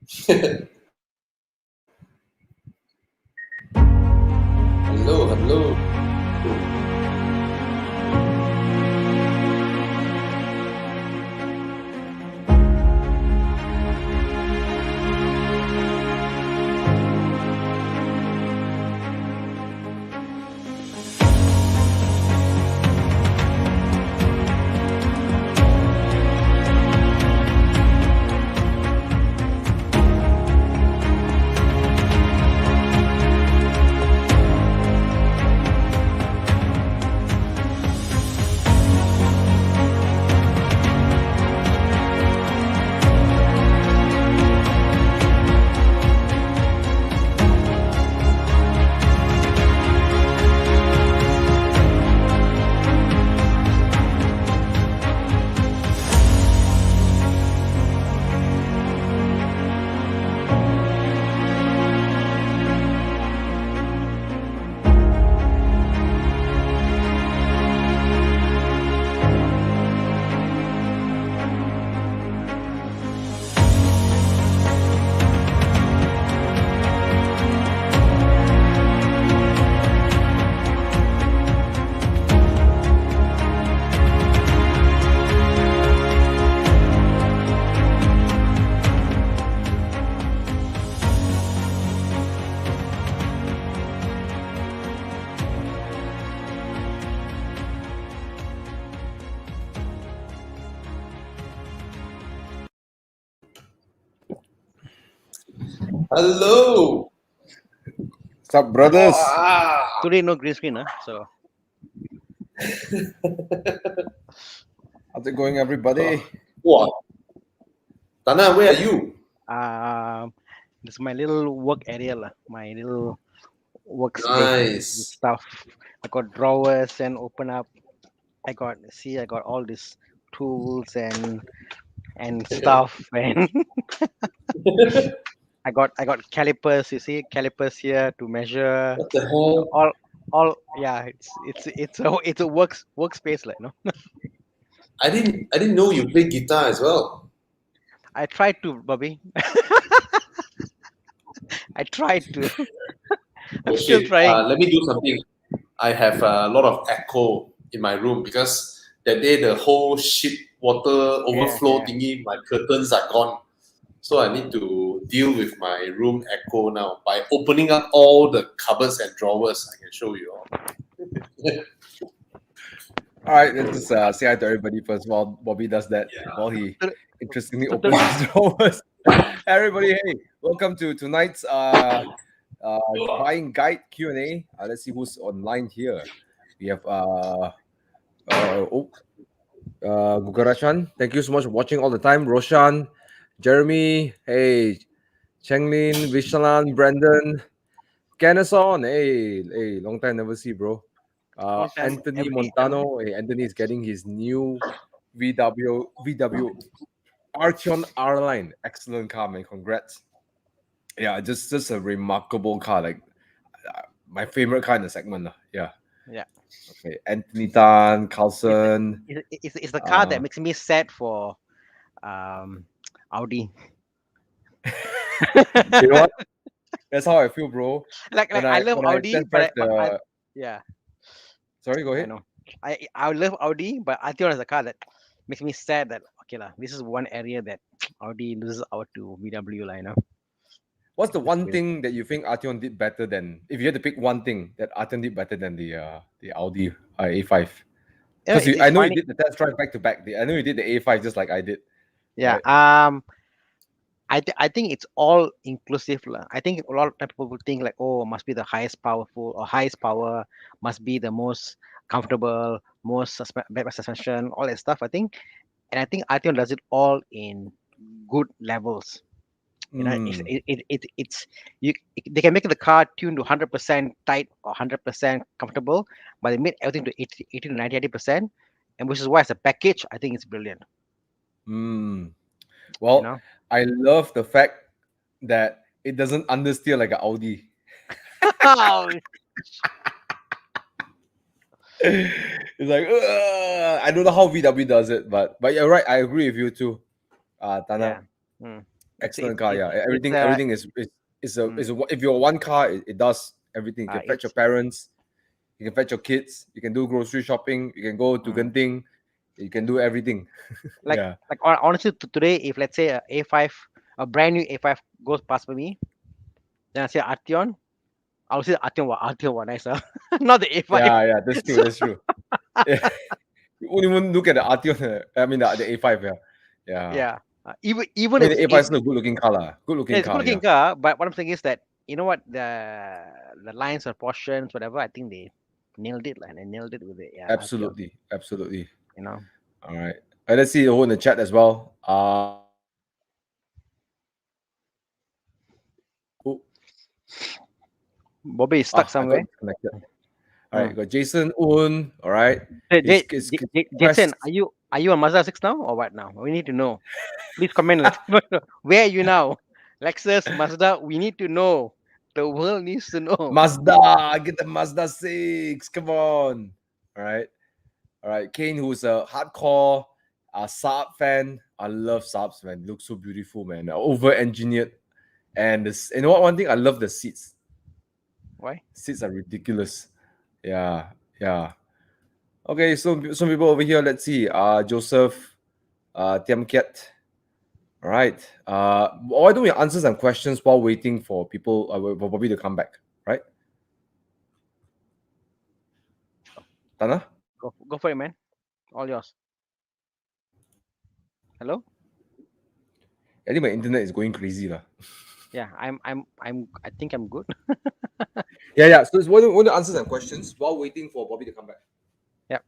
Hello, hello. Hello. What's up, brothers? Today no green screen, so. How's it going, everybody? Wow. Tana, where are you? This is my little work area, my little workspace Nice. stuff. I got drawers and open up. I got all these tools and stuff, and I got calipers. You see calipers here to measure What the hell? all. Yeah, it's a workspace, I didn't know you play guitar as well. I tried to, Bobby. I tried to. I'm still Okay. trying. Let me do something. I have a lot of echo in my room because that day the whole shit water overflow Yeah. thingy, my curtains are gone. So I need to deal with my room echo now by opening up all the cupboards and drawers. I can show you all. All right, let's just say hi to everybody first while Bobby does that. While he interestingly opens his drawers. Everybody, hey, welcome to tonight's buying guide Q&A. Let's see who's online here. We have Gugarachan. Thank you so much for watching all the time. Roshan, Jeremy, hey, Chenglin, Vishalan, Brandon, Kenason, hey, long time never see, bro. Long time, Anthony Montano. Hey, Anthony is getting his new VW Arteon R line. Excellent car, man. Congrats. Yeah, just a remarkable car. Like my favorite car in the segment. Yeah. Yeah. Okay. Anthony Tan, Carlson. It's the car that makes me sad for Audi. You know what? That's how I feel, bro. Like I love Audi, but yeah. Sorry, go ahead. I know. I love Audi, but Arteon is a car that makes me sad that this is one area that Audi loses out to VW, What's the one thing that you think Arteon did better than, if you had to pick one thing that Arteon did better than the Audi A5? Because I know you did the test drive back to back. I know you did the A5 just like I did. Yeah. Right? I think it's all inclusive. I think a lot of people will think must be the highest powerful or highest power, must be the most comfortable, most better suspension, all that stuff. I think Arteon does it all in good levels. They can make the car tuned to 100% tight or 100% comfortable, but they made everything to 80 to 90, 80%, and which is why as a package, I think it's brilliant. Well, I love the fact that it doesn't understeer like an Audi. It's like I don't know how VW does it, but you're right. I agree with you too, Tana. Yeah. Excellent car. Yeah, everything it's, everything is if you're one car, it does everything. You can fetch your parents, you can fetch your kids, you can do grocery shopping, you can go to Genting, you can do everything. like Yeah, like honestly today, if let's say a brand new A5 goes past by me, then I say Arteon, I'll say Arteon was nicer, not the A5. yeah, that's true. That's true. Yeah. You won't even look at the Arteon. I mean the A5. Yeah. Yeah, even I even mean if the A5 is a good looking car, lah. Good yeah, looking it's a good car. Yeah, looking car, but what I'm saying is that you know what, the lines or portions, whatever, I think they nailed it, and they nailed it with it. Yeah, Arteon, absolutely. you know. All right. Let's see who in the chat as well. Oh, Bobby is stuck I got somewhere. disconnected. All right, got Jason Un. All right. Jason, are you on Mazda 6 now or what now? We need to know. Please comment. Let us know. Where are you now? Lexus, Mazda, we need to know. The world needs to know. Mazda, get the Mazda 6. Come on. All right. Kane, who's a hardcore Saab fan. I love Saabs, man. Looks so beautiful, man. Over engineered. And this, you know what? One thing I love the seats. Why? Seats are ridiculous. Yeah. Okay, so some people over here. Let's see. Joseph, Tiam Kiat. All right. Why don't we answer some questions while waiting for people for Bobby to come back? Right? Tana? Go for it, man. All yours. Hello? I think my internet is going crazy, lah. Yeah, I think I'm good. Yeah. So want to answer some questions while waiting for Bobby to come back. Yep.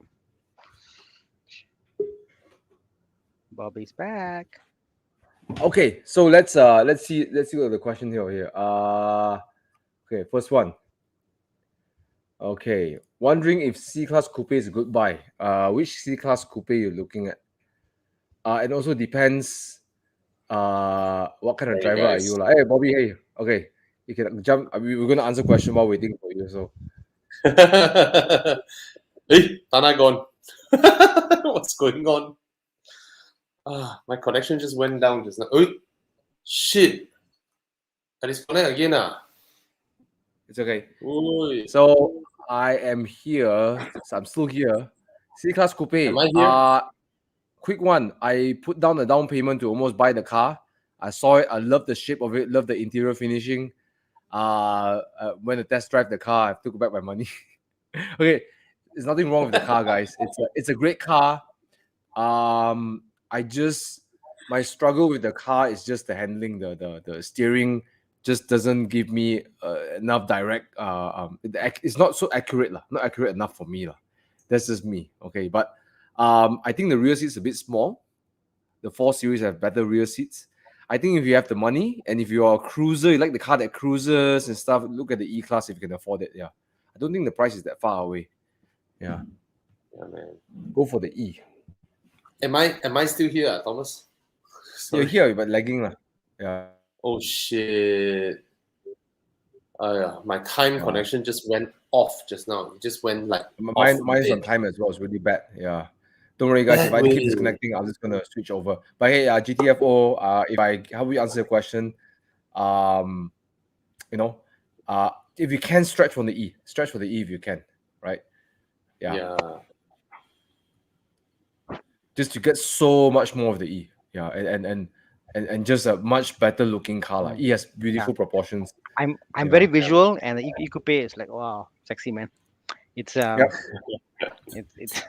Bobby's back. Okay, so let's see what the question here. Okay, first one. Okay, wondering if C-Class Coupe is a good buy. Which C-Class Coupe you're looking at? It also depends. What kind of Hey, driver are guys. you? Like, hey, Bobby. Hey, okay, you can jump. We're gonna answer question while waiting for you. So Hey, Tana gone. What's going on? My connection just went down just now. Oh, shit. I disconnect again. it's okay. Oi. So I am here. So I'm still here. C-Class Coupe. Am I here? Quick one. I put down a down payment to almost buy the car. I saw it. I love the shape of it. Love the interior finishing. When I test drive the car, I took back my money. Okay, there's nothing wrong with the car, guys. It's a great car. My struggle with the car is just the handling. The steering just doesn't give me enough direct. It's not so accurate lah. Not accurate enough for me lah. That's just me. Okay, but I think the rear seat's a bit small. The 4 Series have better rear seats. I think if you have the money and if you're a cruiser, you like the car that cruises and stuff, look at the E-Class if you can afford it. Yeah. I don't think the price is that far away. Yeah. Yeah, man. Go for the E. Am I still here, Thomas? You're Sorry. here, but lagging lah. Yeah. Oh shit. Yeah, my time connection just went off just now. It just went like Mine's on time as well. It's really bad. Yeah. Don't worry, guys. If I keep disconnecting, I'm just gonna switch over. But hey, GTFO, if I help you answer the question, if you can stretch for the E if you can, right? Yeah. Just to get so much more of the E. Yeah, and just a much better looking car. Like E has beautiful proportions. I'm very visual, and the coupe is like, wow, sexy, man. It's it's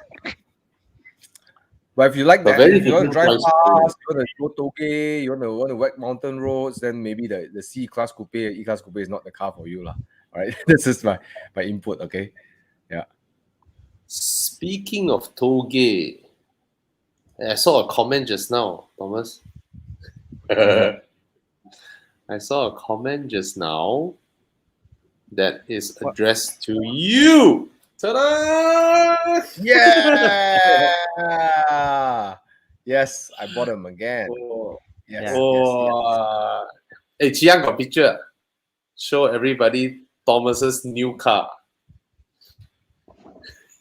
But if you like that, very if you want to drive different fast, you want to go toge, you want to whack mountain roads, then maybe the C-Class Coupe, E-Class Coupe is not the car for you lah. All right, this is my input. Okay, yeah. Speaking of toge, I saw a comment just now, Thomas. I saw a comment just now that is addressed to you. Ta-da! Yeah. Yes, I bought them again. Oh. Yes. Hey, Chiang got picture. Show everybody Thomas's new car.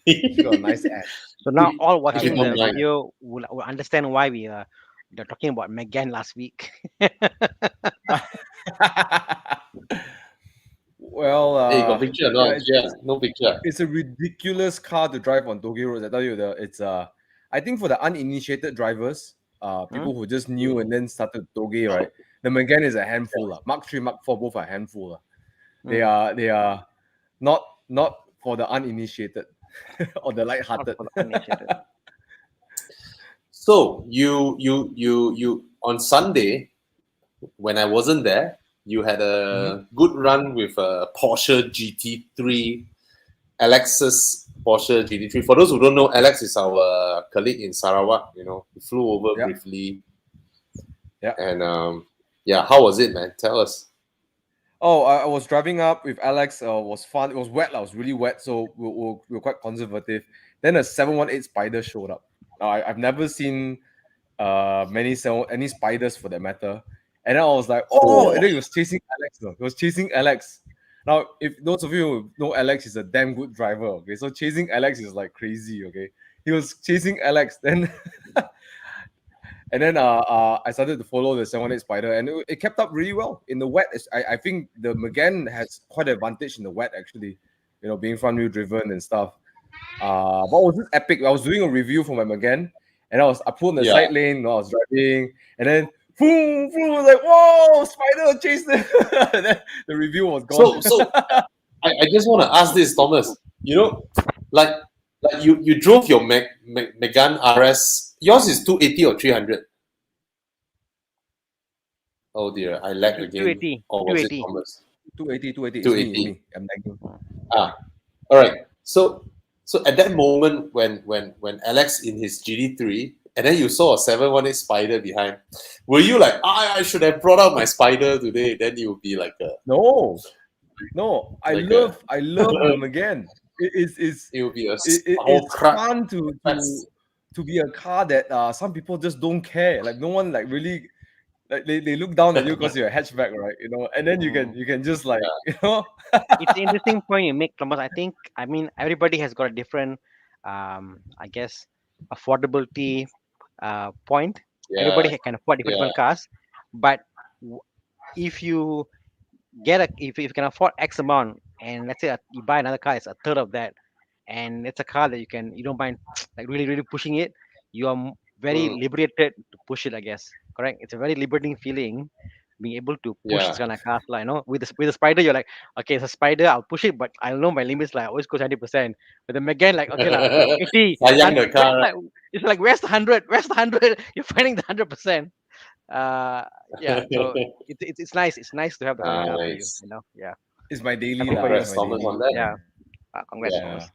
He got a nice ad. so now all watching don't the mind. video will understand why we They're talking about Megane last week. Well, Hey, got picture or yeah, not? Yeah, no picture. it's a ridiculous car to drive on Tokyo roads. I tell you, it's I think for the uninitiated drivers, people who just knew and then started Toge, right? The Megane is a handful. Mark 3, Mark 4, both are handful. They are not for the uninitiated or the Not light-hearted. for the uninitiated. So you on Sunday when I wasn't there, you had a good run with a Porsche GT3, Alex's Porsche GT3. For those who don't know, Alex is our colleague in Sarawak. You know, he flew over Yeah. briefly. Yeah. And yeah, how was it, man? Tell us. Oh, I was driving up with Alex. Was fun. It was wet. I was really wet, so we were quite conservative. Then a 718 Spider showed up. I've never seen any spiders for that matter. And then I was like, oh, and then he was chasing Alex. Though. He was chasing Alex. Now, if those of you who know Alex is a damn good driver, okay, so chasing Alex is like crazy, okay. He was chasing Alex, then and then I started to follow the 718 Spider, and it kept up really well in the wet. I think the Megane has quite an advantage in the wet, actually, you know, being front wheel driven and stuff. But it was just epic. I was doing a review for my Megane, and I pulled in the side lane, I was driving, and then boom, boom, I was like, whoa, Spider chased them. And then the review was gone. So I just want to ask this, Thomas. You know, like you drove your Megane RS. Yours is 280 or 300? Oh dear, I lagged again. 280. Or was it 280. Thomas? 280. 280. It's me. I'm lagging. All right. So at that moment when Alex in his GD3 and then you saw a 718 Spider behind, were you like, I should have brought out my Spider today? Then you would be like No, I Like love them again. it would be a It's fun to be a car that some people just don't care. Like no one like really like they look down at you because you're a hatchback, right? You know, and then you can just like you know. It's an interesting point you make, Thomas. I mean, everybody has got a different, I guess, affordability point. Everybody can afford different cars, but if you if you can afford X amount, and let's say you buy another car, it's a third of that, and it's a car that you don't mind like really pushing it. You are very liberated to push it, I guess. Correct? It's a very liberating feeling being able to push this kind of cars. Like, you know, with the Spider, you're like, okay, it's a Spider, I'll push it, but I know my limits. Like, I always go 70%. With the Megane, like, okay, like 80. Sayang the car. It's like, where's the 100? Where's the 100? You're finding the 100%. Yeah, so it's nice. It's nice to have the car for you. You know, yeah. It's my daily Happy life. for you. Congrats, Thomas, on that. Yeah. Congrats, Thomas.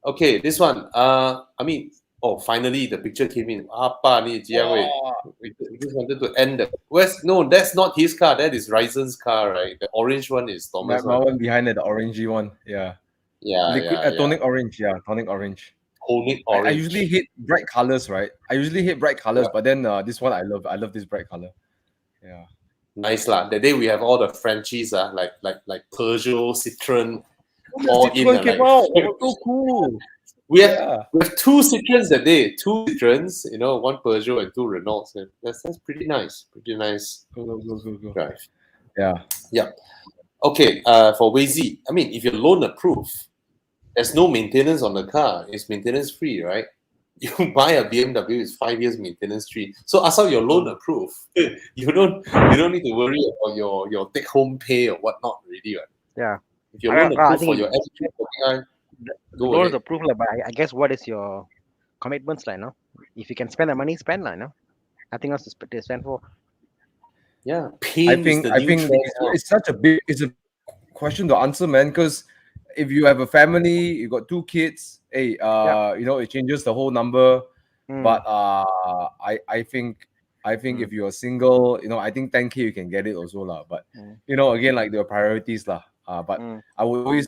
Okay, this one. I mean, finally the picture came in. We just wanted to end the. No, that's not his car. That is Ryzen's car, right? The orange one is Thomas. My one behind it, the orangey one. Yeah. Tonic orange. Yeah, tonic orange. Tonic orange. I usually hate bright colors, right? But then this one I love. I love this bright color. Yeah. Nice lah. The day we have all the Frenchies, like Peugeot, Citroen, all in. So cool. We have two Citroens that day. Two Citroens, you know, one Peugeot and two Renaults. That's pretty nice. Pretty nice. Go. Drive. Yeah. Okay. For Wazy, I mean, if you're loan approved, there's no maintenance on the car. It's maintenance free, right? You buy a BMW, it's 5 years maintenance free. So as long you're loan approved, you don't need to worry about your take home pay or whatnot. Really, right? Yeah. If you're loan approved for your attitude, the loan is approved, but I guess what is your commitments like? No, if you can spend the money, spend like, no. Nothing else to spend for. Yeah, I think it's a question to answer, man. Because if you have a family, you got 2 kids, you know, it changes the whole number. But I think if you're single, you know, I think 10K you can get it also lah. But you know, again, like there are priorities lah. But I would always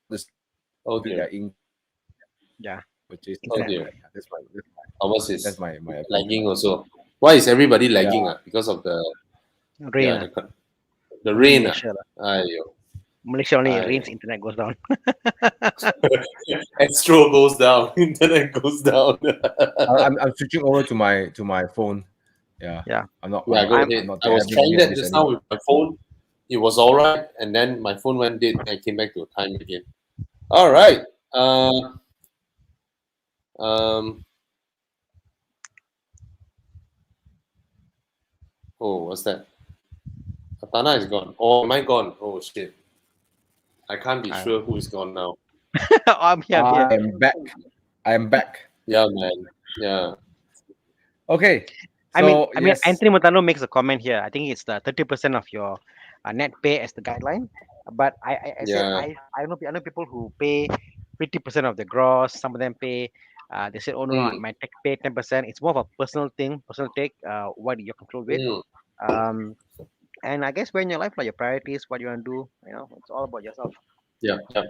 purchase. That's my lagging also. Why is everybody lagging? Because of the rain. the rain. Malaysia only Aye. rains, internet goes down. Astro goes down, internet goes down. I'm switching over to my phone. Yeah. Yeah. I'm not. Yeah, I'm, go I'm ahead. not I was having trying any of that this just now anymore. with my phone. It was all right, and then my phone went dead, and I came back to time again. All right. Oh, what's that? Atana is gone. Oh, am I gone? Oh shit! I can't be sure who is gone now. I'm here. I'm here. I am back. I am back. Yeah, man. Yeah. Okay. I mean, So yes. Anthony Montano makes a comment here. I think it's the 30% of your net pay as the guideline. But I said Yeah. I know people who pay 50% of the gross. Some of them pay. They said, oh no, Mm, my tech pay 10%. It's more of a personal thing, personal take. What you're control with. mm. Um, and I guess when your life, like your priorities, what you want to do, it's all about yourself. Yeah, yeah.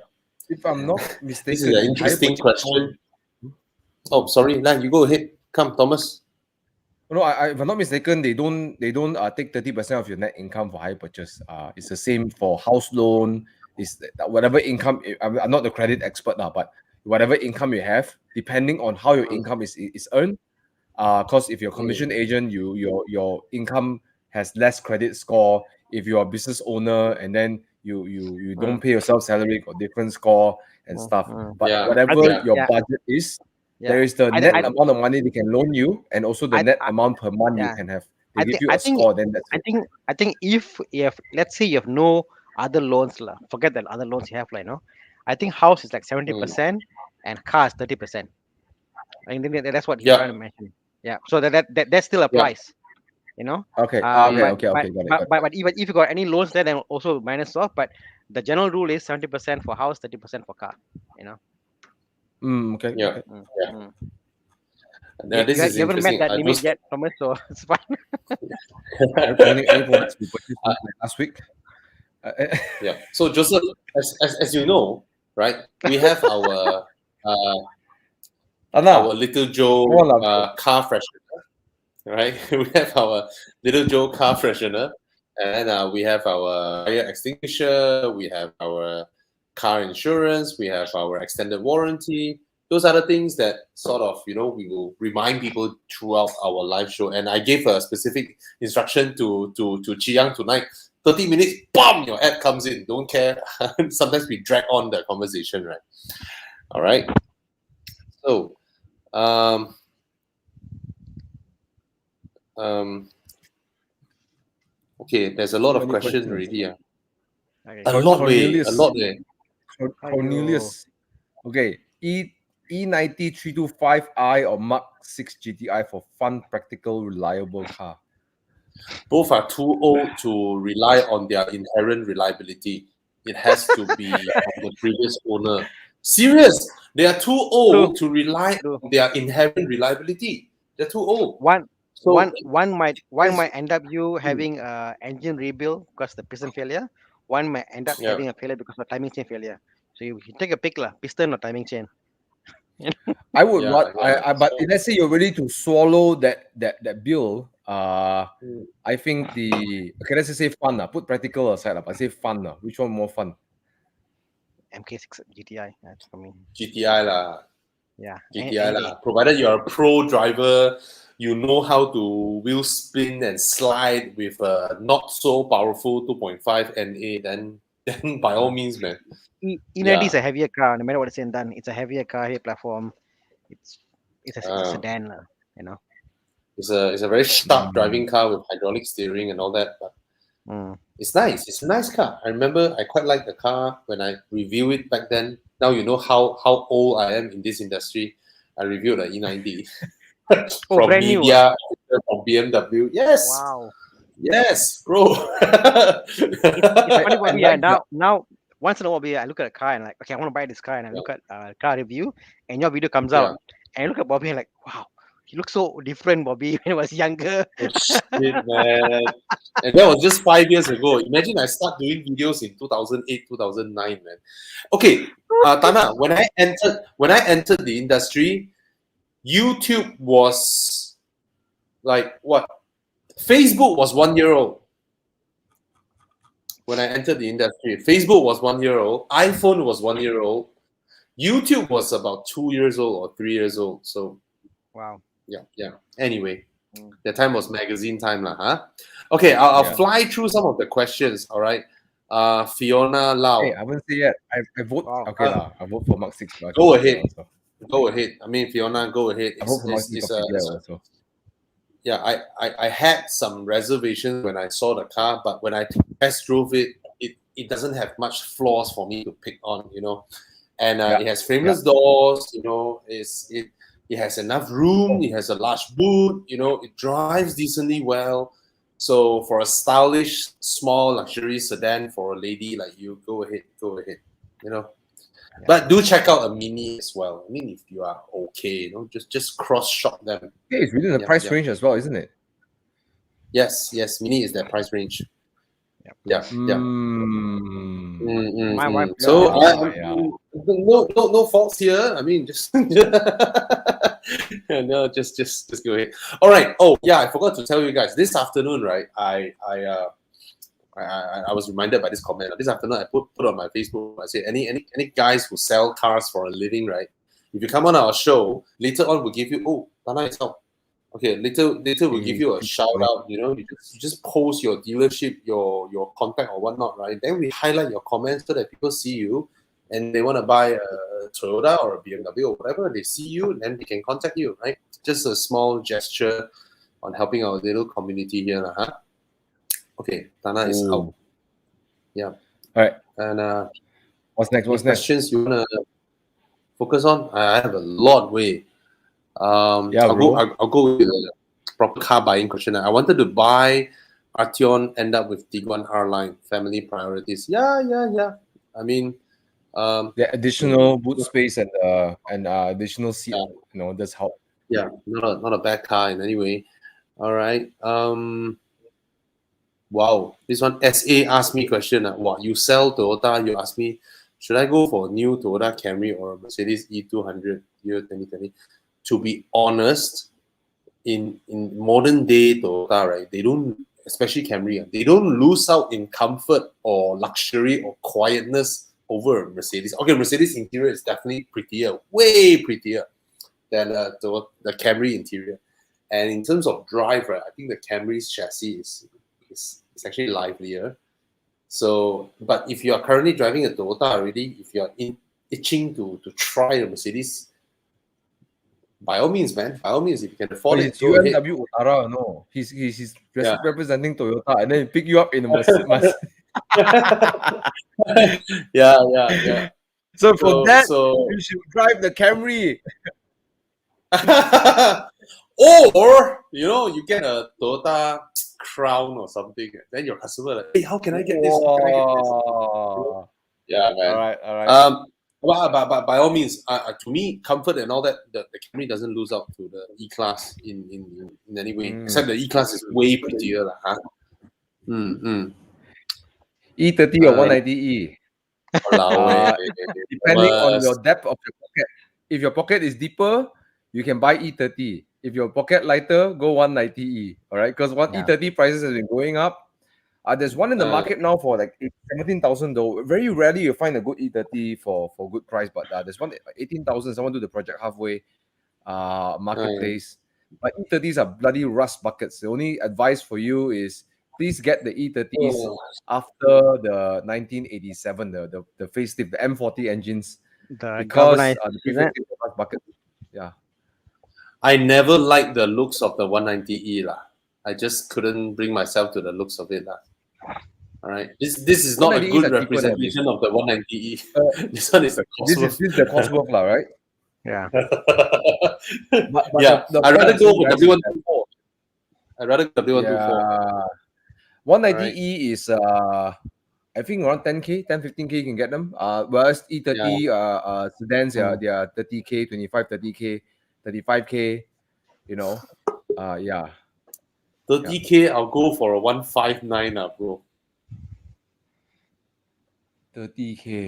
If I'm not This is mistaken, an higher interesting purchase question. Oh, sorry. Nah, you go ahead. Come, Thomas. No, if I'm not mistaken, they don't take 30% of your net income for hire purchase. It's the same for house loan. Is whatever income. I'm not the credit expert now, but whatever income you have, depending on how your income is earned. Because if you're a commission agent, your income has less credit score. If you're a business owner and then you don't pay yourself salary, got different score and stuff. But Yeah, whatever yeah. your Yeah. budget is, Yeah. there is the I, net I, amount of money they can loan you, and also the I, net I, amount per month you yeah. can have. They give you I a think score, then that's it. I think if let's say you have no other loans lah, forget the other loans you have, like I think house is like 70% and car is 30%. I think that's what he's Yeah, trying to mention. Yeah, so that still yeah. applies, you know. Okay, But okay, got it. but even if you got any loans there, then also minus off. But the general rule is 70% for house, 30% for car. You know. Okay, Yeah. okay. Mm, Yeah. mm. Now, this is You haven't met interesting. that limit yet, Thomas. So it's fine. Any products we purchased last week? Yeah. So, Joseph, as you know, right, we have our little Joe Come on lah. car freshener, right? We have our little Joe car freshener, and we have our fire extinguisher, we have our car insurance, we have our extended warranty. Those are the things that sort of, we will remind people throughout our live show. And I gave a specific instruction to Chi Yang tonight. 30 minutes, BAM! Your ad comes in. Don't care. Sometimes we drag on the conversation, right? All right. So, okay, there's a lot of Many questions questions. already. Okay. A lot, Cornelius. a lot. Cornelius. Okay. E90 325i or Mark 6 GTI for fun, practical, reliable car. Both are too old to rely on their inherent reliability. It has to be from the previous owner. Serious, they are too old to rely on their inherent reliability. They're too old. One So might end up you having engine rebuild because the piston failure. One might end up Yeah. having a failure because of timing chain failure. So you take a pick lah, piston or timing chain. I would Yeah, not. yeah. But let's say you're ready to swallow that bill. I think let's just say fun. Put practical aside. But say fun. Which one more fun? MK6 GTI. That's for me. GTI lah. Yeah. GTI lah. Provided you're a pro driver, you know how to wheel spin and slide with a not so powerful 2.5 NA, then by all means, man. E90 is a heavier car. No matter what it's said and done, it's a heavier car, heavier platform. It's a sedan, you know. It's a very sharp driving car with hydraulic steering and all that, but it's nice. It's a nice car. I remember I quite liked the car when I reviewed it back then. Now you know how old I am in this industry. I reviewed the E90 from brand new. media, from BMW. Yes. Wow. Yes, bro. It's funny for me. Now once in a while, I look at a car and like, okay, I want to buy this car, and I look at car review, and your video comes out, and I look at Bobby and like, wow, he looks so different, Bobby, when he was younger. Oh, shit, man. And that was just 5 years ago. Imagine I start doing videos in 2008, 2009, man. Okay, Tana, when I entered the industry, YouTube was like what? Facebook was 1 year old. when I entered the industry. Facebook was 1 year old. iPhone was 1 year old. YouTube was about 2 years old or 3 years old. So Wow. yeah. Anyway, Mm. the time was magazine time lah, huh? Okay, I'll Yeah. fly through some of the questions. All right. Fiona Lau. Hey, I haven't say yet. I vote. Wow. Okay lah. I vote for Mark 6. But I Go can vote ahead. there also. Go ahead. I mean, Fiona, go ahead. I vote for Mark 6 also. Yeah, I had some reservations when I saw the car, but when I test drove it, it doesn't have much flaws for me to pick on, you know. And it has frameless doors, you know. It has enough room. It has a large boot, you know. It drives decently well. So for a stylish, small, luxury sedan for a lady like you, go ahead, you know. Yeah. But do check out a Mini as well. I mean, if you are okay, you know, just cross shop them. Yeah, it's within the price range as well, isn't it? Yes, Mini is their price range. Yeah. My wife. So Yeah. no faults here. I mean, just no, just go ahead. All right. Oh yeah, I forgot to tell you guys. This afternoon, right? I was reminded by this comment. This afternoon, I put on my Facebook. I said, any guys who sell cars for a living, right? If you come on our show, later on we'll give you. Oh, Tana is out. Okay, later we'll give you a shout out. You know, you just post your dealership, your contact or whatnot, right? Then we highlight your comments so that people see you, and they want to buy a Toyota or a BMW or whatever. They see you, and then they can contact you, right? Just a small gesture on helping our little community here, huh? Okay, Tana is out. Yeah. All right. And what's next? Questions you wanna focus on? I have a lot. I'll go with a proper car buying question. I wanted to buy Arteon, end up with Tiguan R line. Family priorities. Yeah. I mean, the additional boot space and additional seat. Yeah. You know, that's how. Yeah, not a bad car in any way. All right. Wow, this one SA asked me question. What you sell Toyota? You ask me, should I go for a new Toyota Camry or a Mercedes E200 year 2020? To be honest, in modern day Toyota, right? They don't, especially Camry, they don't lose out in comfort or luxury or quietness over a Mercedes. Okay, Mercedes interior is definitely prettier, way prettier than the Camry interior. And in terms of drive, right, I think the Camry's chassis is actually livelier. So, but if you are currently driving a Toyota already, if you are itching to try a Mercedes, by all means, man. By all means, if you can afford it, it's UMW Utara, no. He's representing Toyota, and then he pick you up in a Mercedes. Yeah. So you should drive the Camry. Or you get a Toyota Crown or something. Then your customer like, hey, how can I get this? How can I get this? Yeah, man. All right. But by all means, to me, comfort and all that, the Camry doesn't lose out to the E-Class in any way. Except the E-Class is way prettier, huh? E30 or 190E. Depending on your depth of your pocket. If your pocket is deeper, you can buy E30. If your pocket lighter, go 190E. All right, because E30 prices has been going up. There's one in the market now for like 17,000 though. Very rarely you find a good E30 for good price, but there's one 18,000. Someone do the project halfway marketplace. But E30s are bloody rust buckets. The only advice for you is please get the E30s after the 1987, the facelift, the M40 engines, because the pre-facelift rust buckets. Yeah. I never liked the looks of the 190E lah. I just couldn't bring myself to the looks of it lah. All right, this is not a good representation of the 190E. This one is a Cosworth. This is the Cosworth lah, right? Yeah. but I'd rather go for W124. I'd rather go W124. 190E is I think around 10K, 10-15K you can get them. Whereas E30 sedans, they are 30K, 25, 30K, 35K. You know, 30K, I'll go for a 159, bro. 30K.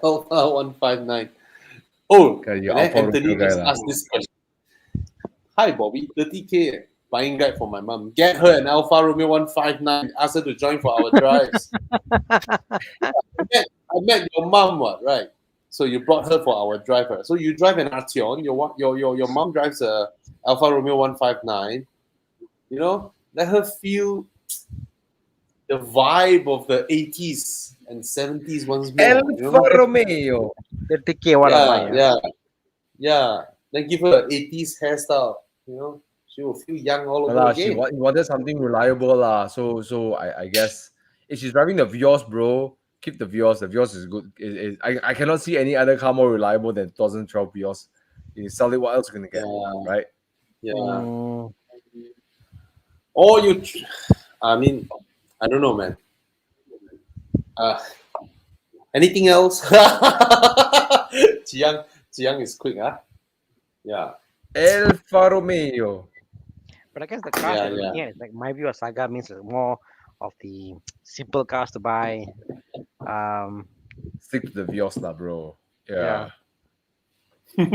159. Oh, Okay, Anthony just asked this question. Hi, Bobby. 30K. buying guide for my mom. Get her an Alfa Romeo 159. Ask her to join for our drives. I met your mom, what, right? So you brought her for our driver. So you drive an Arteon. Your mom drives a Alfa Romeo 159. You know, let her feel the vibe of the 80s and 70s once more. Alfa You know? Romeo. The ticket what Yeah, am I? yeah. Then give her an 80s hairstyle. You know, she will feel young all over She again. wanted something reliable lah. So I guess if she's driving the Vios, bro, keep the Vios. The Vios is good. I cannot see any other car more reliable than 2012 Vios. You sell it, what else you gonna get, Yeah, right? yeah. Mm, Or you, I mean, I don't know, man. Anything else? Jiang is quick, huh? Yeah, Alfa Romeo. but I guess the cars that we're looking at is like my view of Saga means it's more of the simple cars to buy. Stick to the Vios lah, bro. Yeah. Who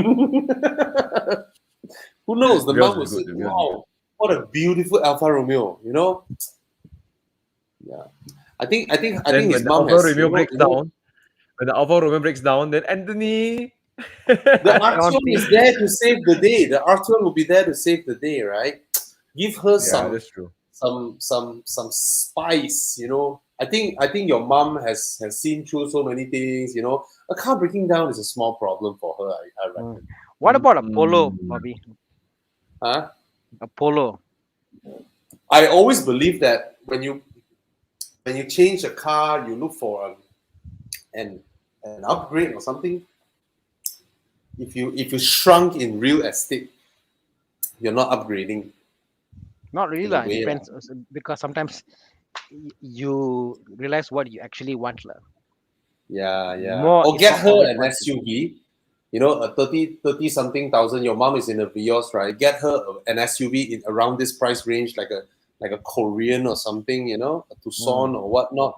knows? The Vios mom will is say, good. The Vios is "Wow, what a beautiful Alfa Romeo!" You know? Yeah. I think Then his when the mom Alfa has. Romeo breaks down, when the Alfa Romeo breaks down, then Anthony. The Arteon Arteon is there to save the day. The Arteon will be there to save the day, right? Give her Yeah, that's true. some spice, you know. I think your mom has seen through so many things, you know. A car breaking down is a small problem for her, I reckon. What about a Polo, Mm. Bobby? Huh? A Polo. I always believe that when you change a car, you look for an upgrade or something. If you shrunk in real estate, you're not upgrading. Not really, In a lah. It way, depends because sometimes you realize what you actually want, lah. Yeah. More, Or it's get not her always an what SUV. You know, a 30 something thousand. Your mom is in a Vios, right? Get her an SUV in around this price range, like a Korean or something. You know, a Tucson or whatnot.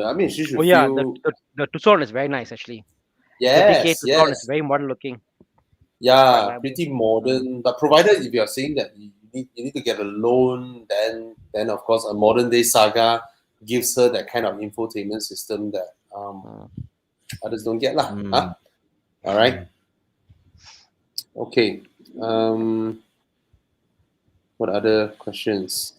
I mean, she should Oh yeah, feel. the Tucson is very nice actually. The DK Yes, Tucson is yes. very modern looking. Yeah, reliable. pretty modern. But provided if you are saying that you need to get a loan, then of course a modern day Saga gives her that kind of infotainment system that others don't get lah. Huh? All right. Okay. What other questions?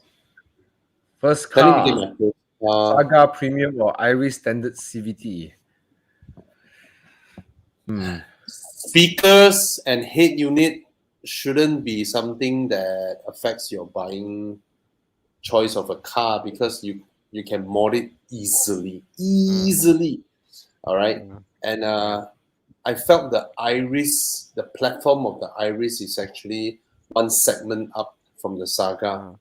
First Let me car, begin my first. Saga Premium or Iris Standard CVT. Speakers and head unit shouldn't be something that affects your buying choice of a car because you can mod it easily. All right. And I felt the Iris, the platform of the Iris is actually one segment up from the Saga.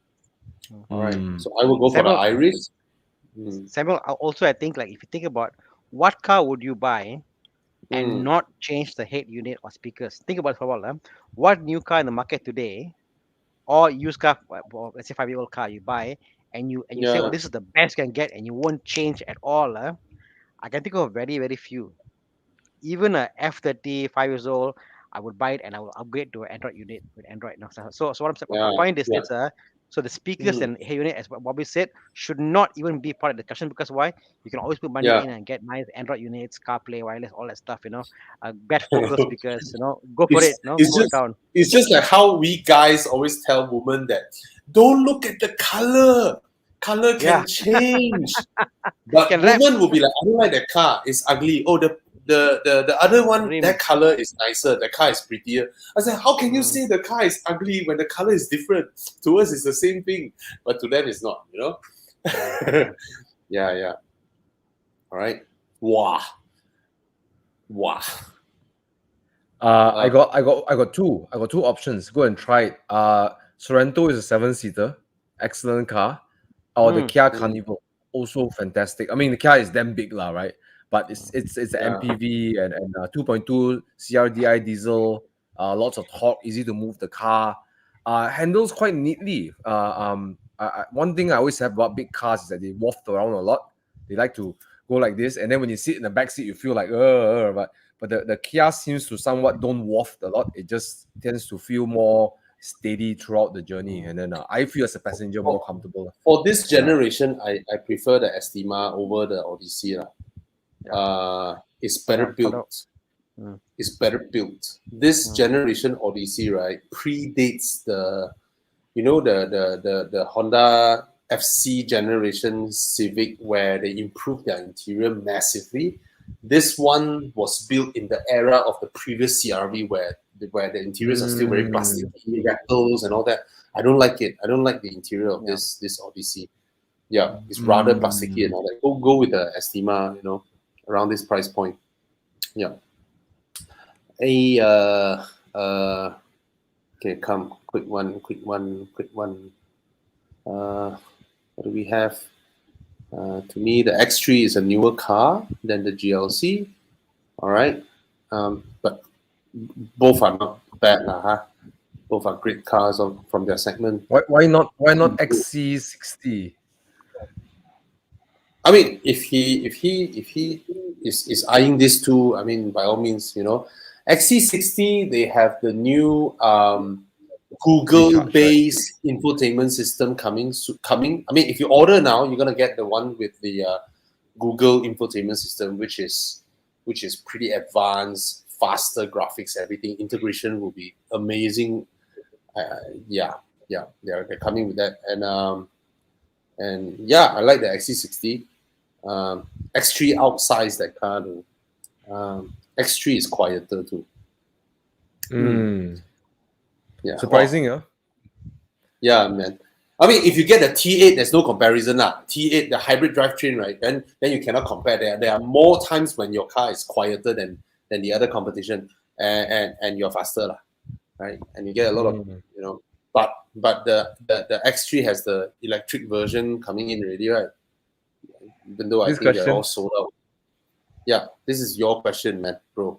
All right. So I will go for the Samuel- Iris. Samuel, also I think like if you think about what car would you buy and not change the head unit or speakers. Think about it for a while. What new car in the market today, or used car, or let's say 5-year-old car you buy, and you say, oh, this is the best you can get, and you won't change at all. I can think of very, very few. Even a F30, 5 years old, I would buy it and I will upgrade to an Android unit with Android now. So what I'm saying, my point is this, so the speakers and head unit, as Bobby said, should not even be part of the discussion because why? You can always put money in and get nice Android units, CarPlay, wireless, all that stuff, bad focus speakers, go for it, go down. It's just like how we guys always tell women that don't look at the color. Color can change. But women will be like, I don't like that car. It's ugly. Oh, the other one, that color is nicer. The car is prettier. I said, how can you say the car is ugly when the color is different? To us, it's the same thing, but to them, it's not. Yeah. All right. Wow. I got two options. Go and try it. Sorento is a 7-seater, excellent car. Or the Kia Carnival, also fantastic. I mean, the Kia is damn big lah, right? But it's an MPV and 2.2 CRDI diesel, lots of torque, easy to move the car, handles quite neatly. One thing I always have about big cars is that they waft around a lot. They like to go like this, and then when you sit in the back seat, you feel like but the Kia seems to somewhat don't waft a lot. It just tends to feel more steady throughout the journey, and then I feel as a passenger more comfortable. For this generation, I prefer the Estima over the Odyssey. It's better built. It's better built. This generation Odyssey, right, predates the Honda FC generation Civic, where they improved their interior massively. This one was built in the era of the previous CRV, where the interiors are still very plasticky, rattles and all that. I don't like it. I don't like the interior of this Odyssey. Yeah, it's rather plasticky and all that. Go with the Estima, around this price point. Yeah. Okay, come, quick one. What do we have? To me, the X3 is a newer car than the GLC. All right, but both are not bad, Both are great cars from their segment. Why not XC60? I mean, if he is eyeing this too, I mean, by all means, XC60, they have the new Google-based infotainment system coming. I mean, if you order now, you're gonna get the one with the Google infotainment system, which is pretty advanced, faster graphics, everything. Integration will be amazing. They're coming with that, and yeah, I like the XC60. X3 outsized that car though. X3 is quieter too. Yeah. Surprising, huh? Yeah, man. I mean, if you get the T8, there's no comparison. T8, the hybrid drivetrain, right? Then you cannot compare. There are more times when your car is quieter than the other competition, and you're faster, right? And you get a lot of, But the X3 has the electric version coming in already, right? Even though I think they're all sold out. Yeah, this is your question, man, bro.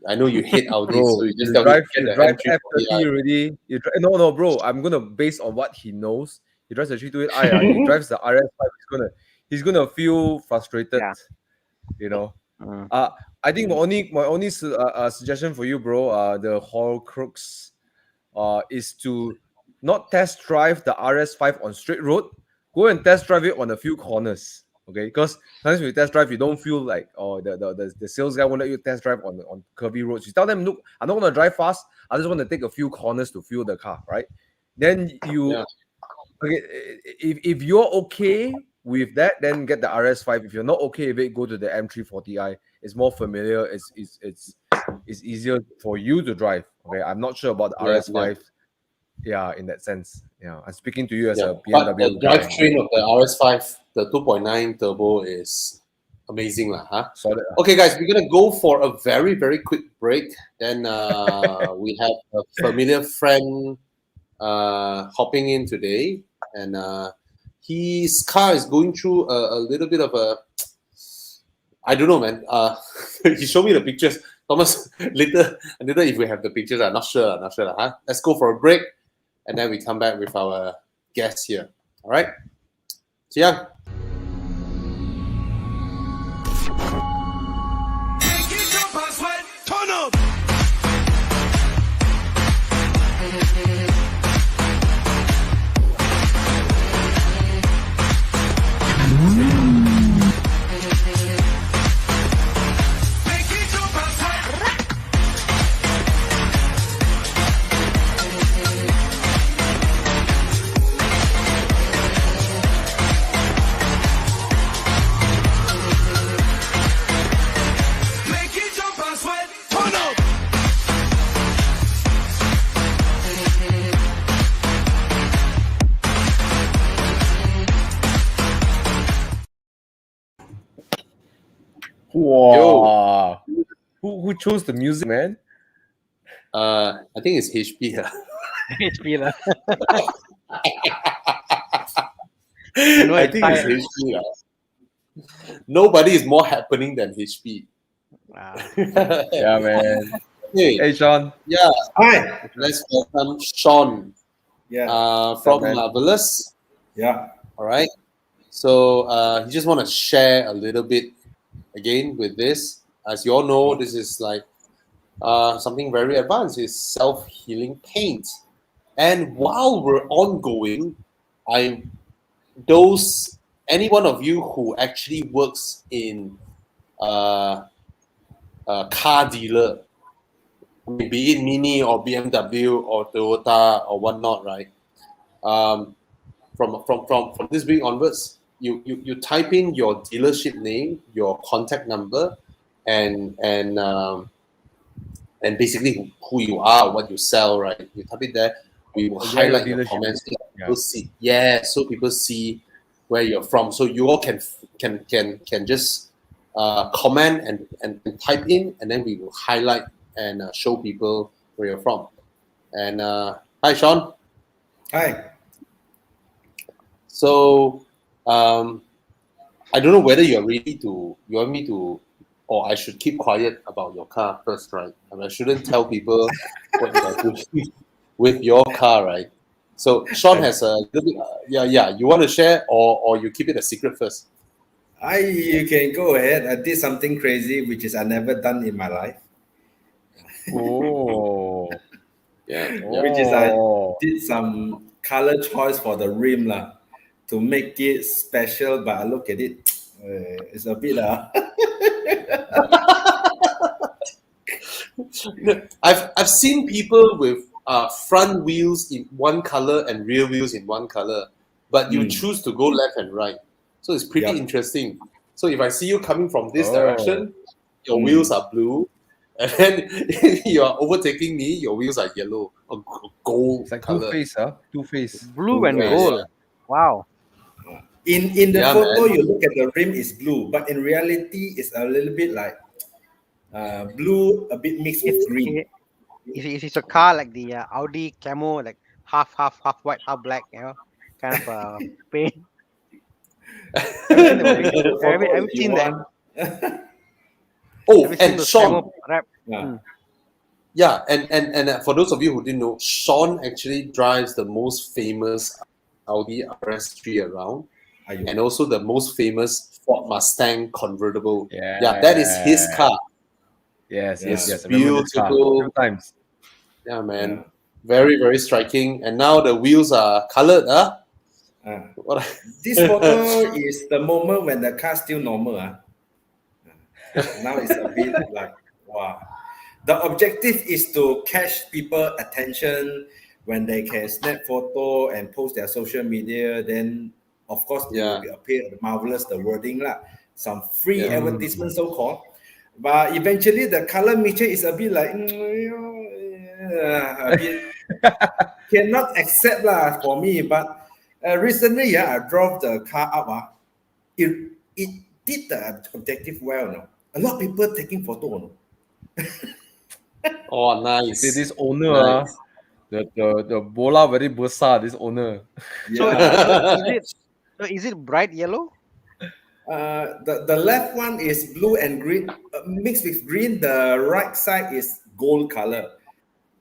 I know you hate Audi, so you just drive F30 already. No, bro. I'm gonna based on what he knows. He drives the 328i. He drives the RS5. He's gonna feel frustrated. I think my only suggestion for you, bro, the Horcrux, is to not test drive the RS5 on straight road. Go and test drive it on a few corners. Okay, because sometimes when you test drive, you don't feel like the sales guy won't let you test drive on curvy roads. You tell them, look, I'm not going to drive fast. I just want to take a few corners to feel the car, right? Then if you're okay with that, then get the RS5. If you're not okay with it, go to the M340i. It's more familiar. It's easier for you to drive. Okay, I'm not sure about the RS5. Yeah, in that sense. Yeah, I'm speaking to you as a BMW. But the drivetrain of the RS5, the 2.9 turbo, is amazing, Solid. Okay, guys, we're gonna go for a very, very quick break. Then we have a familiar friend hopping in today, and his car is going through a little bit of a, I don't know, man. He showed me the pictures. Thomas, later if we have the pictures, I'm not sure. Let's go for a break, and then we come back with our guest here. All right, Jiang. Wow. Who chose the music, man? I think it's HP. HP lah. I think it's HP. Nobody is more happening than HP. Wow. Yeah, man. Hey, Sean. Yeah. Hi. Let's welcome Sean. Yeah. From Marvelous. Yeah. All right. So he just want to share a little bit again with this. As you all know, this is like something very advanced. It's self-healing paint. And while we're ongoing, any one of you who actually works in a car dealer, be it Mini or BMW or Toyota or whatnot, right? From this week onwards, you type in your dealership name, your contact number, and basically who you are, what you sell, right? You type it there. We will Yeah, your highlight your dealership. comments so Yeah. people see. Yeah, so people see where you're from. So you all can just comment and type in, and then we will highlight and show people where you're from. And hi, Sean. Hi. So I don't know whether you're ready to. You want me to, or I should keep quiet about your car first, right? I mean, I shouldn't tell people what you are doing with your car, right? So Sean has a little bit. Yeah. You want to share, or you keep it a secret first? You can go ahead. I did something crazy, which is I never done in my life. Oh. Yeah. Which is I Oh. did some color choice for the rim lah, to make it special. But I look at it, it's a bit I've seen people with front wheels in one color and rear wheels in one color, but you choose to go left and right. So it's pretty Yup. interesting. So if I see you coming from this Oh. direction, your wheels are blue, and then you are overtaking me, your wheels are yellow or gold It's like color. Two-Face, huh? Two-Face. Blue and Yeah, gold. yeah. Wow. in the Yeah, photo, man. you look at the rim is blue, but in reality, it's a little bit like blue, a bit mixed with green. If it's a car like the Audi camo, like half white, half black, kind of paint. I've seen the movie. The photo, I've if you seen that. want. Oh, Have you seen and those Sean. camo wrap? Yeah. Yeah, and for those of you who didn't know, Sean actually drives the most famous Audi RS3 around, Aiyo. and also the most famous Ford Mustang convertible. Yeah. Yeah, that is his car. Yes. It's I remember this car. beautiful. Few times. Yeah, man. Yeah. Very, very striking. And now the wheels are colored, huh? What? This photo is the moment when the car still normal. Now it's a bit like, wow. The objective is to catch people attention when they can snap photo and post their social media. Then, of course, it will appear marvelous, the wording lah. Some free Yeah. advertisement, so called. But eventually, the color mixture is a bit like, a bit cannot accept lah for me. But recently, I drove the car up. It did the objective well. No? A lot of people taking photo. No? Oh, nice. See, this owner, Nice. the bola very besar, this owner. So is it bright yellow? The left one is blue and green, mixed with green. The right side is gold color.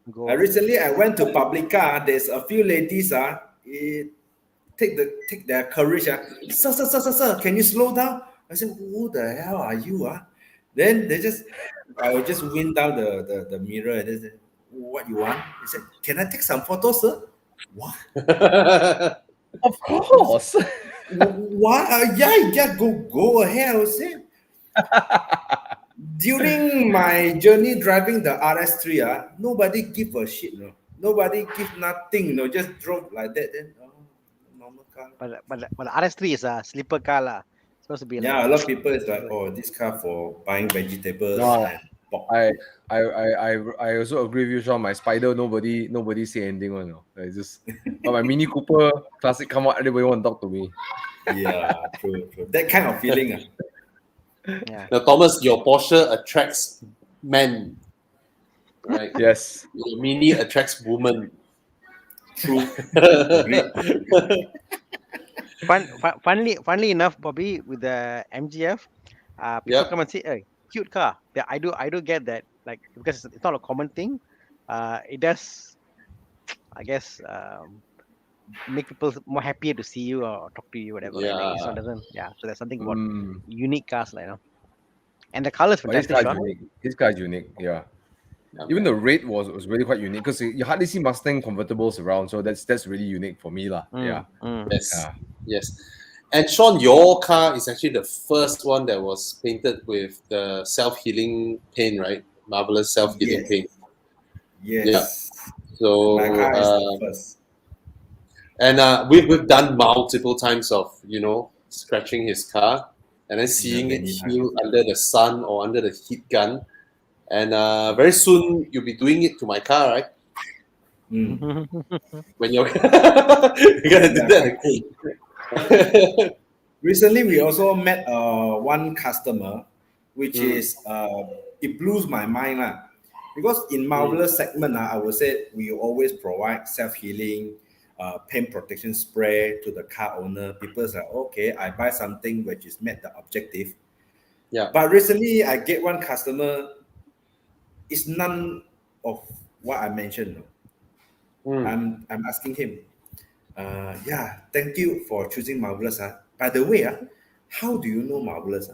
Recently, I went to Publica. There's a few ladies. Take their courage. Sir, can you slow down? I said, who the hell are you? Then I will just wind down the mirror and they said, what you want? He said, can I take some photos, sir? What? Of course. What? Yeah, go ahead. I said. During my journey driving the RS3, nobody give a shit. No? Nobody give nothing. No, just drove like that. Then normal car. But the RS3 is a sleeper car lah. Supposed to be. Yeah, a lot of people is like, oh, this car for buying vegetables. No, and pork. I also agree with you, Sean. My Spider, nobody say anything one. No. It's just but my Mini Cooper Classic come out, everybody want to talk to me. Yeah, true. That kind of feeling. Yeah. Now, Thomas, your Porsche attracts men, right? Yes. Your Mini attracts women. True. Funnily enough, Bobby, with the MGF, people come and say, "Hey, cute car." Yeah, I do get that, like, because it's not a common thing. It does, I guess, make people more happier to see you or talk to you, whatever. Right? Like, so there's something about unique cars, like, and the color is But this fantastic. car is unique. This car is unique. Yeah. Even the rate was really quite unique because you hardly see Mustang convertibles around, so that's really unique for me, lah. Yeah. Yes. Yeah. Yes. And Sean, your car is actually the first one that was painted with the self-healing paint, right? Marvelous self-healing Yes. paint. Yes. So My car is the first. and we've done multiple times of scratching his car and then seeing it many times. heal under the sun or under the heat gun. And very soon you'll be doing it to my car, right? Mm. When you're gonna do Yeah, quite cool. that. Recently, we also met one customer, which Mm. is it blows my mind lah. Because in marvelous segment, I would say we always provide self-healing, paint protection spray to the car owner. People say, okay, I buy something which is met the objective. Yeah. But recently, I get one customer. It's none of what I mentioned. Mm. I'm asking him. Yeah, thank you for choosing marvelous. By the way, how do you know marvelous?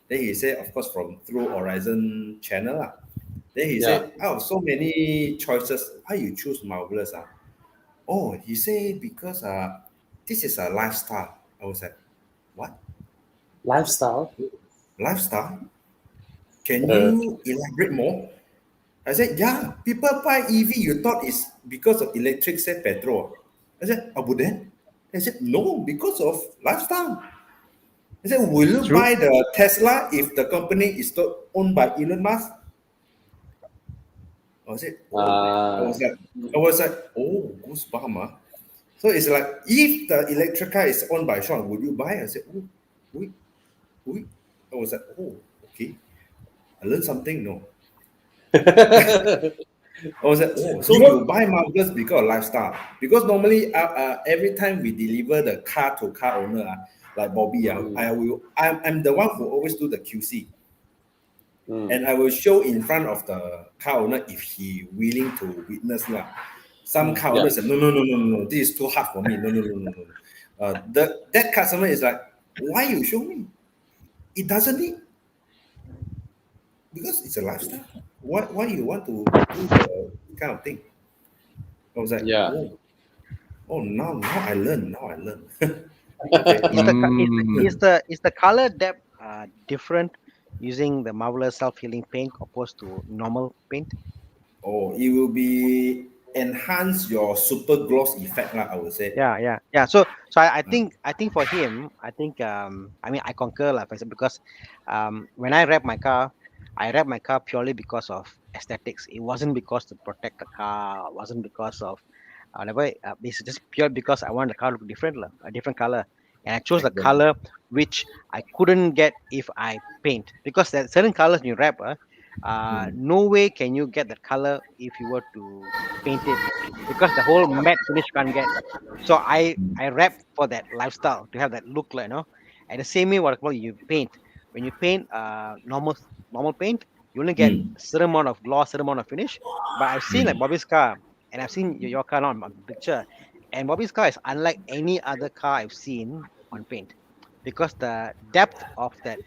Then he said, of course, through Horizon channel. Then he said, oh, so many choices. Why you choose marvelous? Oh, he said because this is a lifestyle. I was like, what? Lifestyle. Lifestyle? Can you elaborate more? I said, yeah, people buy EV, you thought it's because of electric, say petrol. I said, oh, but then? I said, no, because of lifestyle. I said, will you True. buy the Tesla if the company is owned by Elon Musk? I said, I was like, oh, goosebumps. So it's like, if the electric car is owned by Sean, would you buy? I said, oh, wait. I was like, oh, okay. I learned something, no. I was like, oh, so you buy marvelous because of lifestyle. Because normally, every time we deliver the car to car owner, like Bobby, I'm the one who always do the QC. And I will show in front of the car owner if he willing to witness. Some car owners say, no, this is too hard for me. No. That customer is like, why you show me? It doesn't need. Because it's a lifestyle. Why you want to do the kind of thing? I was like, oh, now I learn. Okay. Is the color depth different using the marvelous self-healing paint opposed to normal paint? Oh, it will be enhance your super gloss effect, I would say. Yeah. So I think for him, I mean I concur because when I wrap my car, I wrap my car purely because of aesthetics. It wasn't because to protect the car. It wasn't because of whatever. It's just pure because I want the car to look different, a different color. And I chose the color which I couldn't get if I paint, because there are certain colors you wrap. No way can you get that color if you were to paint it, because the whole matte finish you can't get. So I wrap for that lifestyle to have that look, And the same way, what you paint, when you paint normal paint, you only get a certain amount of gloss, certain amount of finish. But I've seen like Bobby's car, and I've seen your car on my picture, and Bobby's car is unlike any other car I've seen on paint, because the depth of that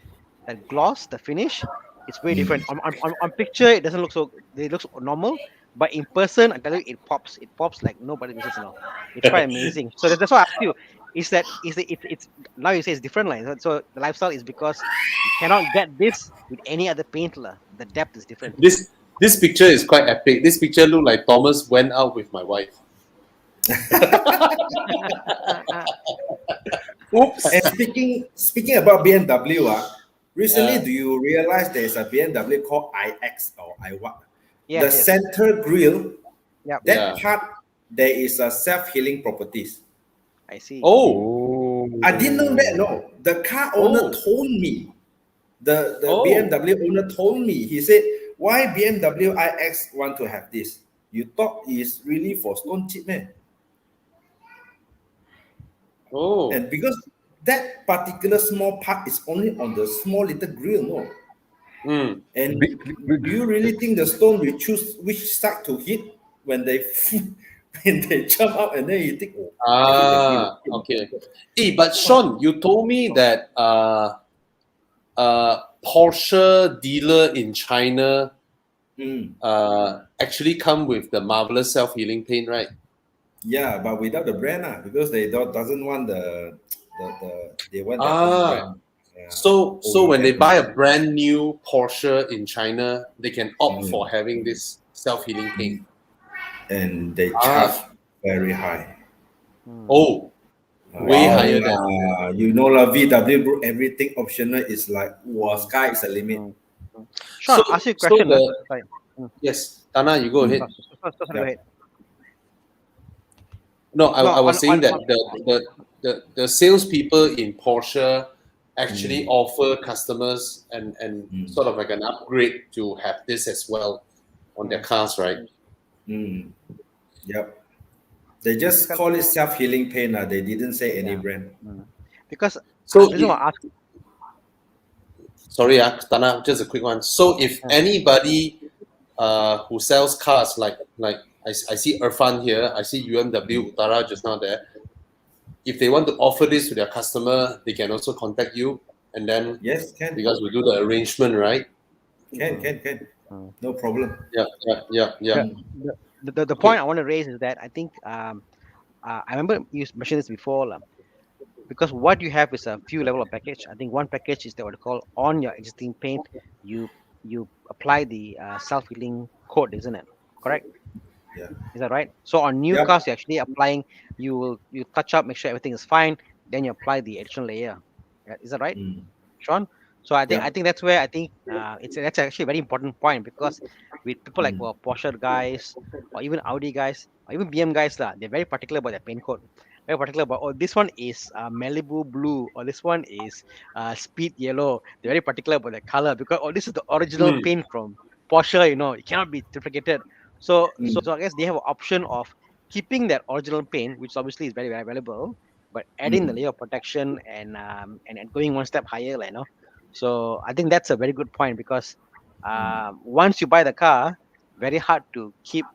gloss, the finish, it's very different. On picture, it doesn't look so. It looks normal, but in person, I tell you, it pops. It pops like nobody business. It's quite amazing. So that's why I ask you: it's now you say it's different, So the lifestyle is because you cannot get this with any other paint, The depth is different. This picture is quite epic. This picture look like Thomas went out with my wife. Oops. And speaking about BMW, recently do you realize there's a BMW called iX or iWhat? The center grille, that part, there is a self-healing properties. I see. Oh. I didn't know that, no. The car owner told me. The BMW owner told me. He said, why BMW iX want to have this? You thought it's really for stone chip, man? Oh. And because that particular small part is only on the small little grill, no? And do you really think the stone will choose which side to hit when they jump up, and then you think, okay. Hey, but Sean, you told me that Porsche dealer in China actually come with the marvelous self-healing paint, right? Yeah, but without the brand, because they doesn't want they want their own brand. Yeah. So when they OEM. buy a brand new Porsche in China, they can opt for having this self-healing paint. And they charge very high. Oh, way higher than you know la VW bro, everything optional is like sky is the limit. Sean, ask you a question. Sorry. Yes, Tana, you go ahead. Go ahead. No, I was saying that the salespeople in Porsche actually offer customers and sort of like an upgrade to have this as well on their cars, right? Yep. They just call it self-healing paint. They didn't say any brand. Because so I just want to ask. Sorry, Tana, just a quick one. So if anybody who sells cars like I see Irfan here, I see UMW Utara just now there. If they want to offer this to their customer, they can also contact you, and then yes, can, because we do the arrangement, right? Can. No problem. Yeah. The point I want to raise is that I think I remember you mentioned this before, because what you have is a few level of package. I think one package is what they call on your existing paint. You apply the self-healing coat, isn't it? Correct? Yeah. Is that right? So on new cars, you're actually applying. You touch up, make sure everything is fine. Then you apply the additional layer. Is that right, Sean? So I think that's where I think that's actually a very important point, because with people like Porsche guys or even Audi guys or even BM guys, they're very particular about their paint code. Very particular about this one is Malibu blue or this one is speed yellow. They're very particular about the color because this is the original paint from Porsche. It cannot be duplicated. So I guess they have an option of keeping that original paint, which obviously is very, very valuable, but adding the layer of protection and going one step higher, So I think that's a very good point, because once you buy the car, very hard to keep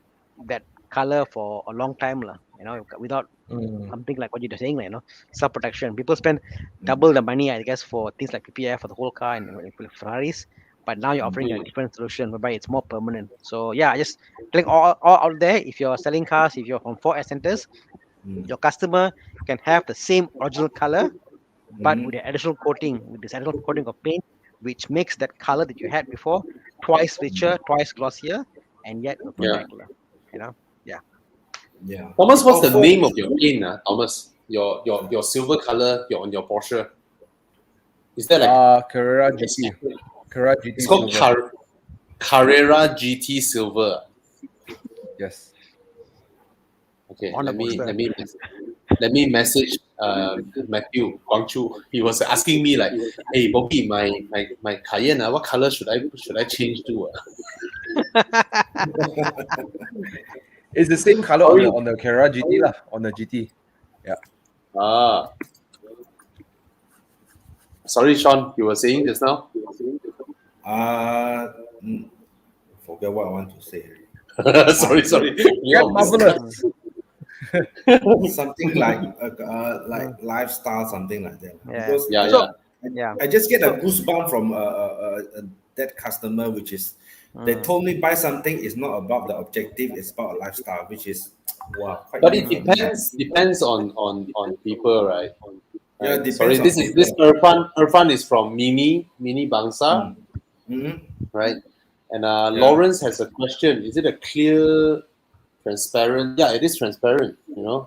that color for a long time, without something like what you're saying, self protection. People spend double the money, I guess, for things like PPF for the whole car and Ferraris. But now you're offering a different solution whereby it's more permanent. So yeah, I just telling all out there, if you're selling cars, if you're from 4S centers, your customer can have the same original color, but with the additional coating, with this additional coating of paint, which makes that color that you had before twice richer, twice glossier, and yet spectacular. Yeah. Thomas, what's the name of your paint, Thomas? Your silver color, on your Porsche. Is that like Carrera GT? Carrera GT. It's called Carrera GT Silver. Yes. Okay. Let me message Matthew Guangchu. He was asking me like, "Hey, Bobby, my Cayenne, what color should I change to?" It's the same color on the Carrera GT lah, on the GT. Yeah. Sorry, Sean, you were saying just now? Forget what I want to say. Sorry. Yeah, marvelous. Something like lifestyle, something like that. Because I just get a goosebump from that customer, which is they told me buy something is not about the objective, it's about a lifestyle, which is quite. But it depends on people, right? Yeah, depends. Sorry, this Irfan is from Mini Bangsa, right? And Lawrence has a question. Is it a clear, transparent? Yeah, it is transparent.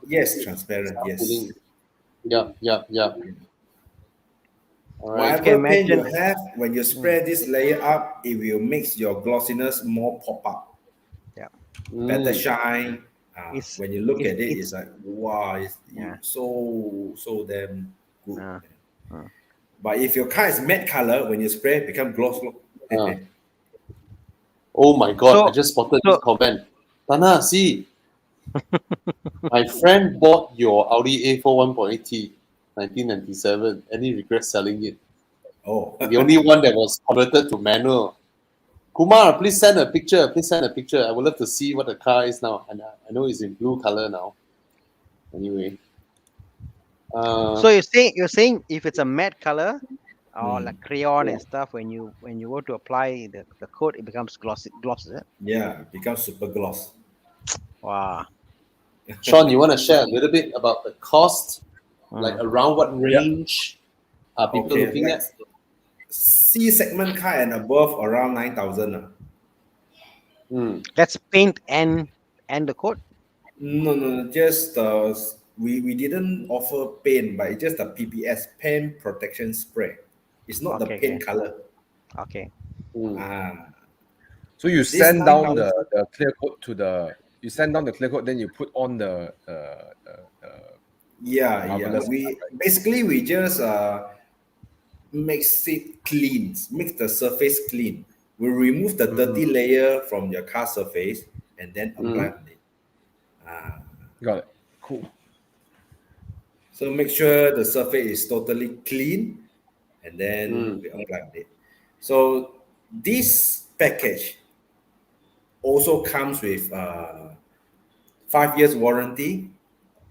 Yes, transparent. Yes. Yeah. All right. Whatever paint you have, when you spread this layer up, it will make your glossiness more pop up. Yeah. Better shine. When you look at it, it's like wow, it's so damn good. But if your car is matte color, when you spray, it becomes gloss. Oh my god! I just spotted this comment. Tana, see, my friend bought your Audi A4 1.8T 1997, and he regrets selling it. Oh, the only one that was converted to manual. Kumar, please send a picture. I would love to see what the car is now. And I know it's in blue color now. Anyway. So you're saying if it's a matte color, or like crayon and stuff. When you go to apply the coat, it becomes gloss. Is it? Yeah, it becomes super gloss. Wow. Sean, you want to share a little bit about the cost, like Mm. around what range are people Okay, looking like at? C segment car and above around 9,000. Mm. That's paint and the coat. No, just we didn't offer paint, but it's just the PPS, paint protection spray. It's not the Okay. paint color. Okay. Mm. So you This send down 9,000. the clear coat to the. You send down the clear coat, then you put on the. Yeah. Marvelous, We just makes it clean, makes the surface clean. We remove the dirty layer from your car surface and then apply on it. Got it. Cool. So make sure the surface is totally clean and then we apply it. So this package also comes with 5 years warranty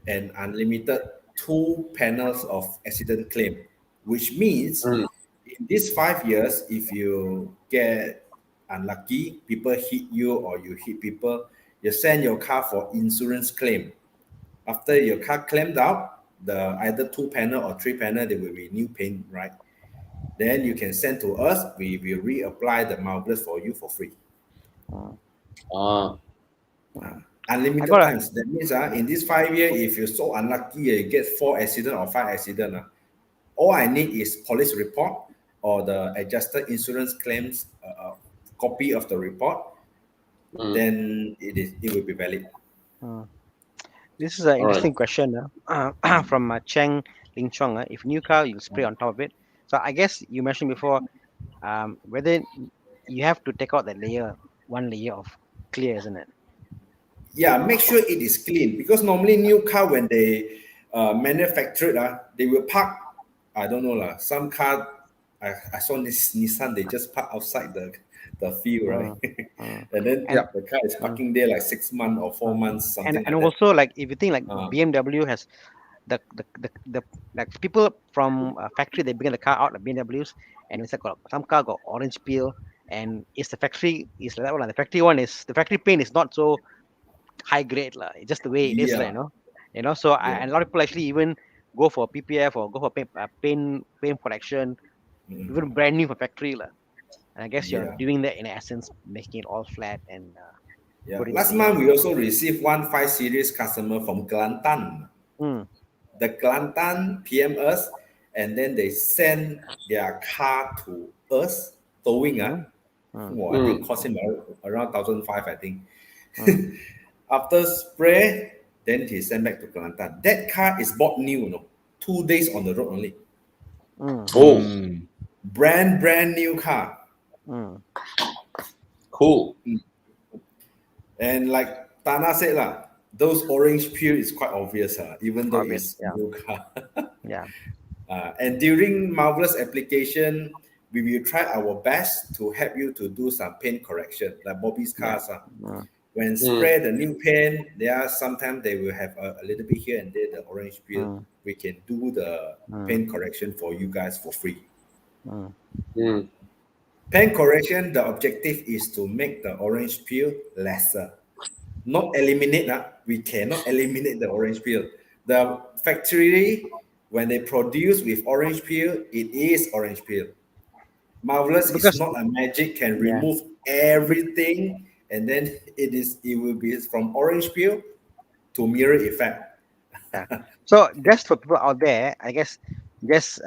and unlimited 2 panels of accident claim, which means Mm. in these 5 years, if you get unlucky, people hit you or you hit people, you send your car for insurance claim. After your car claimed out, the either 2 panel or 3 panel, they will be new paint, right? Then you can send to us. We will reapply the marvelous for you for free. Ah. Unlimited got a- times. That means in this 5 year, if you're so unlucky, you get 4 accident or 5 accident. All I need is police report or the adjusted insurance claims copy of the report. Then it will be valid. This is an All interesting right. question from Cheng Ling Chong. If new car, you'll spray on top of it. So I guess you mentioned before whether you have to take out that layer, one layer of clear, isn't it? Yeah, make sure it is clean because normally new car when they manufacture it, they will park. I don't know lah. Some car I saw this Nissan they just park outside the field, right? And then And- the car is parking there like 6 months or 4 months, something and like also like if you think like Uh. BMW has the like people from factory, they bring the car out, the BMWs, and it's like some car got orange peel, and it's the factory is like that one. The factory one is the factory paint is not so high grade lah. It's just the way it is, Yeah. So Yeah. and a lot of people actually even go for PPF or go for paint protection, Mm. even brand new for factory lah. And I guess you're Yeah. doing that in essence, making it all flat and Yeah. putting Last the layer. month we also received one 5 Series customer from Kelantan. The Kelantan PM us and then they send their car to us towing. I think cost him around 1,500, I think. After spray, then he sent back to Kelantan. That car is bought new, 2 days on the road only. Oh, Brand new car. cool. And like Tana said, those orange peel is quite obvious, even though Obvious, it's new car. Yeah. And during Marvelous application, we will try our best to help you to do some paint correction, like Bobby's cars. When spray the new paint, sometimes they will have a little bit here and there, the orange peel. We can do the paint correction for you guys for free. Paint correction, the objective is to make the orange peel lesser. Not eliminate. We cannot eliminate the orange peel. The factory, when they produce with orange peel, it is orange peel. Marvelous Because- is not a magic, can remove everything, and then it will be from orange peel to mirror effect. So just for people out there, I guess just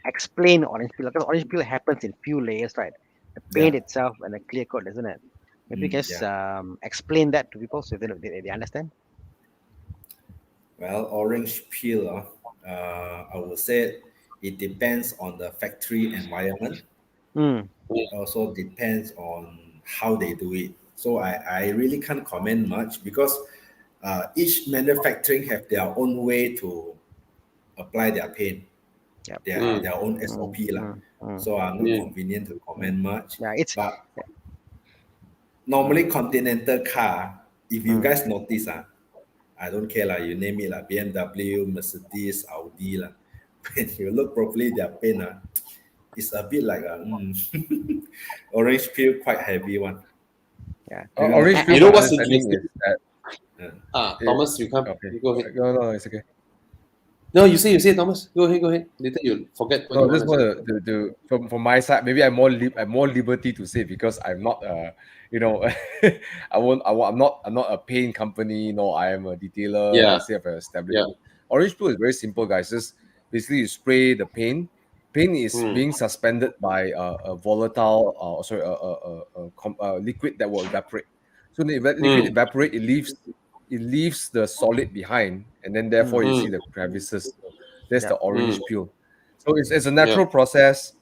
explain orange peel, because orange peel happens in few layers, right? The paint itself and the clear coat, isn't it? Maybe you just explain that to people so they understand. Well, orange peel, I would say it depends on the factory environment. It also depends on how they do it. So I really can't comment much because each manufacturing have their own way to apply their paint, their own SOP. So I'm not convenient to comment much. Yeah, it's But normally Continental car, if you guys notice, I don't care, you name it, BMW, Mercedes, Audi. When you look properly, their paint, it's a bit like a orange peel, quite heavy one. Yeah. Orange peel, You know my what's understanding interesting? is that Thomas, you can't. okay. You go ahead. No, it's okay. No, you say, Thomas. Go ahead. Later you'll forget what No, you I just want want to from my side, maybe I'm more liberty to say because I'm not I'm not a paint company, no, I am a detailer, Yeah. let's say of an Yeah. establishment. Orange peel is very simple, guys. Just basically you spray the paint. Paint is being suspended by a volatile liquid that will evaporate. So the liquid evaporate, it leaves the solid behind, and then therefore you see the crevices. That's Yeah. the orange peel. So it's a Yeah. natural process.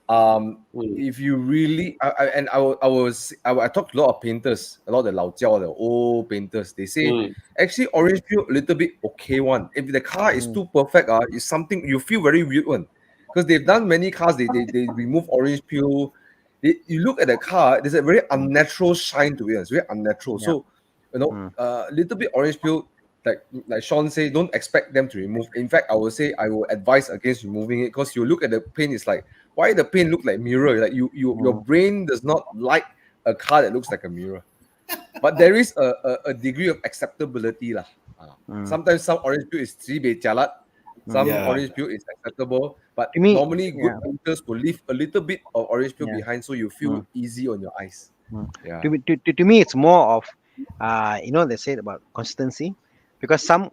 Mm. If you really, I talk to a lot of painters, a lot of the lao jiao, the old painters. They say actually orange peel a little bit okay one. If the car is too perfect, it's something you feel very weird one, because they've done many cars. They remove orange peel. You look at the car, there's a very unnatural shine to it. It's very unnatural. Yeah. So little bit orange peel, like Sean say, don't expect them to remove. In fact, I would say I will advise against removing it, because you look at the paint, it's like, why the paint look like mirror? Like your brain does not like a car that looks like a mirror. But there is a degree of acceptability lah. Sometimes some orange peel is sibei jialat, some Yeah. orange peel is acceptable. But To me, normally good painters will leave a little bit of orange peel Yeah. behind, so you feel easy on your eyes. Yeah. To me, it's more of they said about consistency, because some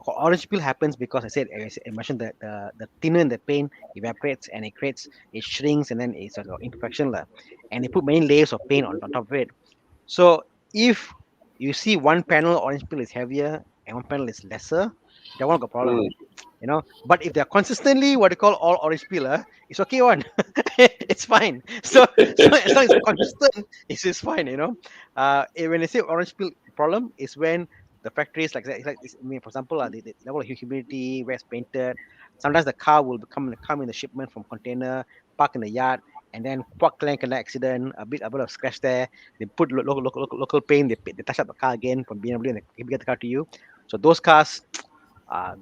orange peel happens because I mentioned that the thinner in the paint evaporates and it shrinks, and then it's like an imperfection lah, and they put many layers of paint on top of it. So if you see one panel orange peel is heavier and one panel is lesser, that one got problem. But if they're consistently what they call all orange peel, it's okay one. It's fine. So as long as it's consistent, it's fine. When they say orange peel problem is when the factories like that, it's like this, for example, the level of humidity, where it's painted. Sometimes the car will come in the shipment from container, park in the yard, and then quack clank an accident, a bit of scratch there. They put local paint, they touch up the car again from BMW, and they get the car to you. So those cars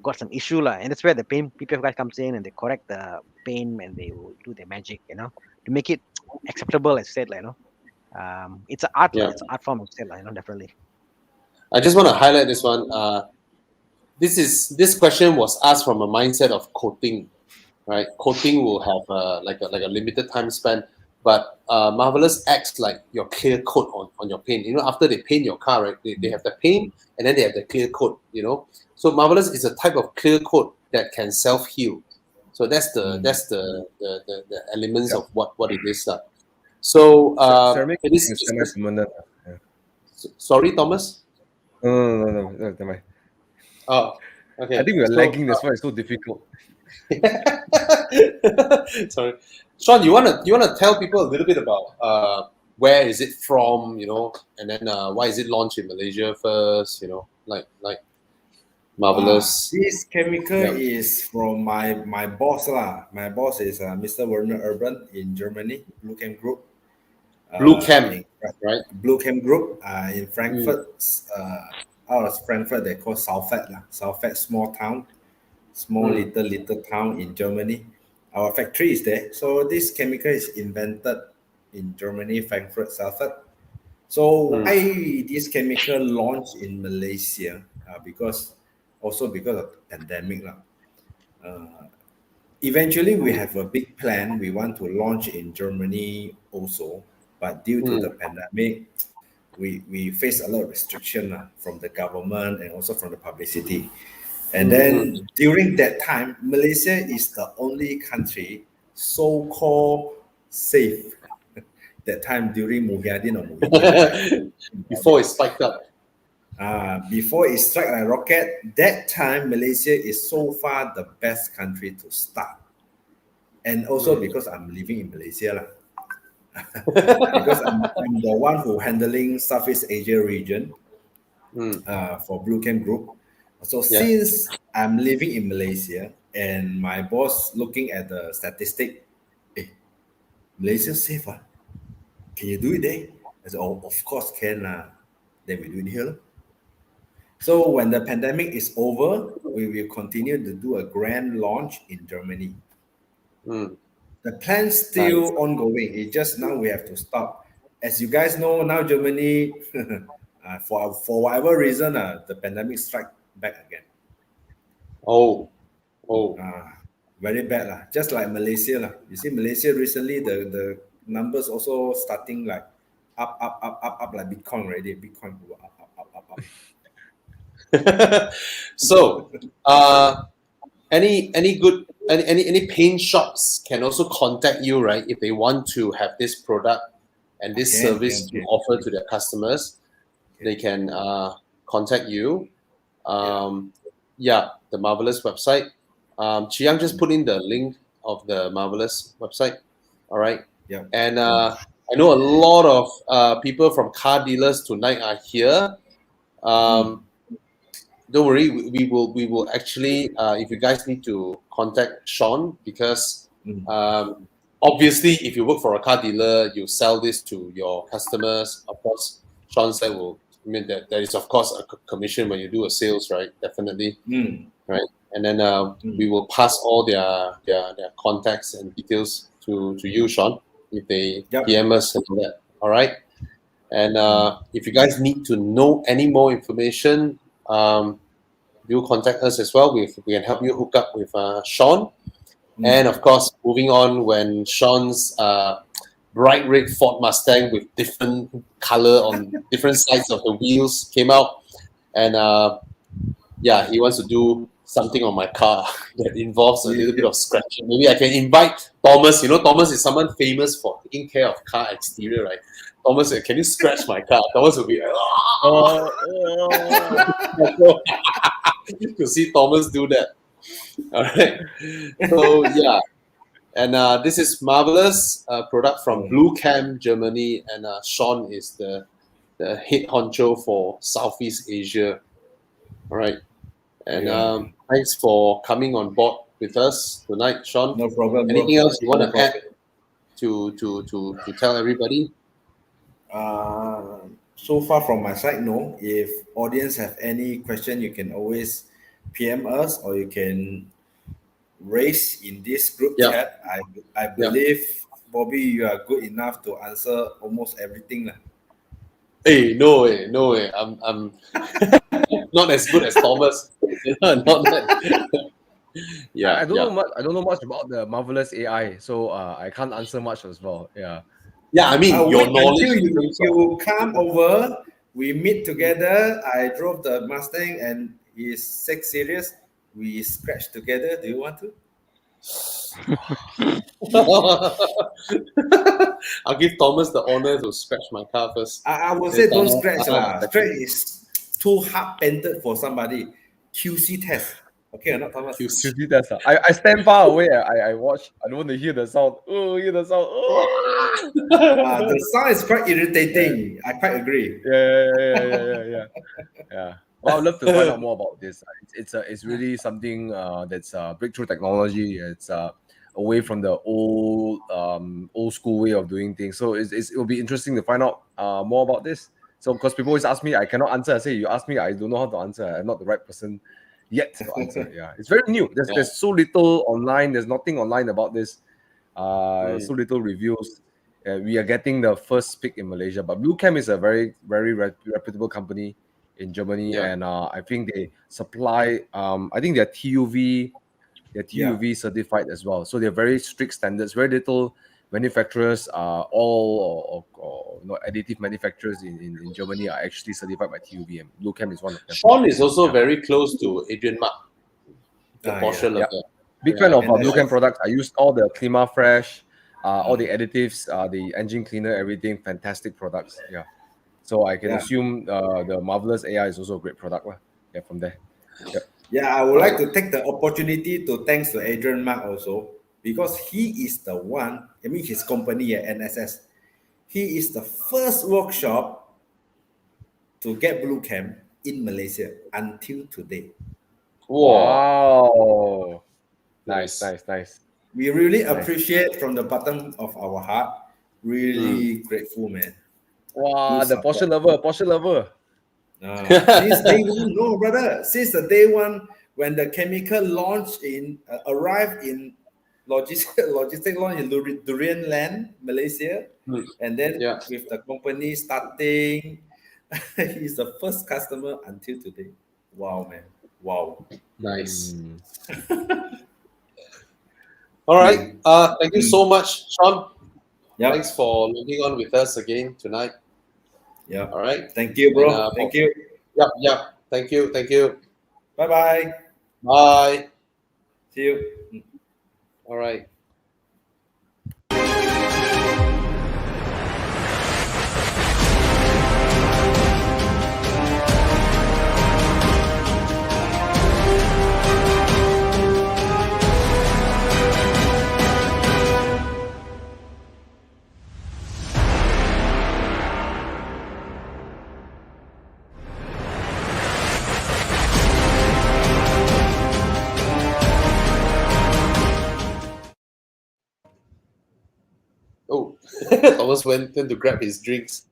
got some issue lah, and that's where the paint PPF guys comes in and they correct the paint and they will do their magic, to make it acceptable, as said, it's an art, Yeah. it's an art form, as said, definitely. I just want to highlight this one. This question was asked from a mindset of coating, right? Coating will have like a limited time span, but Marvelous acts like your clear coat on your paint. After they paint your car, right? They have the paint and then they have the clear coat. So Marvelous is a type of clear coat that can self heal. So that's the elements of what it is. So Ceramic it is. is semi-permanent. Yeah. Sorry, Thomas. No, never mind. Oh, okay. I think we are lagging. That's why it's so difficult. Sorry, Sean. You wanna tell people a little bit about where is it from? And then why is it launched in Malaysia first? Like Marvelous. This chemical is from my boss lah. My boss is Mr. Werner Urban in Germany, Blue Chem Group. Blue Chem, right? Blue Chem Group in Frankfurt. Out of Frankfurt, they call Salfett lah. Salfett, small town, little town in Germany. Our factory is there. So this chemical is invented in Germany, Frankfurt, Salfett. So why this chemical launched in Malaysia? Because of the pandemic lah. Eventually, we have a big plan. We want to launch in Germany also, but due to the pandemic, we face a lot of restriction from the government and also from the publicity. And then during that time, Malaysia is the only country so-called safe. That time during Muhyiddin or Muhyiddin. Before it spiked up. Before it struck like a rocket, that time Malaysia is so far the best country to start. And also because I'm living in Malaysia lah. Because I'm the one who handling Southeast Asia region for Blue Chem Group. So since I'm living in Malaysia and my boss looking at the statistic, Malaysia safe can you do it there? I said, oh, of course can then we do it here. So when the pandemic is over, we will continue to do a grand launch in Germany. The plan's still ongoing. It's just now we have to stop. As you guys know, now Germany, for whatever reason, the pandemic strike back again. Oh. Very bad lah. Just like Malaysia lah. You see, Malaysia recently the numbers also starting like up like Bitcoin already. Bitcoin go up. So, any paint shops can also contact you, right? If they want to have this product and this service to offer to their customers, they can contact you. The Marvelous website. Chiang just put in the link of the Marvelous website. All right. Yeah. And I know a lot of people from car dealers tonight are here. Don't worry, we will actually, if you guys need to contact Sean, because obviously if you work for a car dealer, you sell this to your customers. Of course, Sean said that there is of course a commission when you do a sales, right? Definitely, right? And then we will pass all their contacts and details to you, Sean, if they PM us and all that. All right. And if you guys need to know any more information, do contact us as well. We can help you hook up with Sean. And of course, moving on, when Sean's bright red Ford Mustang with different color on different sides of the wheels came out, and he wants to do something on my car that involves a little bit of scratching. Maybe I can invite Thomas. You know, Thomas is someone famous for taking care of car exterior, right? Thomas, can you scratch my car? Thomas will be like, to see Thomas do that. All right. So and this is Marvelous, product from Blue Cam, Germany, and Sean is the head honcho for Southeast Asia. All right. And thanks for coming on board with us tonight, Sean. No problem. Anything else you want to add to tell everybody? So far from my side, no. If audience have any question, you can always PM us, or you can raise in this group chat. I believe, Bobby, you are good enough to answer almost everything. Hey, no way. I'm not as good as Thomas. Not that. I don't know much about the Marvelous AI, so I can't answer much as well. Yeah, I mean, your knowledge. Until you come over, we meet together. I drove the Mustang and his 6 Series. We scratch together. Do you want to? I'll give Thomas the honor to scratch my car first. I will say don't scratch. Scratch is too hard painted for somebody. QC test. Okay, not Thomas. QC test. I stand far away. I watch. I don't want to hear the sound. Hear the sound. The sound is quite irritating. I quite agree. Yeah. Well, I'd love to find out more about this. It's really something that's breakthrough technology. It's away from the old school way of doing things. So it will be interesting to find out more about this. So because people always ask me, I cannot answer. I say, you ask me, I don't know how to answer. I'm not the right person yet to answer. Yeah, it's very new. There's so little online. There's nothing online about this. So little reviews. We are getting the first pick in Malaysia, but Blue Cam is a very, very reputable company in Germany, and I think they supply. I think they're TUV certified as well. So they're very strict standards. Very little manufacturers or additive manufacturers in Germany are actually certified by TUV, and Blue Cam is one of them. Sean is also very close to Adrian Mark, the Porsche lover. Big fan of Blue Cam products. I used all the Klima Fresh, all the additives, the engine cleaner, everything. Fantastic products. Yeah. So I can assume the Marvelous AI is also a great product. Yeah, from there. Yep. Yeah, I would like to take the opportunity to thanks to Adrian Mark also, because he is the one, I mean his company at NSS, he is the first workshop to get Blue Cam in Malaysia until today. Wow. Nice. We really appreciate from the bottom of our heart. Really grateful, man. Wow, the Porsche lover. Since day one, no, brother. Since the day one when the chemical launched arrived in logistic launch in Durian Land, Malaysia, and then with the company starting, he's the first customer until today. Wow, man! Wow, nice. All right. Thank you so much, Sean. Yep. Thanks for logging on with us again tonight. Yeah. All right. Thank you, bro. Thank you. Yep. Thank you. Bye-bye. Bye. See you. All right. Oh, Thomas went to grab his drinks.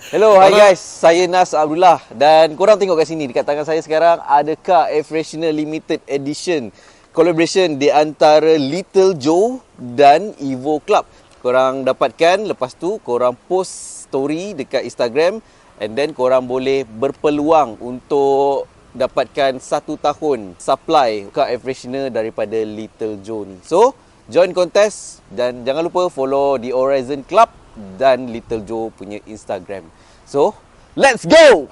Hello, hi guys. Saya Nas Abdullah dan korang tengok kat sini dekat tangan saya sekarang ada car air freshener limited edition collaboration di antara Little Joe dan Evo Club. Korang dapatkan, lepas tu korang post story dekat Instagram and then korang boleh berpeluang untuk dapatkan 1 tahun supply car air freshener daripada Little Joe ni. So, join kontes dan jangan lupa follow The Horizon Club dan Little Joe punya Instagram. So, let's go!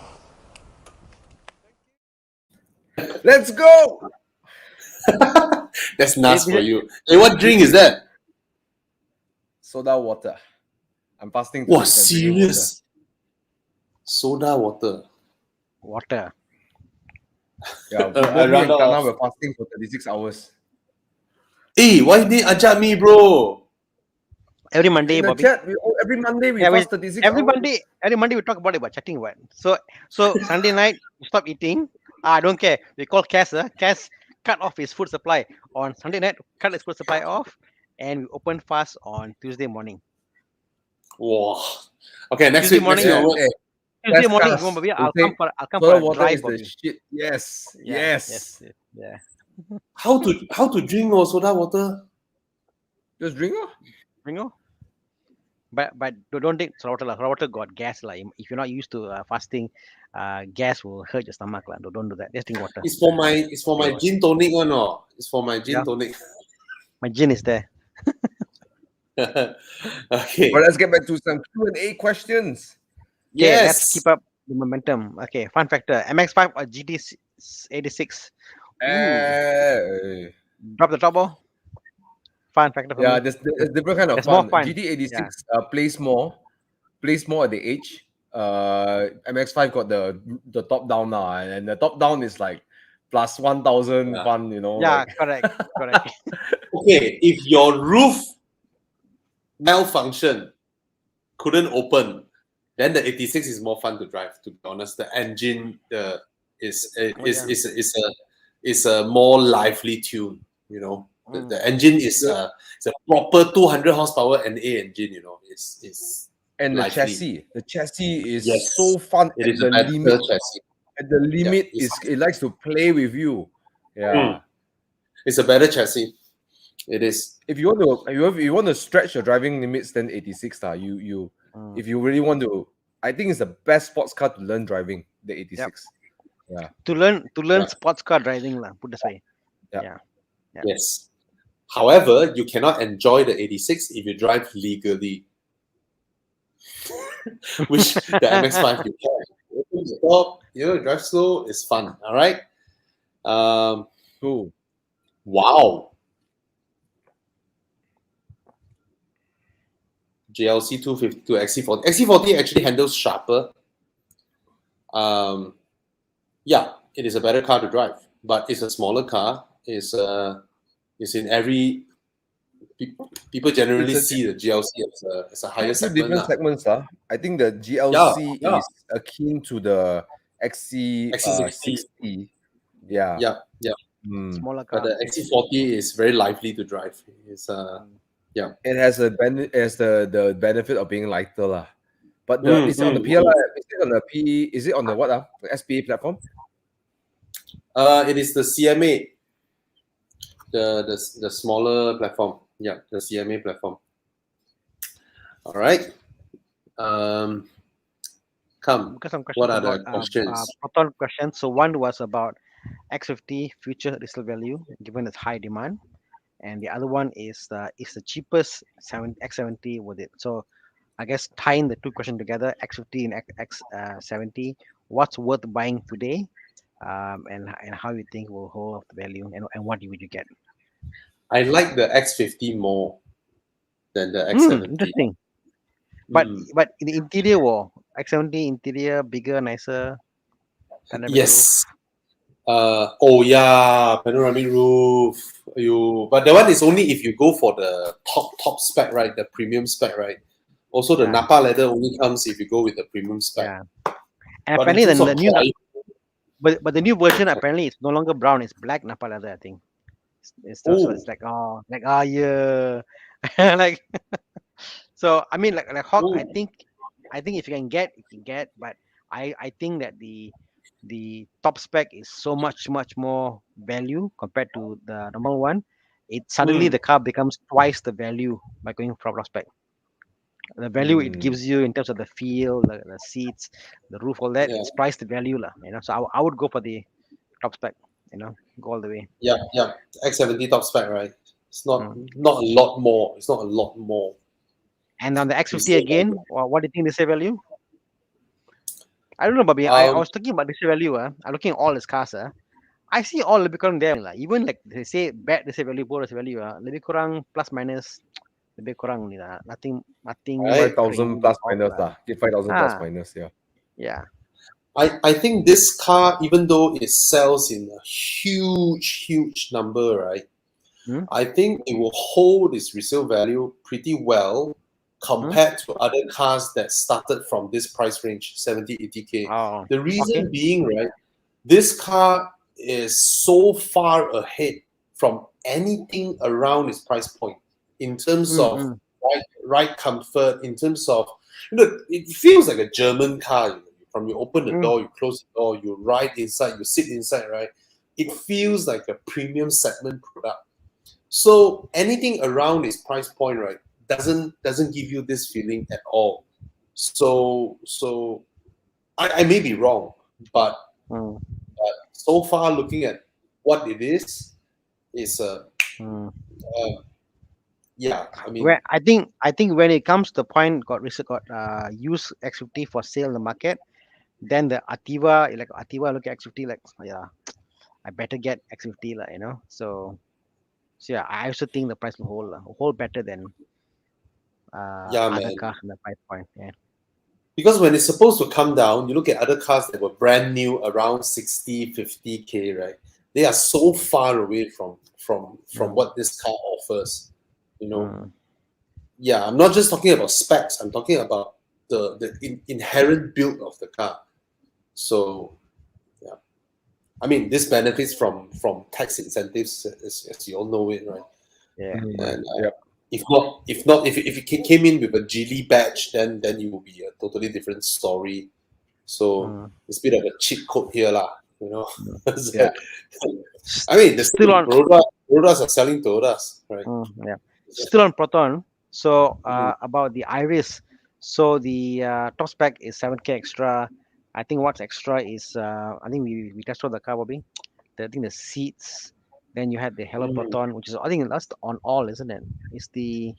Let's go! That's nice for you. Hey, what drink is that? Soda water. I'm fasting. Wow, serious? Soda water. Water. Yeah, I me and rather Kana off. were fasting for 36 hours. Hey, why didn't ajak me, bro? Every Monday, In the Bobby. chat, every Monday we Yeah, fast 36 every hours. Monday we talk about it, but chatting what. So Sunday night we stop eating. I don't care. We call Cass. Cass cut off his food supply on Sunday night. Cut his food supply off, and we open fast on Tuesday morning. Wow. Okay, next Tuesday week. morning. Onwards. Tuesday That's morning, Cass. Bobby, We'll I'll take come Soda for a water drive, is the Bobby. shit. Yes. Yeah, Yes. Yeah. How to drink soda water? Just drink it. Ringo. But don't take soda water. Soda water got gas. If you're not used to fasting, gas will hurt your stomach. Don't do that. Just drink water. It's for my gin tonic one, or it's for my gin Yeah. tonic. My gin is there. Okay. But let's get back to some Q&A questions. Okay, Yes. let's keep up the momentum. Okay, fun factor. MX5 or GT86? Drop the trouble. Fun factor for Yeah, me. there's different kind of There's more fun. fun. GT86 plays more at the edge. MX5 got the top down now, and the top down is like plus 1,000 fun. You know. Yeah, like- correct. Okay, if your roof malfunction couldn't open, then the 86 is more fun to drive. To be honest, the engine is a more lively tune. You know, the engine is it's a proper 200 horsepower NA engine. You know, it's and the lively. chassis is Yes. so fun It at is the a better limit. chassis. At the limit it's- it likes to play with you. Yeah. It's a better chassis. It is. If you want to stretch your driving limits, then 86 you if you really want to, I think it's the best sports car to learn driving, the 86. Yeah. To learn Yeah. sports car driving, put this way. Yeah. Yeah. Yes. However, you cannot enjoy the 86 if you drive legally. Which the MX5 you can. You open the top, drive slow, it's fun. All right. Cool. Wow. GLC 252 XC40. XC40 actually handles sharper. Yeah, it is a better car to drive, but it's a smaller car. It's in every people generally see the GLC as a higher Two segment. different segments. I think the GLC Yeah. is akin to the XC60. Yeah. Yeah. Smaller But car. the XC40 is very lively to drive. It's It has the benefit of being lighter lah. But is it on the PLI? Is it on the P? Is it on the what? The SPA platform? It is the CMA. the smaller platform. Yeah, the CMA platform. All right. Come. Got some What questions are about the questions? Proton questions. So one was about X50 future resale value given its high demand, and the other one is the cheapest X70 with it. So I guess tying the two questions together, X50 and X70, what's worth buying today, and how you think will hold the value, and what would you get? I like the X50 more than the X70. Interesting. But Mm. but in the interior, X70 interior bigger, nicer, panoramic roof. Yes. Oh yeah, panoramic roof. But the one is only if you go for the top spec, right? The premium spec, right? Also, the Yeah. Napa leather only comes if you go with the premium spec. Yeah. And But in apparently terms the of new price, but the new version apparently it's no longer brown, it's black Napa leather, I think. So oh, it's like yeah. like so I mean like Hawk, oh, I think if you can get, you can get, but I think that the top spec is so much more value compared to the normal one. It suddenly mm, the car becomes twice the value by going for top spec. The value it gives you in terms of the feel, the seats, the roof, all that, yeah, it's priced the value lah. So I would go for the top spec. Go all the way. yeah. X70 top spec, right? It's not Mm. not a lot more. It's not a lot more. And on the X50 Resale again, value. what do you think they say value? I don't know, Bobby. I Um, was talking about resale value. I'm looking at all these cars. I see all lebih kurang there lah. Even like they say bad resale value, poor resale value. Lebih kurang plus minus lebih kurang ni lah. Nothing Right. 5,000 crazy plus off minus lah. lah. Give 5,000 plus Ah, minus, yeah. yeah. I think this car, even though it sells in a huge number, right? I think it will hold its resale value pretty well compared to other cars that started from this price range, 70, 80K. Oh, The reason okay. being, right, this car is so far ahead from anything around its price point in terms of ride comfort, in terms of, it feels like a German car. From you open the door, you close the door, you ride inside, you sit inside, right? It feels like a premium segment product. So anything around its price point, right, doesn't give you this feeling at all. So I may be wrong, but so far looking at what it is yeah. I mean, Where I think when it comes to the point got used X50 for sale in the market, then the Ativa look at X50 like yeah, I better get X50 lah, So yeah, I also think the price will hold better than yeah, other man. cars in the price point. Yeah. Because when it's supposed to come down, you look at other cars that were brand new around 60, 50K, right? They are so far away from what this car offers. Yeah, I'm not just talking about specs. I'm talking about the inherent build of the car. So, yeah, I mean, this benefits from tax incentives, as you all know it, right? Yeah. And Yep. if it came in with a Geely badge, then it will be a totally different story. So it's a bit of a cheat code here, lah. Yeah. I mean, Still on Toyotas are selling Toyotas, right? yeah. Still on Proton. So about the Iris, so the top spec is 7K extra. I think what's extra is I think we tested the car, Bobby. I think the seats. Then you had the Hello Proton, which is I think that's on all, isn't it? It's the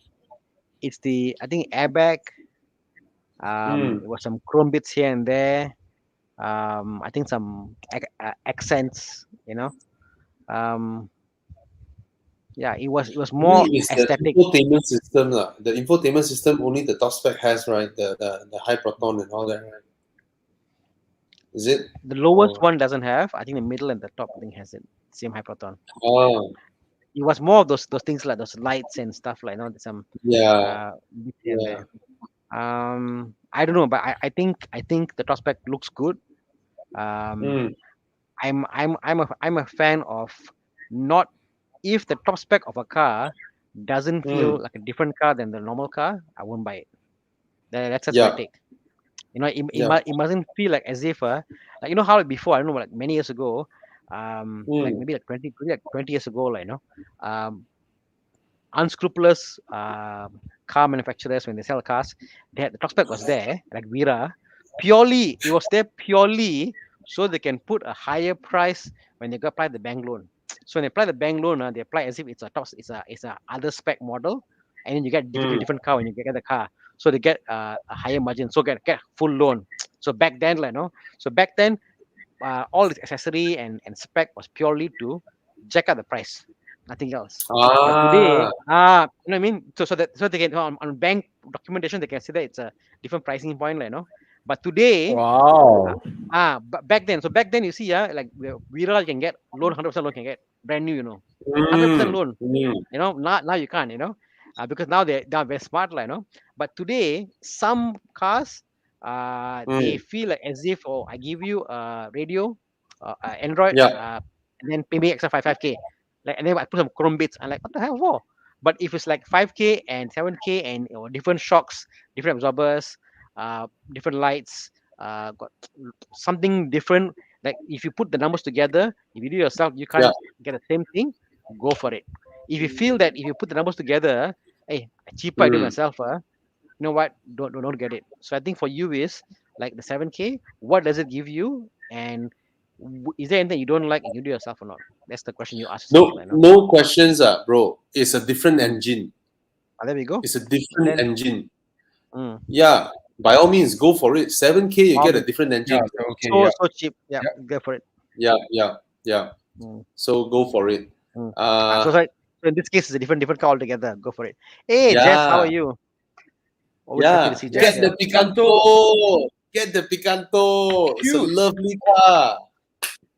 I think airbag. It was some chrome bits here and there. I think some accents. Yeah, it was more It's aesthetic. the infotainment system, lah. The infotainment system only the top spec has, right? The high proton and all that, right? Is it? The lowest one doesn't have. I think the middle and the top I think has it. Same high proton. Oh, It was more of those things like those lights and stuff like some yeah, bits here and there. I don't know, but I think the top spec looks good. I'm a fan of not if the top spec of a car doesn't feel like a different car than the normal car, I won't buy it. That's just my yeah, take. It mustn't feel like as if like how before I don't know like many years ago, like maybe like 20 years ago, like, unscrupulous car manufacturers, when they sell cars, they had the top spec was there, like Vira. It was there purely so they can put a higher price when they go apply the bank loan. So when they apply the bank loan, they apply as if it's a other spec model, and then you get different car when you get the car. So they get a higher margin, so get full loan. So back then, all this accessory and spec was purely to jack up the price, nothing else. But today, you know what I mean? So they can on bank documentation they can see that it's a different pricing point, But today, Wow. but back then you see, like Vira, you can get loan 100% loan, can get brand new, 100% loan. Now you can't, because now they're very smart, But today, some cars, they feel like as if, I give you a radio, Android, and then pay me extra 5K, and then I put some chrome bits. I'm like, what the hell for? But if it's like 5K and 7K and different shocks, different absorbers, different lights, got something different. Like if you put the numbers together, if you do yourself, you can't get the same thing. Go for it. If you feel that if you put the numbers together, hey, cheaper I do myself, you know what? Don't get it. So I think for you is like the 7K. What does it give you? And is there anything you don't like and you do yourself or not? That's the question you ask yourself. No questions, bro. It's a different engine. There we go. It's a different engine. Mm. Yeah, by all means, go for it. 7K, you get a different engine. Yeah, so cheap. Yeah, go for it. Yeah. So go for it. So in this case, it's a different car altogether. Go for it. Hey, Jess, how are you? Always happy to see Jess. Get the Picanto. Get the Picanto. It's a lovely car.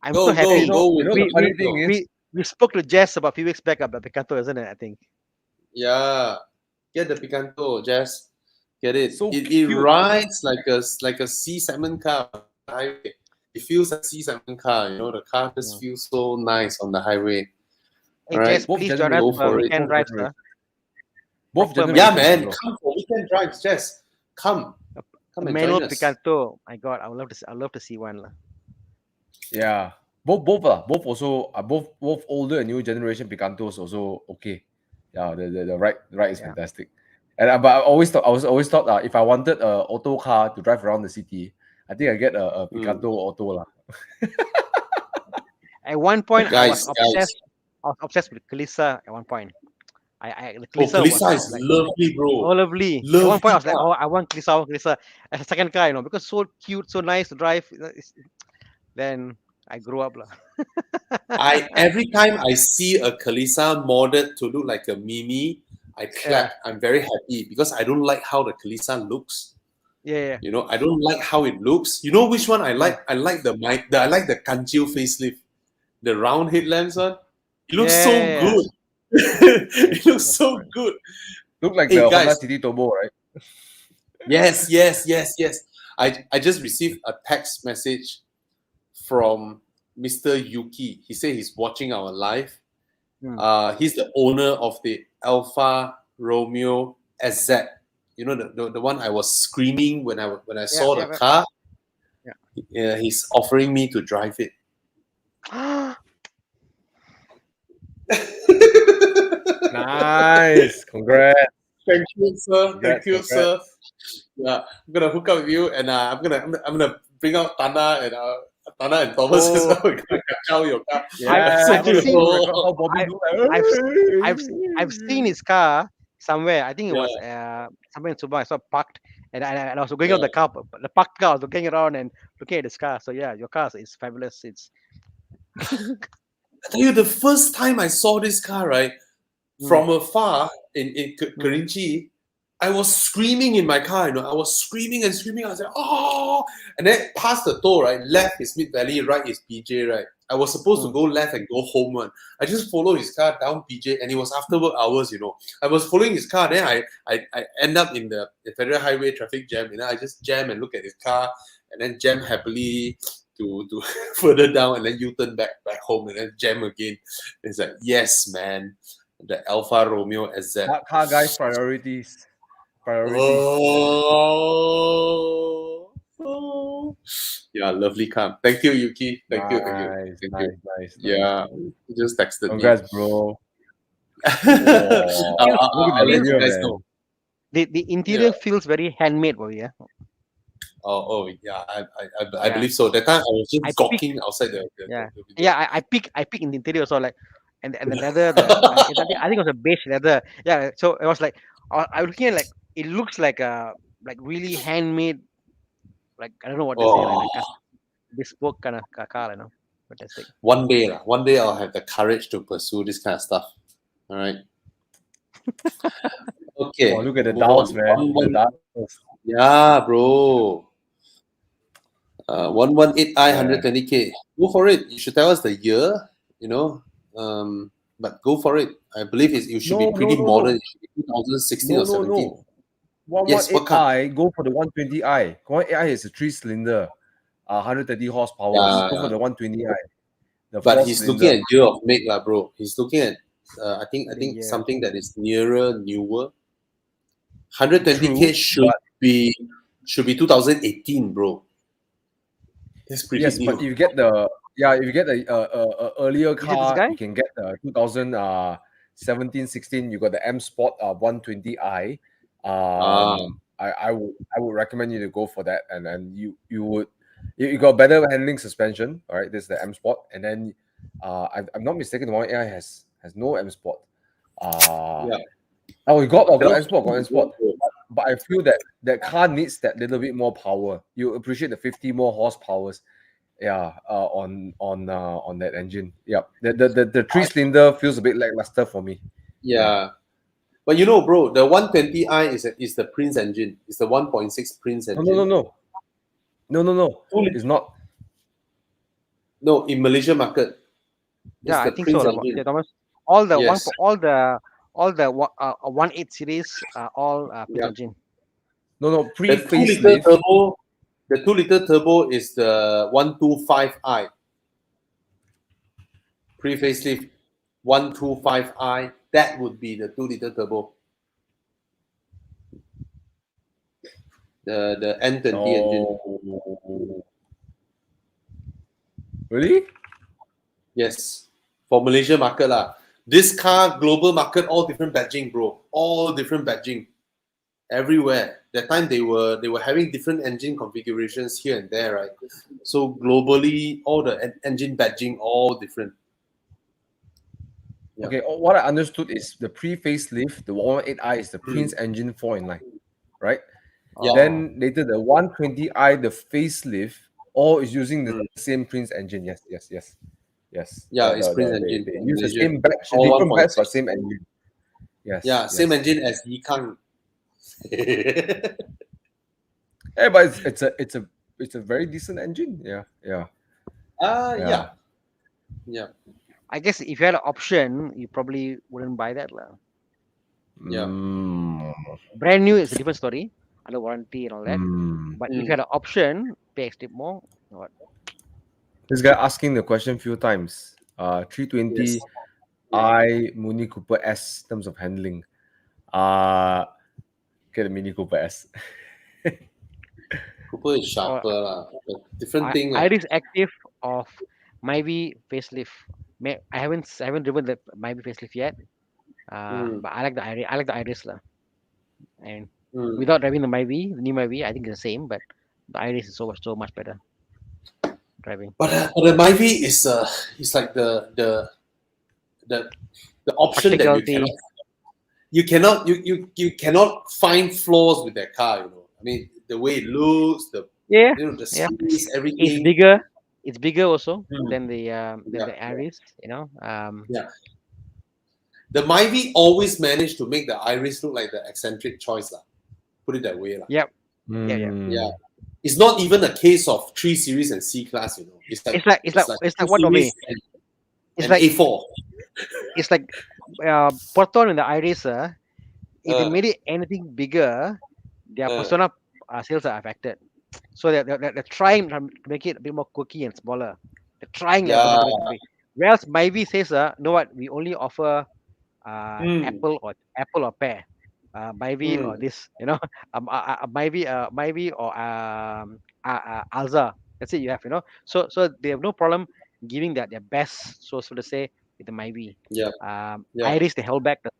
I'm so happy. The funny thing is, we spoke to Jess about a few weeks back about Picanto, isn't it? I think. Yeah, get the Picanto, Jess. Get it. So it rides like a C7 car on the highway. It feels like a C7 car. The car just feels so nice on the highway. Hey, Jess, please join us for weekend drives, sir. Both generations. Yeah, man. Come for weekend drives, Jess. Come and manual join us. Picanto. My God, I would love to see one. Yeah. Both also both older and new generation Picantos also okay. Yeah, the ride is fantastic. And but I always thought if I wanted a auto car to drive around the city, I think I get a Picanto auto lah. At one point, Guys, I was obsessed with Kalisa. At one point, the Kalisa is like, lovely, bro. Oh, lovely. At one point, I was like, I want Kalisa as a second car, because so cute, so nice to drive. Then I grew up, lah. Every time I see a Kalisa modded to look like a Mini, I clap. I'm very happy because I don't like how the Kalisa looks. Yeah. I don't like how it looks. You know which one I like? I like the Kanchil facelift, the round headlamps one. It looks so good. It looks so good. Look like the Honda City Turbo, right? Yes. I just received a text message from Mr. Yuki. He said he's watching our live. He's the owner of the Alfa Romeo SZ. The one I was screaming when I saw the car. Yeah, he's offering me to drive it. Nice. Congrats. Thank you, sir. Yeah, I'm gonna hook up with you, and I'm gonna bring out Tana and Thomas as well. We're gonna chow your car. I've seen his car somewhere. I think it was somewhere in Subang. I saw parked, and I was going out the car, the parked car. I was looking around and looking at this car. So yeah, your car is fabulous. It's. I tell you, the first time I saw this car, right, from afar in Kerinci, I was screaming in my car. I was screaming and screaming. I was like, oh! And then past the toll, right, left is Mid Valley, right is PJ, right. I was supposed to go left and go home one. I just followed his car down PJ, and it was after work hours. I was following his car. Then I end up in the Federal Highway traffic jam. I just jam and look at his car, and then jam happily to further down, and then U-turn back home, and then jam again. It's like, yes, man, the Alfa Romeo SZ. Car guys, priorities. Oh. Yeah, lovely car. Thank you, Yuki. Thank you. Nice, Thank nice, you. nice. Yeah, he just texted Congrats, me. bro. I'll, Look I'll, at I'll the let you video, guys man. know. The interior feels very handmade, bro. Yeah. Oh, yeah, I Yeah. believe so. That time I was just I gawking outside the Yeah. video. Yeah. I pick in the interior, so like, and the leather, I think it was a beige leather. Yeah. So it was like, I was looking at like, it looks like a really handmade, like I don't know what to say, like Oh, bespoke kind of car, you know. Fantastic. one day I'll have the courage to pursue this kind of stuff. All right. Okay. Oh, look at the move dials, on. man. The dials. Yeah, bro. 118i, Yeah. 120k. Go for it. You should tell us the year, but go for it. I believe you should be pretty modern. It should be 2016 or 17. Yes, what car? 118i, go for the 120i. 118i is a 3-cylinder, 130 horsepower. Go for Yeah, the 120i. The but he's looking 4-cylinder. at year of make, lah, bro. He's looking at I think year. something that is newer. 120k True, should be 2018, bro. That's pretty yes, new. but if you get the earlier this car, guy? you can get the 2017, 16. You got the M Sport 120i. I would recommend you to go for that, and then you got better handling suspension. All right, this is the M Sport, and then I'm not mistaken, the 1AI has no M Sport. Yeah. Oh, you got M Sport. But I feel that car needs that little bit more power. You appreciate the 50 more horsepowers, on that engine. Yeah, the 3-cylinder feels a bit lackluster for me. Yeah. But bro, the 120i is the Prince engine. It's the 1.6 Prince engine. No. It's not. No, in Malaysia market. It's Yeah, the I think Prince so. engine. Yeah, Thomas. All the Yes. all the 1.8 series are all Prince engine. No, The 2 pre-facelift. liter turbo. The 2 liter turbo is the 125i. Pre-facelift 125i. That would be the 2 liter turbo. The N20 engine. Oh. Really? Yes. For Malaysia market lah. This car, global market, all different badging, bro. All different badging. Everywhere. That time they were having different engine configurations here and there, right? So globally, all the engine badging, all different. Yeah. Okay, what I understood is the pre-facelift, the 118i is the Prince engine 4-in-line, right? Yeah. Then later the 120i, the facelift, all is using the same Prince engine. Yes. Yeah, it's Prince engine They from use the Malaysia. same batch, All different batch, 1.6. but same engine. Yes. Yeah, same engine as Yikang. Hey, but it's a very decent engine. Yeah. Yeah. I guess if you had an option, you probably wouldn't buy that lah. Yeah. Brand new is a different story, under warranty and all that. But if you Mm. had an option, pay a bit more. What? This guy asking the question few times. 320 Yes. I Mini Cooper S in terms of handling. Get a Mini Cooper S. Cooper is sharper lah. But different thing. Iris Active of Myvi facelift. I haven't driven the Myvi facelift yet. But I like the Iris. I like the Iris lah. And without driving the Myvi, the new Myvi, I think it's the same. But the Iris is so much better driving. But the Myvi is like the option that you cannot find flaws with that car. I mean, the way it looks, the space, everything. It's bigger also than the Iris. The Myvi always managed to make the Iris look like the eccentric choice lah. Put it that way lah. Yep. Yeah. It's not even a case of 3 Series and C Class. It's like what way? It's like A4. It's like Proton and the Iris. If they made it anything bigger, their Persona sales are affected. So they're trying to make it a bit more quirky and smaller. They're trying. Whereas Myvi says, know what? We only offer Apple or Pear. Myvi or this, Myvi or Alza. That's it. You have, so they have no problem giving their best, so to say, with the Myvi. Yeah. Yeah. Iris they held back the,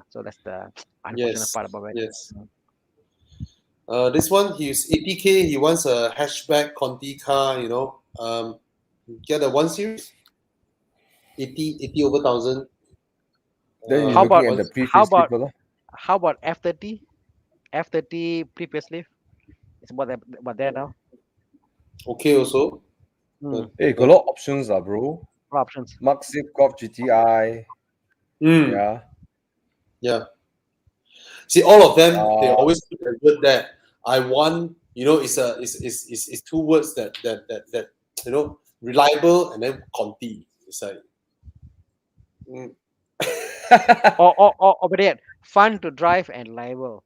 so that's the unfortunate Yes. part about it. Yes. This one, he's 80K. He wants a hatchback Conti car. Get a 1 Series. 80 over 1,000. Then you're How looking about at the pre-facelift, lah. how about F30? F30 pre-facelift. It's about there now. Okay, also. Hey, got a lot of options, bro. Options. Mark 6 Golf GTI. Yeah. Yeah. See, all of them, they Uh, always put a word there. I want, it's two words that reliable and then Conti. It's like, or better yet, fun to drive and reliable.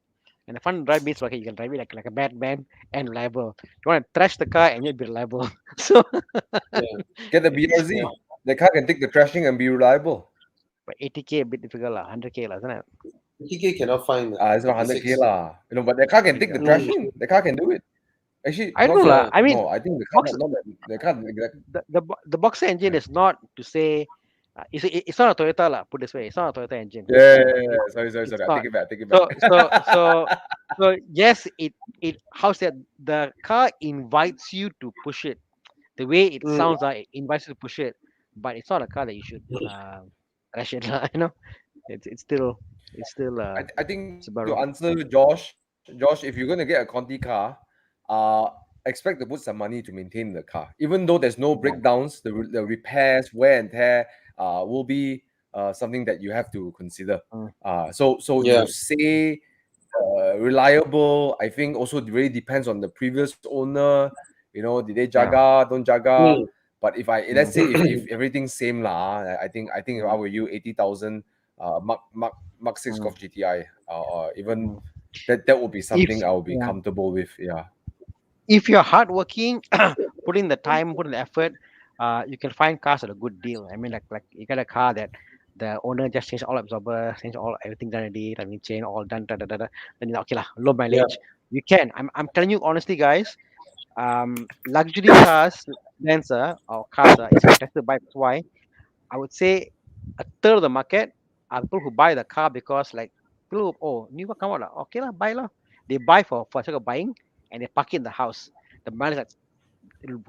And the fun to drive means, okay, you can drive it like a bad man and reliable. You want to trash the car and you'll be reliable. So get the BRZ. The car can take the trashing and be reliable. but 80K a bit difficult, 100K, isn't it? 80K cannot find. It's not 100K lah. But the car can take the trashing. The car can do it. Actually, I not don't know lah. sure. I mean, no, I think the car the Boxer engine is not to say it's not a Toyota lah. Put this way, it's not a Toyota engine. Yeah. Sorry. It's I not. take it back. So yes, it how's that? The car invites you to push it. The way it sounds, it invites you to push it, but it's not a car that you should crash it lah. It's still. I think Subaru. to answer Josh, if you're gonna get a Conti car, expect to put some money to maintain the car. Even though there's no breakdowns, the repairs, wear and tear, will be something that you have to consider. So to say reliable, I think also really depends on the previous owner. Did they jaga, don't jaga? But if let's say if everything's same lah, I think if I were you, 80,000 Mark 6 Golf GTI, or even that would be something I would be comfortable with. Yeah. If you're hardworking, put in the time, put in the effort, you can find cars at a good deal. I mean, like you got a car that the owner just changed all absorbers, changed everything done already, running chain all done, then you're okay lah, low mileage. You can. I'm telling you honestly, guys. Luxury cars, Lancer or cars, is contested by why. I would say a third of the market are people who buy the car because like people new car come out lah, okay lah, buy lah. They buy for sake of buying and they park it in the house. The mileage like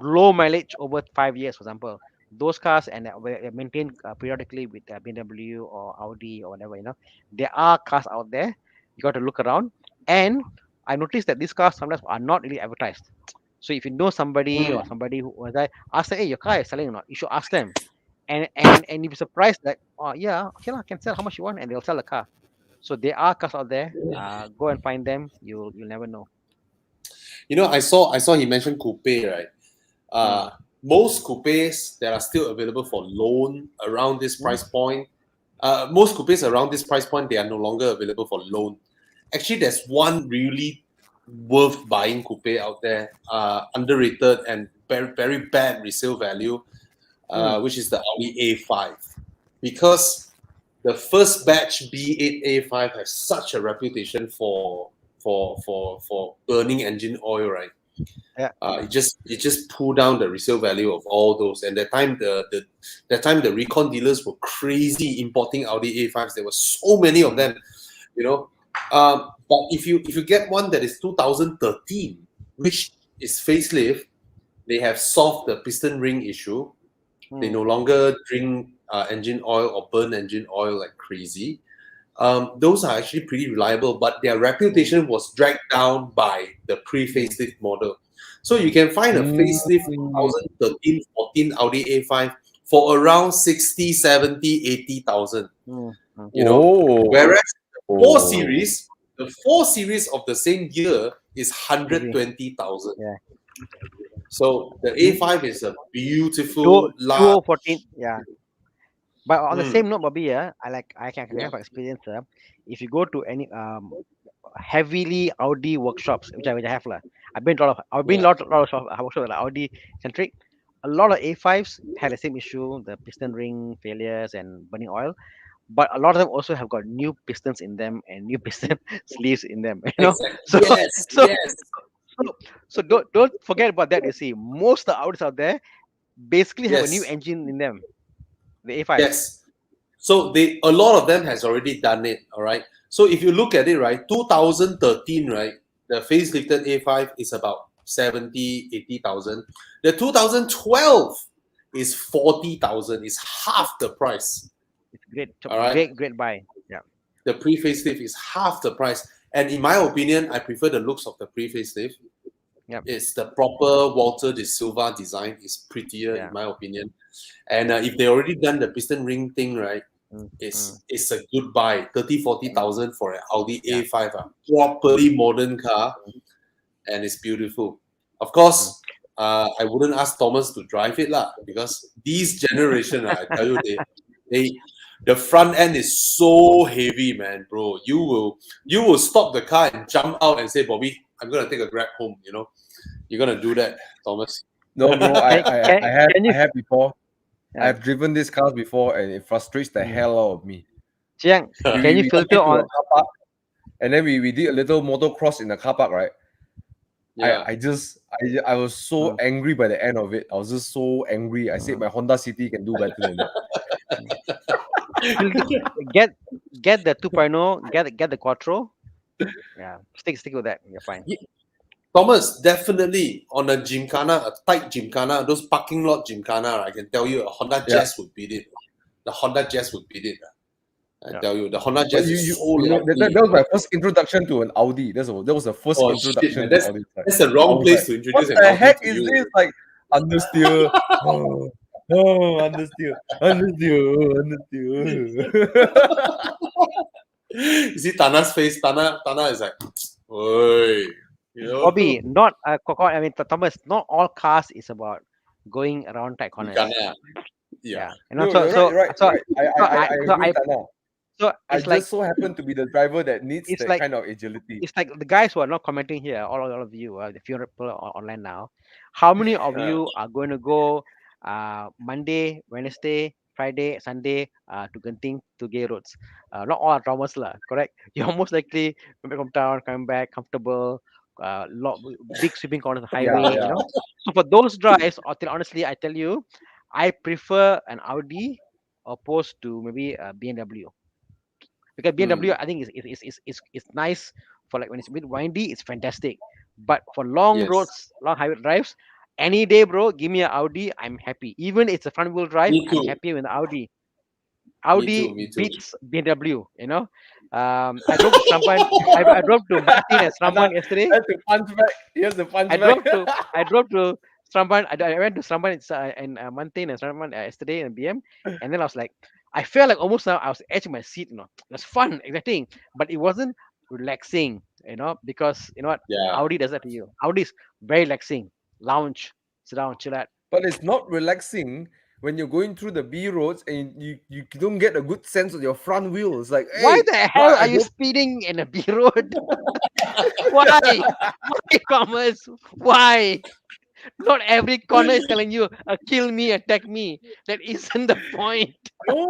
low mileage over 5 years, for example. Those cars and they're maintained periodically with BMW or Audi or whatever. There are cars out there. You got to look around, and I noticed that these cars sometimes are not really advertised. So if you know somebody or somebody who was there, ask them, hey, your car is selling or not? You should ask them. And you'll be surprised that, oh yeah, okay, I can sell how much you want, and they'll sell the car. So there are cars out there. Go and find them. You'll never know. I saw he mentioned coupe, right? Most coupes that are still available for loan around this price point, most coupes around this price point, they are no longer available for loan. Actually, there's one really worth buying coupe out there, underrated and very, very bad resale value, which is the Audi A5. Because the first batch B8 A5 has such a reputation for burning engine oil, right? Yeah. It just pulled down the resale value of all those. And that time the recon dealers were crazy importing Audi A5s. There were so many of them, But if you get one that is 2013, which is facelift, they have solved the piston ring issue. They no longer drink engine oil or burn engine oil like crazy. Those are actually pretty reliable, but their reputation was dragged down by the pre-facelift model. So you can find a facelift 2013, 14 Audi A5 for around 60, 70, 80,000. Whereas the 4 series of the same year is 120,000. Yeah. So the A5 is a beautiful, large. 2014, yeah. But on the same note, Bobby, I can have experience. If you go to any heavily Audi workshops, which I have lah. I've been a lot of workshops like Audi centric. A lot of A5s had the same issue, the piston ring failures and burning oil. but a lot of them also have got new pistons in them and new piston sleeves in them. You know, Exactly. so Yes, so yes, so don't forget about that. You see, most of the Audis out there basically have a new yes, engine in them, the A5. yes. So a lot of them has already done it. All right. So if you look at it, right, 2013, right, the facelifted A5 is about 70, 80,000. The 2012 is 40,000. It's half the price. It's great, All right. great buy. Yeah, The pre-facelift is half the price. And in my opinion, I prefer the looks of the pre-facelift. Yep. It's the proper Walter de Silva design. It's prettier, Yeah. in my opinion. And if they already done the piston ring thing, right, Mm, it's a good buy. 30, 40,000 for an Audi Yeah. A5. Properly modern car. And it's beautiful. Of course, I wouldn't ask Thomas to drive it lah, because these generation, I tell you, the front end is so heavy, man, bro. You will stop the car and jump out and say, Bobby, I'm gonna take a grab home. You know, you're gonna do that, Thomas. No, bro, Can you- I have before. Yeah. I've driven these cars before, and it frustrates the hell out of me. Chiang, can you We filter took it to a on? car park, and then we did a little motocross in the car park, right? Yeah. I was so angry by the end of it. I was just so angry. I said my Honda City can do better than that. Get the 2.0, get the Quattro. Yeah, stick with that. You're fine. Thomas, definitely on a gymkhana, a tight gymkhana, those parking lot gymkhana, I can tell you a Honda Jazz would beat it. The Honda Jazz would beat it. I tell you, the Honda But Jazz you, is you, so you know, lovely. that was my first introduction to an Audi. That was the first Oh, shit, introduction man. to Audi. That's the wrong was place like, to introduce what an the Audi heck to is you. this? Like understeer, understeer. You see Tana's face. Tana is like, oi, you know. Bobby, not I mean, Thomas. Not all cars is about going around tight corners. Gymkhana. Yeah. You know, No, you're right. I agree, Tana. so I it's like just so happen to be the driver that needs it's that like- kind of agility. it's like the guys who are not commenting here, all of you, the few people online now. How many of you are going to go Monday, Wednesday, Friday, Sunday to Genting to Gay Roads? Not all are Thomas lah, correct? You're most likely coming back from town, coming back comfortable, big sweeping corners of the highway. yeah. You know, so for those drives, honestly, I tell you, I prefer an Audi opposed to maybe a BMW. Because BMW, I think is nice for like when it's a bit windy, it's fantastic. But for long Yes. roads, long highway drives, any day, bro, give me an Audi, I'm happy. Even it's a front wheel drive, Me I'm too. happy with the Audi. Audi Me too. beats BMW. You know, I drove to Sampan. I drove to Martin and Sampan yesterday. That's the punch back. Here's the punch I back. drove to Sampan. I went to Sampan and Martin and Sampan yesterday in BM, and then I was like, I felt like almost I was edging my seat. You know, it was fun, exciting, but it wasn't relaxing. You know, because you know what, Yeah. Audi does that to you. Audi is very relaxing, lounge, sit down, chill out. But it's not relaxing when you're going through the B roads and you don't get a good sense of your front wheel. It's like, Why hey, the hell I are you hope- speeding in a B road? Why? Why, Thomas? Why? Not every corner is telling you, kill me, attack me. That isn't the point. No,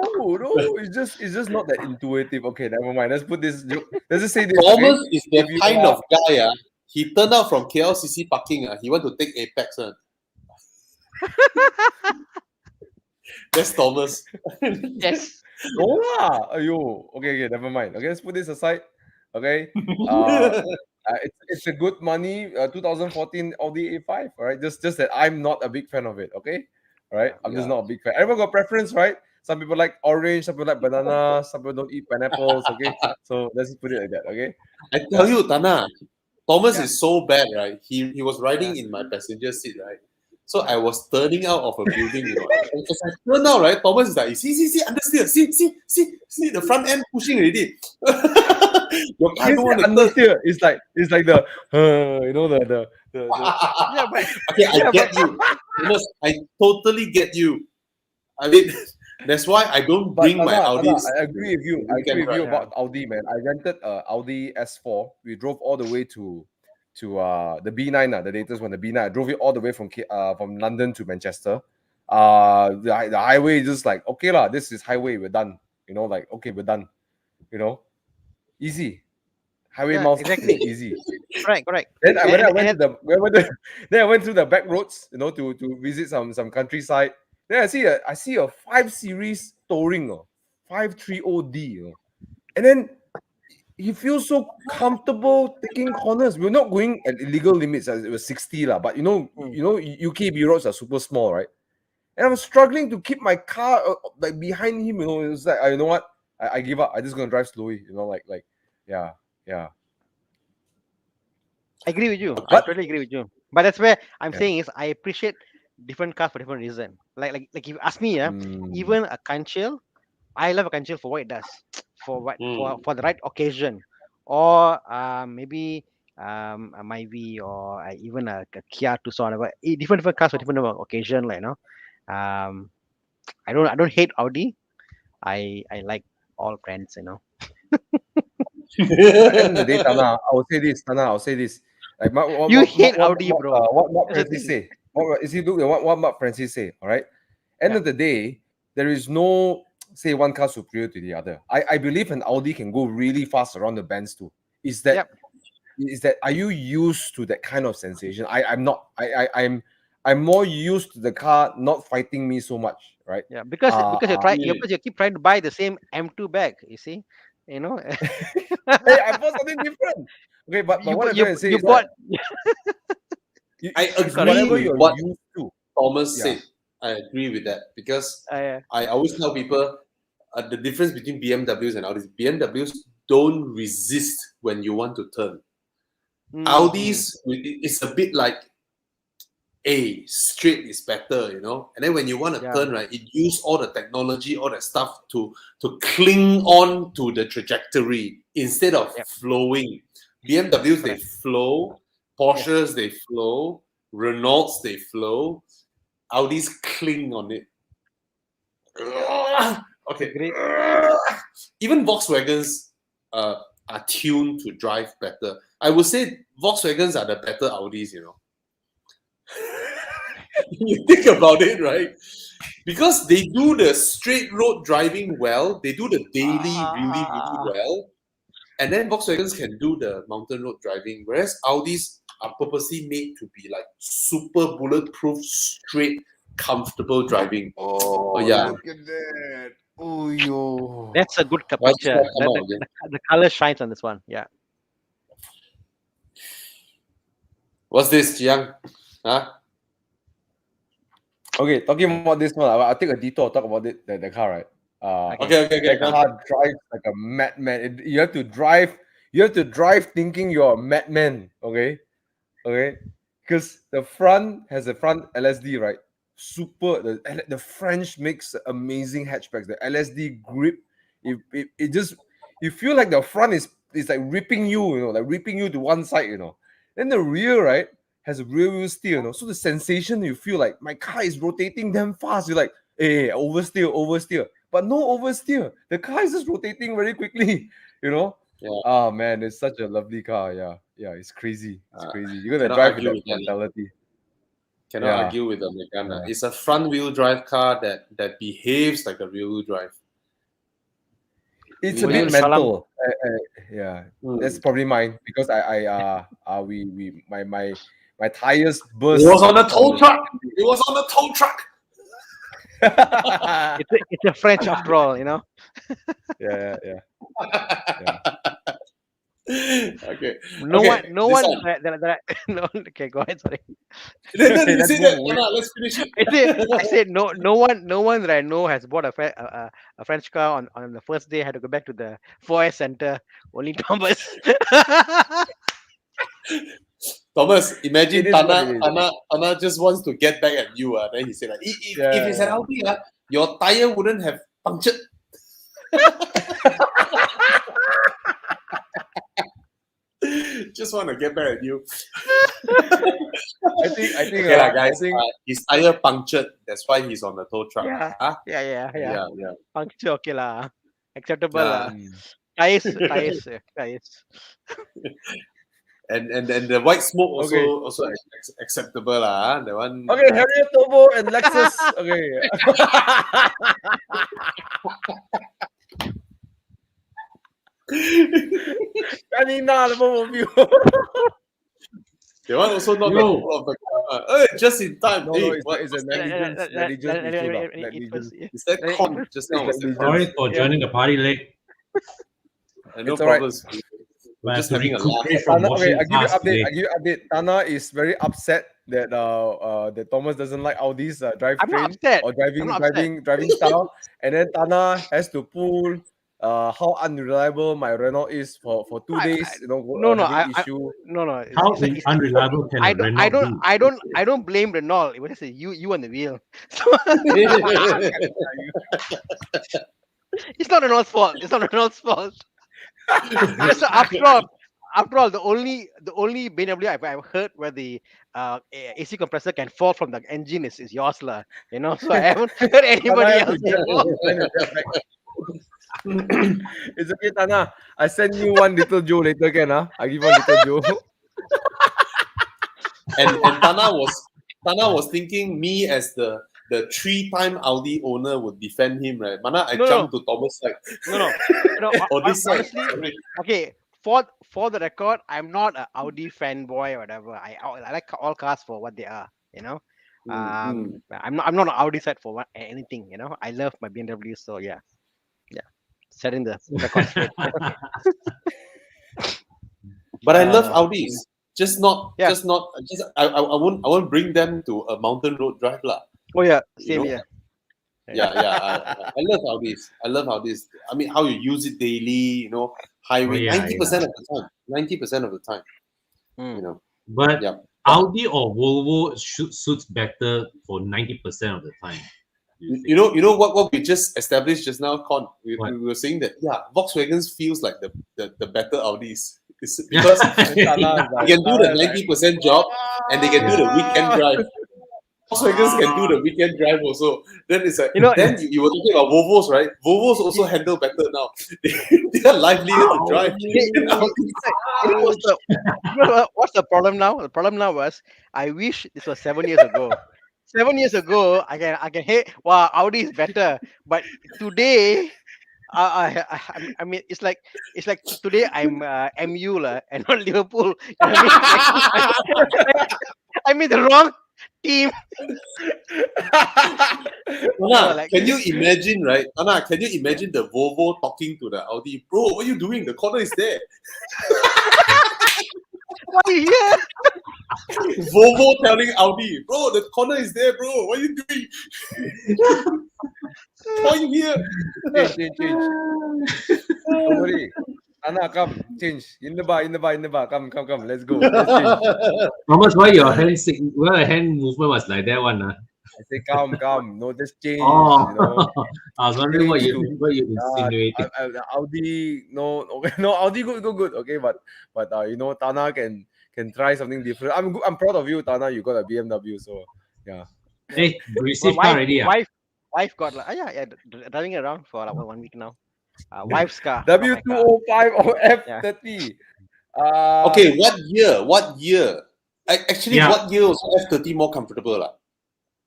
it's just not that intuitive. Okay, never mind. Let's put this. Let's just say this. Thomas Okay? is the If you kind are- of guy. He turned out from KLCC parking. He want to take Apex. That's Thomas. Yes. No lah. Ayo. Okay, never mind. Okay, let's put this aside. Okay. It's a good money. 2014 Audi A5. All right. Just that I'm not a big fan of it. Okay. All right. I'm just Yeah. not a big fan. Everyone got preference, right? Some people like orange. Some people like banana. Some people don't eat pineapples. Okay. So let's just put it like that. Okay. I tell you, Tana, Thomas Yeah. is so bad, right? He was riding in my passenger seat, right? So I was turning out of a building, you know. And as I turned out, right, Thomas is like, see, understeer, see the front end pushing already. Your car don't want to turn. Understeer. It's like the you know the Yeah, but Okay, I get you. Thomas, I totally get you. I mean, that's why I don't bring my Tana, Audis. I agree with you. I weekend agree with you ride. about Audi, man. I rented a Audi S4. We drove all the way to the B9, the latest one, the B9. I drove it all the way from London to Manchester. The highway is just like, okay lah, this is highway, we're done. You know, like okay, we're done. You know, easy. Highway Yeah, miles exactly. is easy. Correct. Then I, when I And- went and- to the then I went through the back roads, you know, to visit some countryside. Then I see a 5 Series touring, 530D, you know. And then he feels so comfortable taking corners. We're not going at illegal limits, as it was 60 lah. But UK B roads are super small, right? And I'm struggling to keep my car like behind him. You know, it's like you know what? I give up. I just gonna drive slowly. You know, like yeah. I agree with you. I But- totally agree with you. But that's where I'm Yeah. saying is I appreciate different cars for different reason. Like if you ask me, Mm. even a conceal, I love a conceal for what it does, for what for the right occasion, or maybe a Myvi or even a Kia Tucson, whatever. Different cars for different occasion, like I don't hate Audi. I like all brands, At the end of the day, Tana, I'll say this. Like You hate Audi, bro. What That's the Francis thing. say? What is he doing? What Francis say? All right. End Yeah. of the day, there is no say one car superior to the other. I believe an Audi can go really fast around the bends too. Is that are you used to that kind of sensation? I'm not. I'm more used to the car not fighting me so much, right? Yeah, because yeah. you keep trying to buy the same M2 bag. You see, Hey, I bought something different. Okay, but what I'm trying to say you is bought. I it's agree whatever with you're what used to. Thomas Yeah. said. I agree with that because Yeah. I always tell people the difference between BMWs and Audis. BMWs don't resist when you want to turn. Audis, it's a bit like straight is better, you know. And then when you want to Yeah. turn, right, it use all the technology, all that stuff to cling on to the trajectory instead of flowing. BMWs they flow, Porsches they flow, Renaults they flow, Audis cling on it. Okay. Great. Even Volkswagens are tuned to drive better. I would say Volkswagens are the better Audis, you know. You think about it, right? Because they do the straight road driving well, they do the daily really, really well, and then Volkswagens can do the mountain road driving, whereas Audis are purposely made to be like super bulletproof, straight, comfortable driving. Oh yeah. Look at that. Oh yo. That's a good Why does picture. that come out again? The color shines on this one. Yeah. What's this, Jiang? Huh? Okay, talking about this one, I'll take a detour. Talk about it, the car, right? Okay. That car drives like a madman. You have to drive. You have to drive thinking you're a madman. Okay, because the front has a front LSD, right? Super. The French makes amazing hatchbacks. The LSD grip, it just you feel like the front is like ripping you, you know, like ripping you to one side, you know. Then the rear, right, has a rear wheel steer, you know. So the sensation you feel like my car is rotating damn fast. You're like, hey, oversteer. But no oversteer. The car is just rotating very quickly, you know. Yeah. Oh man, it's such a lovely car. Yeah, it's crazy. It's crazy. You're gonna cannot drive with argue that with that. mentality. Cannot Yeah. argue with the Megane. Yeah. It's a front-wheel drive car that behaves like a rear-wheel drive. It's a When bit you're mental. Yeah, that's Mm. probably mine because my tires It burst. was on a tow truck. It was on a tow truck. It's a French after all, you know. yeah. Okay. No Okay, one. this No, okay, go ahead. Sorry. Then you Let's say move that. away. No, let's finish it. I said no one that I know has bought a French car on the first day had to go back to the 4S center. Only Thomas. Thomas, imagine It is what it is. Tana just wants to get back at you. Then he said, like, if it's an Yeah. Audi, your tire wouldn't have punctured. Just want to get back at you. I think. Okay, guys. I think His tire punctured. That's why he's on the tow truck. Yeah. Huh? Yeah. Yeah. Puncture, okay lah. Acceptable Yeah. lah. Tires. And the white smoke also Okay. also acceptable lah. That one. okay. Harrier Turbo and Lexus. Okay. Kanina, the both of you. They want also not the Yo. people of the car. Just in time. No, Hey, it's a negligence issue lah. Negligence. is that con just now? Was that Sorry for joining the party late. no It's alright. problems. We're I have just to having a laugh. recuperate from Tana, okay, washing I give you cars update. today. I give you update. Tana is very upset that that Thomas doesn't like Audi's I'm not drivetrain upset. or I'm not upset. driving style, and then Tana has to pull how unreliable my Renault is for 2 days. Having issue. No. How unreliable can a Renault be? I don't blame Renault. It was just you on the wheel. So it's not Renault's fault. It's not Renault's fault. So after all, the only BMW I've heard where the AC compressor can fall from the engine is yours lah. So I haven't heard anybody else. It's okay, Tana. I send you one little Joe later, can I give one little Joe. and Tana was thinking me as the 3-time Audi owner would defend him, right? Mana, I jumped to Thomas' side. No. Or this side. Honestly, Sorry. okay. For the record, I'm not an Audi fanboy or whatever. I like all cars for what they are. I'm not an Audi side for anything. I love my BMW, so yeah. Setting the record straight. But I love Audis. I won't bring them to a mountain road drive lah. Oh yeah, You same know? here. I love Audis. I mean, how you use it daily, highway, 90% of the time. 90% of the time. But Yeah. Audi or Volvo suits better for 90% of the time. You know what we just established just now, Con? We What? were saying that Volkswagens feels like the better Audis. It's because they can do the 90% job and they can do the weekend drive. Volkswagens can do the weekend drive also. Then it's like then you were talking about Volvos, right? Volvos also handle better now. They are livelier to drive. What's the problem now? The problem now was I wish this was 7 years ago. 7 years ago, I can hate. Wow, Audi is better. But today, I mean, it's like today I'm MU lah and not Liverpool. You know what I mean? I mean the wrong team. Anna, can you imagine, right? Anna, can you imagine the Volvo talking to the Audi? Bro, what are you doing? The corner is there. What are you here? Volvo telling Audi, bro, the corner is there, bro. What are you doing? Point here. Change. Don't worry. Anna, come, change. In the bar. Come. Let's go. Let's change. Thomas, why your hand movement was like that one? I say, come. No, just change. Oh, I was wondering what you insinuating. Audi, no, Audi good. Okay, but Tana can try something different. I'm proud of you, Tana. You got a BMW, so yeah. Hey, received car already. Wife got driving around for like 1 week now. Wife's car. W205 or F30. Okay, what year? What year was F30 more comfortable lah?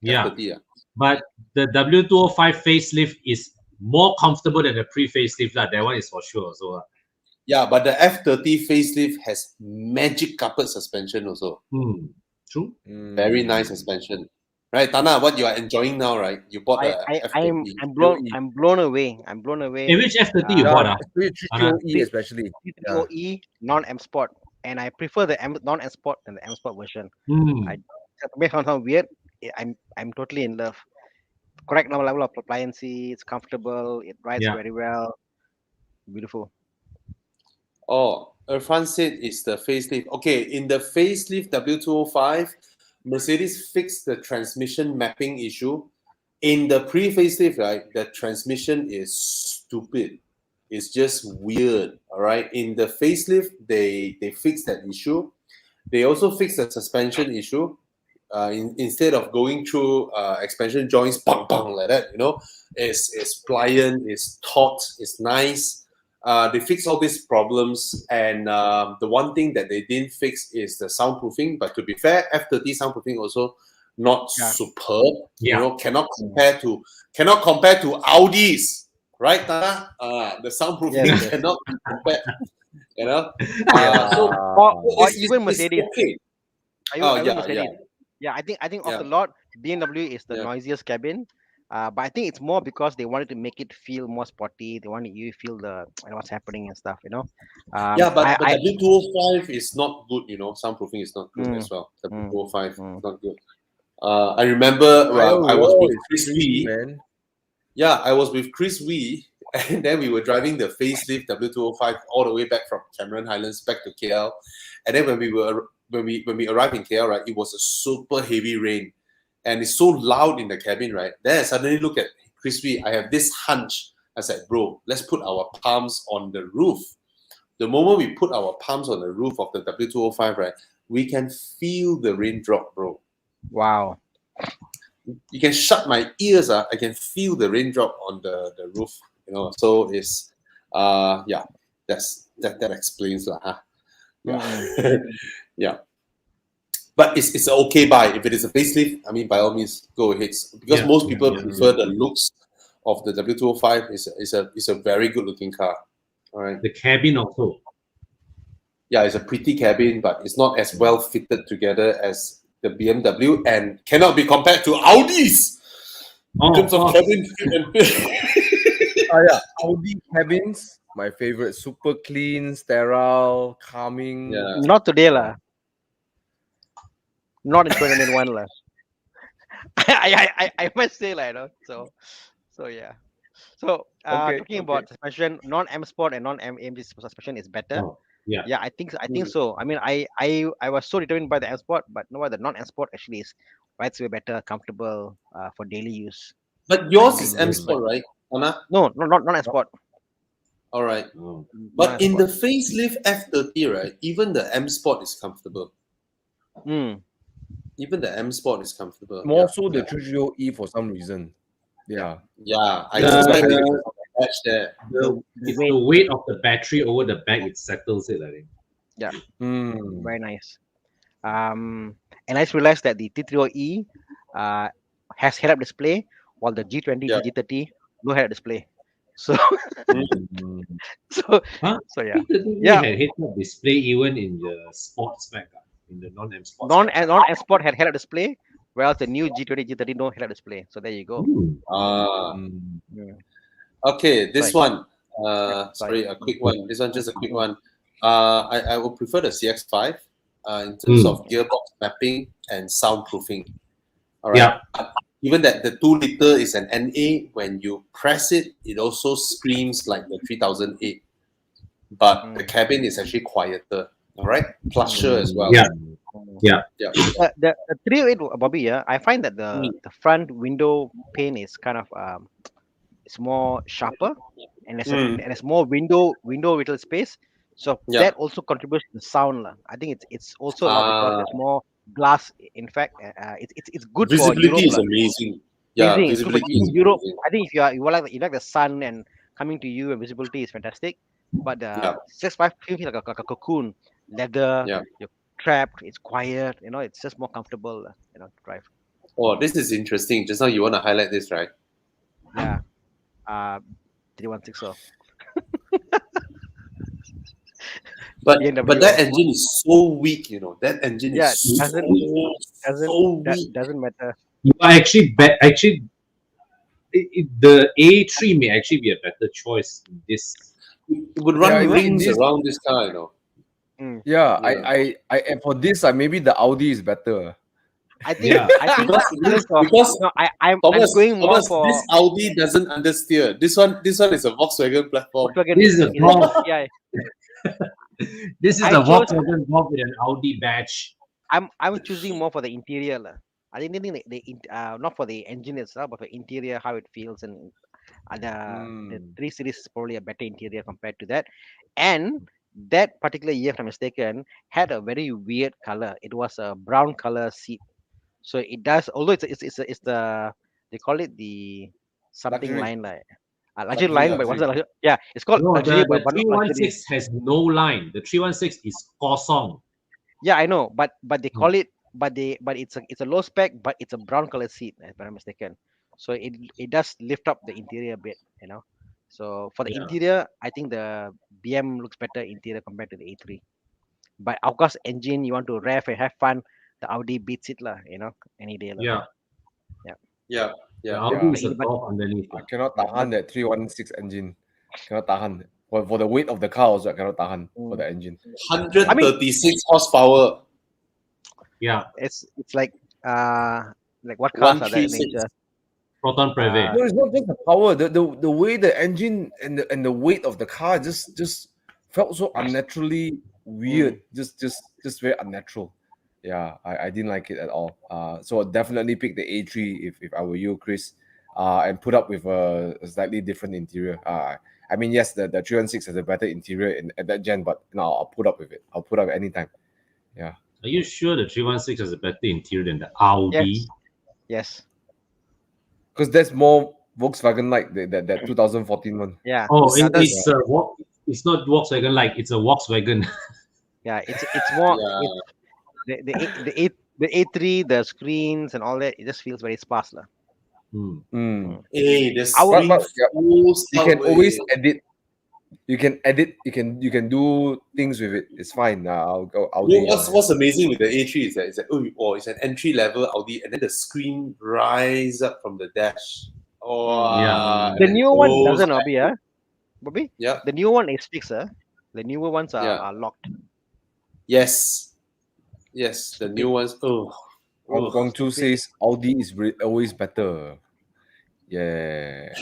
Yeah, F30, but the W205 facelift is more comfortable than the pre-facelift lah. That one is for sure. So yeah, but the F30 facelift has magic carpet suspension also. True. Very nice suspension. Right, Tana, what you are enjoying now, right? You bought the F30. I'm blown away. Hey, which F30 you bought? 330E especially. 330E non-M Sport, and I prefer the non-M Sport than the M Sport version. I may sound weird. I'm totally in love. Correct level of appliancy. It's comfortable. It rides very well. Beautiful. Oh, Irfan said it's the facelift. Okay, in the facelift W205, Mercedes fixed the transmission mapping issue. In the pre-facelift, right, the transmission is stupid. It's just weird. All right. In the facelift, they fixed that issue. They also fixed the suspension issue. Instead of going through expansion joints, bang like that, it's pliant, it's taut, it's nice. They fixed all these problems, and the one thing that they didn't fix is the soundproofing. But to be fair, F30 soundproofing also not superb. Cannot compare to Audis, right, Tana? The soundproofing cannot be compared. You know, Yeah. so or it's, even it's Mercedes. okay. Even Oh yeah, Mercedes. yeah, Yeah, I think of yeah, the lot, BMW is the yeah. noisiest cabin. But I think it's more because they wanted to make it feel more sporty. They wanted you to feel the what's happening and stuff. Yeah, but I W205 is not good. You know, soundproofing is not good mm, as well. mm, W205 is mm. not good. I remember Tire I was wall with is Chris crazy, Wee. man. Yeah, I was with Chris Wee, and then we were driving the facelift W205 all the way back from Cameron Highlands back to KL. And then when we arrived in KL, right, it was a super heavy rain, and it's so loud in the cabin, right? Then I suddenly look at Chris Wee. I have this hunch. I said, "Bro, let's put our palms on the roof." The moment we put our palms on the roof of the W205, right, we can feel the raindrop, bro. Wow. You can shut my ears. I can feel the raindrop on the roof. So it's yeah, that explains lah. Huh? Yeah, yeah. But it's an okay buy if it is a facelift. I mean, by all means, go ahead because Yeah, most people yeah. prefer the looks of the W205. It's a very good looking car. All right. The cabin also. Yeah, it's a pretty cabin, but it's not as well fitted together as the BMW and cannot be compared to Audi's in terms of cabin fit and fit. Yeah, Audi cabins, my favorite. Super clean, sterile, calming. Yeah. Not today lah. Not in 2001 lah. I must say like so yeah. So Okay, talking okay. about suspension, non-M Sport and non-AMG suspension is better. Oh, yeah. Yeah, I think so. I mean, I was so determined by the M Sport, but no, the non-M Sport actually is rides way better, comfortable for daily use. But yours Daily is M use, Sport, right, Anna? No, not M Sport. All right. Oh. But in the facelift F30, right, even the M Sport is comfortable. Even the M Sport is comfortable. More so the 330E for some reason. Yeah. Yeah, I The- suspect because of the patch there. It's the weight of the battery over the back, it settles it, I think. Very nice. And I just realized that the T30E has head-up display, while the G20, Yeah. G30 no head-up display. So Huh? so yeah. Yeah. Had head-up display even in the sports spec, in the non-M sports. Non-M Sport had head-up display, whereas the new G20, G30 no head-up display. So there you go. Okay, this Sorry. one. Sorry, a quick one. This one just a quick one. I would prefer the CX5 in terms of gearbox mapping and soundproofing. All right. Yeah. Given that the 2 liter is an NA, when you press it, it also screams like the 3008. But the cabin is actually quieter. All right, plusher as well. Yeah. The 308, Bobby, yeah, I find that the front window pane is kind of it's more sharper, and there's more window little space. So that also contributes to the sound lah. I think it's also a lot because there's more glass. In fact, it's good Visibility for Europe. is amazing. Yeah, Amazing. It's good for visibility is Europe. amazing. I think if you like the sun and coming to you, and visibility is fantastic. But the 6.5 feels like a cocoon, leather. You're trapped. It's quiet. It's just more comfortable. To drive. Oh, this is interesting. Just now you want to highlight this, right? Yeah. 316 so. But BMW that engine is so weak, That engine is doesn't matter. You are actually the A3 may actually be a better choice in this. It would run Yeah, rings this- around this car, Yeah, I for this, maybe the Audi is better. I think Yeah. Because I'm Thomas, going more Thomas, for this Audi doesn't understeer. This one is a Volkswagen platform. Volkswagen. This is a Golf. Yeah. This is I a chose- Volkswagen Golf with an Audi badge. I'm choosing more for the interior lah. I think not for the engine itself, but for interior, how it feels, and the 3 Series is probably a better interior compared to that. And that particular year, if I'm mistaken, had a very weird color. It was a brown color seat. So it does, although it's the, they call it the something Luxury. line like luxury line, but what's the luxury? Yeah, it's called No, luxury, the but not luxury. 316 has no line. The 316 is Kosong. Yeah, I know, but they call it, but it's a low spec, but it's a brown color seat, if I'm not mistaken. So it does lift up the interior a bit, So for the Yeah. interior, I think the BM looks better interior compared to the A3. But of course, engine you want to rev and have fun, the Audi beats it lah. Any day lah. Yeah. Yeah, The yeah. Audi Yeah. is a top underneath. I lah. cannot Yeah, tahan that 316 engine. Cannot tahan. For the weight of the car also, I cannot tahan for the engine. 136 horsepower. Yeah. It's like what cars are that 136. nature? Proton Preve. No, it's not just the power. The way the engine and the weight of the car just felt so unnaturally weird. Just very unnatural. Yeah, I didn't like it at all. So I'd definitely pick the A3 if I were you, Chris. And put up with a slightly different interior. I mean, yes, the 316 has a better interior at that gen, but no, I'll put up with it. I'll put up anytime. Yeah. Are you sure the 316 has a better interior than the Audi? Yes. Because that's more Volkswagen-like, that 2014 one. Yeah. Oh, Now that's- it's not Volkswagen like, it's a Volkswagen. yeah. It's more. Yeah. The A3, the screens and all that. It just feels very sparse lah. Hey, the But- screen but- full You can stuff, always eh. edit. You can edit. You can do things with it. It's fine. I'll go. You know, what's amazing with the A3 is that it's an entry level Audi, and then the screen rise up from the dash. Oh, Yeah. The new one goes doesn't, back. Bobby. Huh? Bobby. Yeah. The new one is fixed. The newer ones are locked. Yes. The new ones. Guangzhou says Audi is always better. Yeah.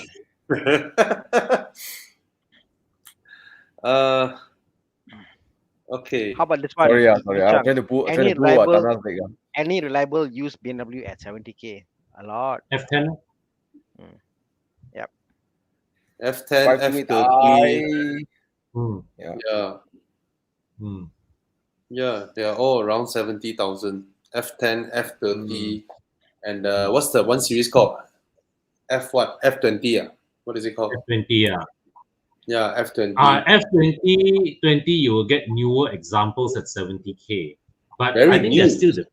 Okay. How about this one? Sorry. I'm Bichang? trying to pull Any Tanah's reliable- leg. Any reliable used BMW at 70K? A lot. F10? F10, 528i. F30. Hmm. Yeah. Hmm. Yeah, they are all around 70,000. F10, F30, and what's the one series called? F20, yeah. What is it called? F20, yeah. Yeah, F20. F20, you will get newer examples at 70K. But Very I think new. they're still the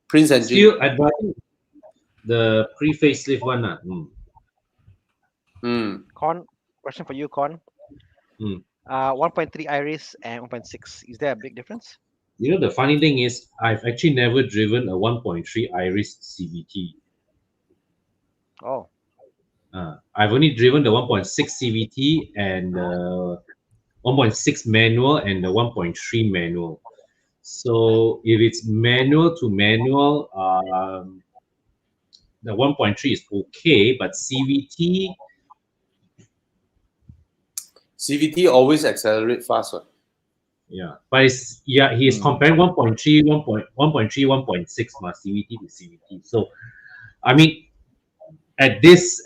Prince engine. still advancing the pre-facelift one. Con, question for you, Con. Hmm. 1.3 Iris and 1.6. Is there a big difference? You know, the funny thing is, I've actually never driven a 1.3 Iris CVT. Oh, I've only driven the 1.6 CVT and 1.6 manual and the 1.3 manual. So if it's manual to manual, the 1.3 is okay, but CVT, always accelerate fast. Right? yeah. But he's comparing 1.3, 1.6 CVT to CVT. So, I mean, at this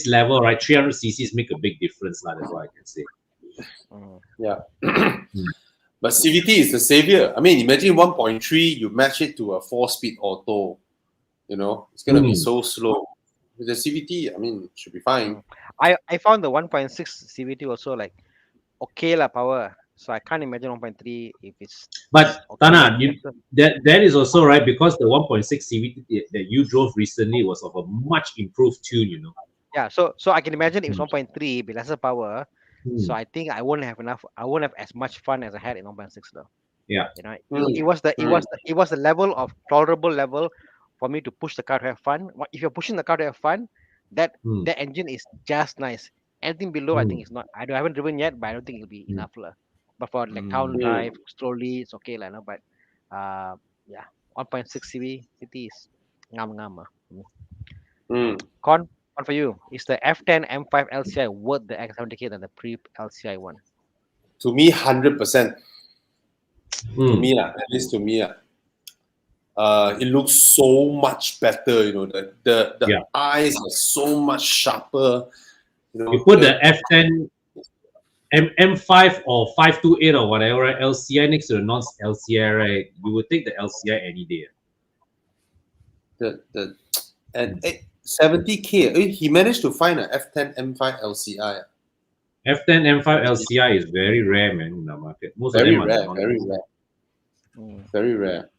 level, right, 300 cc's make a big difference, lah. That's what I can say. Yeah. But CVT is the savior. I mean, imagine 1.3, you match it to a 4-speed auto. It's going to be so slow. With the CVT, I mean, should be fine. I found the 1.6 CVT also like okay lah power. So I can't imagine 1.3 if it's. But okay. Tana, that is also right, because the 1.6 CVT that you drove recently was of a much improved tune. Yeah, so I can imagine if it's 1.3 with lesser power. So I think I won't have as much fun as I had in 1.6 though. Yeah. It was the level of tolerable level for me to push the car to have fun. If you're pushing the car to have fun, that engine is just nice. Anything below, I think it's not. I haven't driven yet, but I don't think it'll be enough lah. But for like town drive, slowly, it's okay lah. No? But 1.6 CVT is ngam. Con for you, is the F10 M5 LCI worth the X70K than the pre-LCI one? To me, 100%. To me, at least to me. It looks so much better, the eyes are so much sharper. You put the F10 M5 or 528 or whatever, right, LCI next to the non-LCI, right? You would take the LCI any day. And 70K, he managed to find an F10 M5 LCI. F10 M5 LCI is very rare, man, in the market. Most Very of them rare, are very rare. Very rare.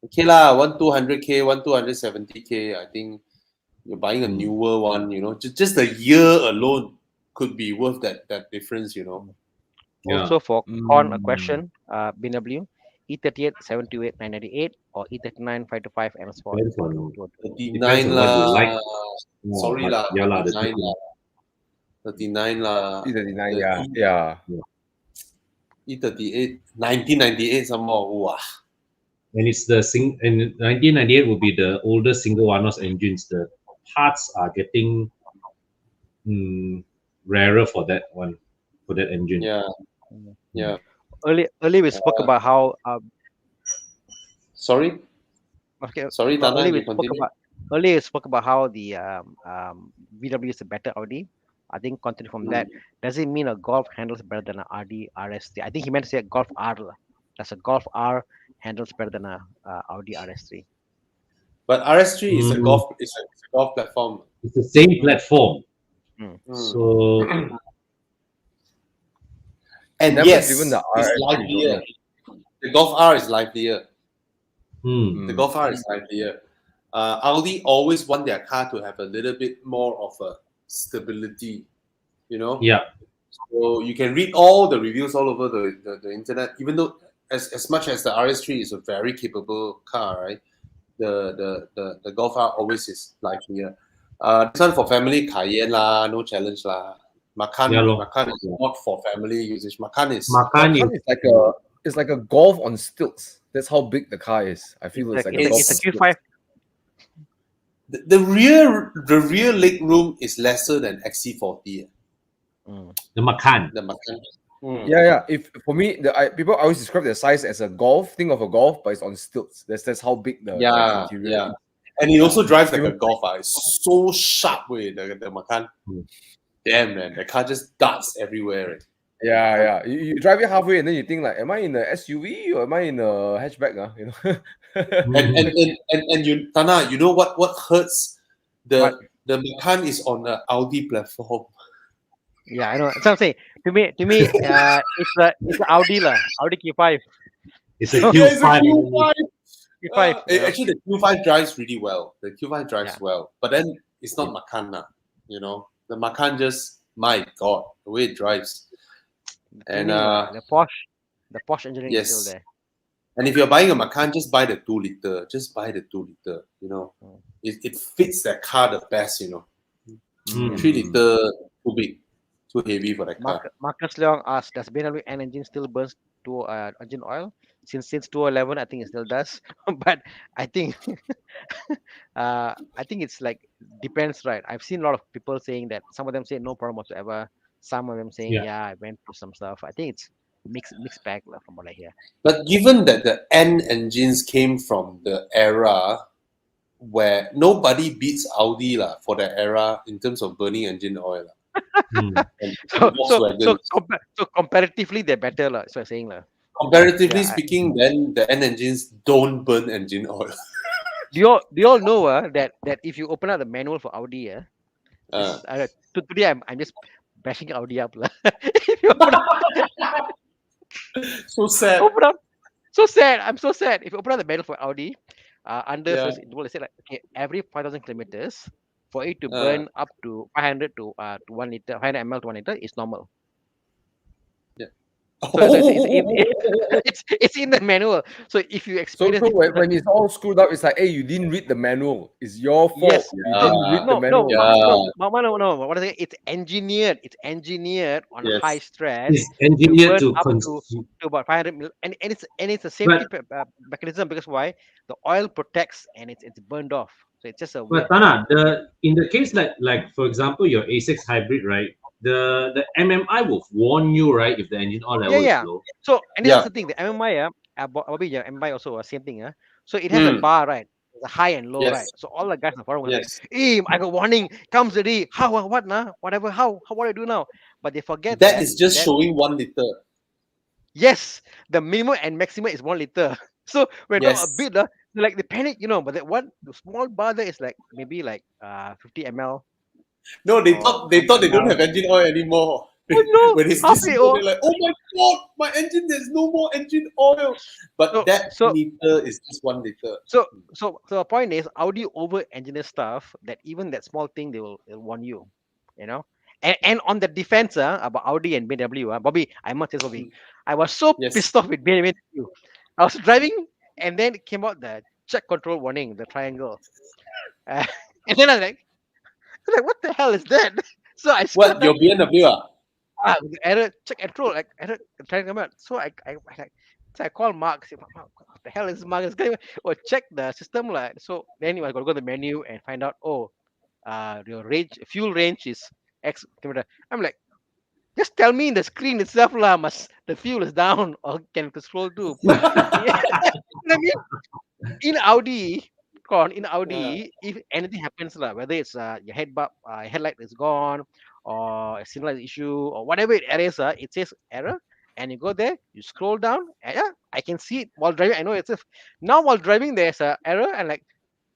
Okay lah, 1 200K, 1 270K, I think You're buying a newer one, just the year alone could be worth that difference. Yeah. Also for Con, a question, BW, E38 728 998 or E39 525 M Sport. Depends on 39 what you lah. like. Sorry but lah. yeah lah, the 39 difference. lah. 39 lah. E39, The yeah. E38, 1998 some more. Wow. And it's the in 1998 will be the oldest single one-off engines. The parts are getting rarer for that engine. Yeah. Early we spoke about how Sorry? okay, Sorry, Tana, earlier you we spoke continue. about earlier we spoke about how the VW is a better Audi. I think continue from that. Does it mean a Golf handles better than an RD RS3? I think he meant to say a Golf R. That's a Golf R handles better than a Audi RS3. But RS3 is a golf platform. It's the same platform. So And Never yes, driven the it's RS3, livelier. don't The Golf R is livelier. hmm, The Golf R is livelier. Audi always want their car to have a little bit more of a stability, yeah. So you can read all the reviews all over the internet, even though as much as the RS3 is a very capable car, right? The Golf R always is livelier. This one for family, Cayenne lah, no challenge lah. Macan, Yeah, lor. Macan is not for family usage. Macan is Macan Macan is it's like a Golf on stilts. That's how big the car is. I feel it's like a Golf It's a on stilts. Q5. the rear leg room is lesser than XC40. the Macan. The Macan. Yeah. If for me, people always describe the size as a Golf. Think of a Golf, but it's on stilts. That's how big the interior is. And it also drives like a Golf. It's so sharp way the Macan. Damn man, the car just darts everywhere. Right? Yeah. You drive it halfway and then you think like, am I in a SUV or am I in a hatchback? And you, Tana, you know what hurts? The Macan is on the Audi platform. Yeah, I know. So I'm saying to me, it's a Audi lah, Audi Q5. It's a Yeah, it's a Q5. Q5. Q5. Actually, the Q5 drives really well. The Q5 drives Yeah. well, but then it's not Macan now. The Macan just, my God, the way it drives. And the Porsche engineering is yes. still there. And if you're buying a Macan, just buy the 2 liter. Just buy the 2 liter. It fits that car the best. 3 liter too big, too heavy for that car. Marcus Leong asked, does BMW N engine still burns engine oil? Since 2011, I think it still does. But I think it's like depends, right? I've seen a lot of people saying that. Some of them say no problem whatsoever. Some of them saying, yeah, I went through some stuff. I think it's mixed bag from what I hear. But given that the N engines came from the era where nobody beats Audi for that era in terms of burning engine oil. So comparatively, they're better, so I'm saying. Comparatively speaking, then the N engines don't burn engine oil. Do you all know that if you open up the manual for Audi, today I'm just bashing Audi up. If you open up, so sad. So sad. I'm so sad. If you open up the manual for Audi, first, they say okay, every 5,000 kilometers, for it to burn up to 500 to 1 liter, 500 ml to 1 liter is normal. So it's in the manual. So if you experience when it's all screwed up, it's like, hey, you didn't read the manual. It's your fault. Yes. You didn't read the manual. No. What is it? It's engineered. It's engineered on high stress. It's engineered to up to about 500 mil, and it's a safety mechanism, because why? The oil protects and it's burned off. So it's just a. But Tana, in the case like for example your A6 hybrid, right? The MMI will warn you, right, if the engine oil level is low. So and that's the thing. The MMI, MMI also same thing. So it has a bar, right? The high and low, right? So all the guys in the forum were like, "Hey, I got warning. Comes already. How? What? Whatever. How? What do I do now?" But they forget that is just showing 1 liter. Yes, the minimum and maximum is 1 liter. So when a bit, they panic, But the small bar there is maybe 50 ml. No, they thought they don't have engine oil anymore. no, when it's halfway disabled, or they're like, oh my god, my engine, there's no more engine oil. But So- that so- liter is just 1 liter. so the point is Audi over engineer stuff that even that small thing they'll warn you, you know. And on the defense about Audi and BMW, Bobby, I must say, Bobby, I was so Yes. pissed off with BMW. I was driving and then it came out the check control warning, the triangle. And then I was like, what the hell is that? So I What, scrolled your down, BMW? the error check control, like error trying to come out. So I call Mark, say, Mark, what the hell is Mark? Is going or check the system like. So then I got to go to the menu and find out, your fuel range is X kilometer. I'm like, just tell me in the screen itself lah, the fuel is down or can scroll to. Yeah. I mean, in Audi, if anything happens lah, whether it's your headlight is gone or a signal issue or whatever it is, it says error, and you go there, you scroll down, and yeah, I can see it while driving. I know it's if now while driving there's a error, and like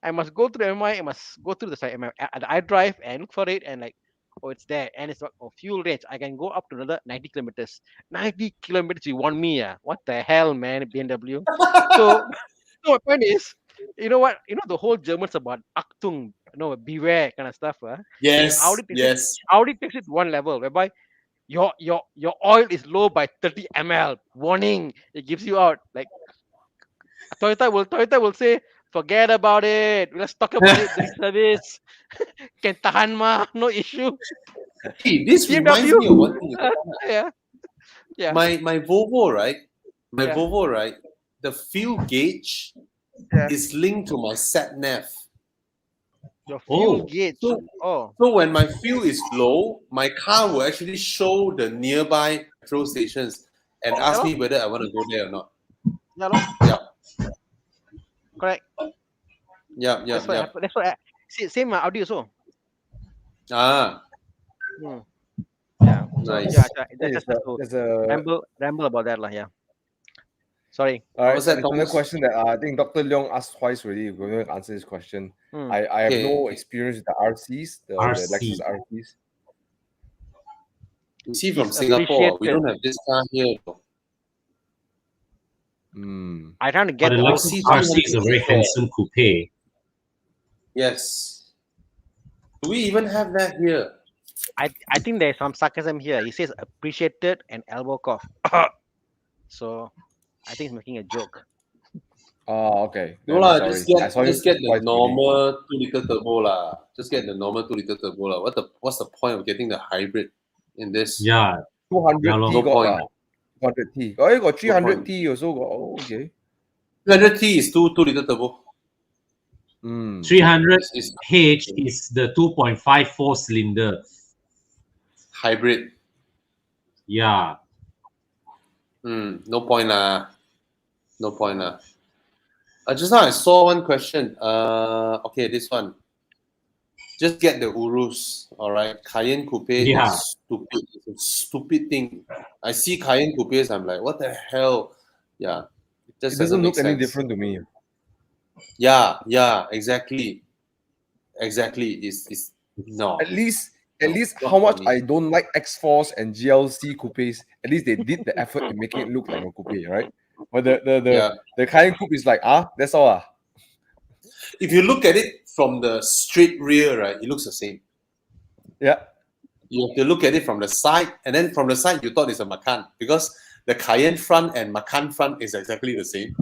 I must go through the MI, I must go through the site, the iDrive and look for it, and like, oh, it's there, and it's fuel range. I can go up to another 90 kilometers. 90 kilometers, you want me? What the hell, man, BMW? So, so my point is, you know what? You know the whole Germans about Achtung, beware kind of stuff. Yes, Audi takes it to one level whereby your oil is low by 30 ml. Warning, it gives you out. Like Toyota will say, forget about it. Let's talk about it during service. Can tahan mah, no issue. Hey, this reminds BMW? me of one thing. Yeah. My Volvo, right? Yeah. Volvo, right? The fuel gauge Yeah. is linked to my sat nav. Your fuel Oh. gauge. So when my fuel is low, my car will actually show the nearby petrol stations and ask me whether I want to go there or not. Yeah, lor. Yeah. Correct. Yeah. That's what. Same Audi also. Ah, Yeah. So nice. yeah, that's to There's a ramble about that lah. Yeah. Sorry. all right. What's that, There's another Thomas? question that I think Dr. Leong asked twice already. We're going to answer this question. Hmm. I have no Okay. experience with the RCs, the Lexus RCs. You see, from He's Singapore, we appreciated. don't have this car here. Hmm. I trying to But get the the Lexus RC is a very handsome coupe. Yes. Do we even have that here? I think there's some sarcasm here. He says appreciated and elbow cough. So I think he's making a joke. Oh, okay. No Then lah, sorry. just I saw him get the twice already. normal 2-liter turbo lah. Just get the normal 2-liter turbo lah. What's the point of getting the hybrid in this? Yeah. 200T Yeah, no got point. 200T. Oh, you got No point. 300T also got. Oh, okay. 200T is 2-liter turbo. 300H is the 2.54 cylinder. Hybrid. Yeah. No point lah. No point lah. Just now I saw one question. Okay, this one. Just get the Urus, all right? Cayenne Coupe Yeah. is stupid. It's a stupid thing. I see Cayenne Coupes, I'm like, what the hell? Yeah, it It just doesn't make look any sense. different to me. Yeah, exactly. It's no. At least No, how not much for me. I don't like X-Force and GLC coupes. At least they did the effort in making it look like a coupe, right? But Yeah. the Cayenne coupe is like that's all. If you look at it from the straight rear, right, it looks the same. Yeah. You have to look at it from the side, and then from the side you thought it's a Macan because the Cayenne front and Macan front is exactly the same.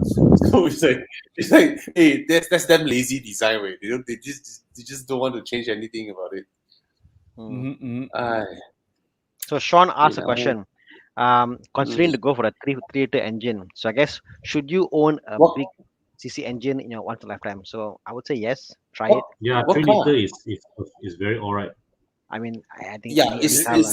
So it's like hey, that's them lazy design way. They just don't want to change anything about it. Aye. So Sean asked a Yeah. question. Considering to go for a 3-liter engine, so I guess should you own a What- big CC engine in your once in a lifetime? So I would say yes, try What- it. Yeah, What 3 car? liter is very alright. I mean, I think Yeah, any it's car lah.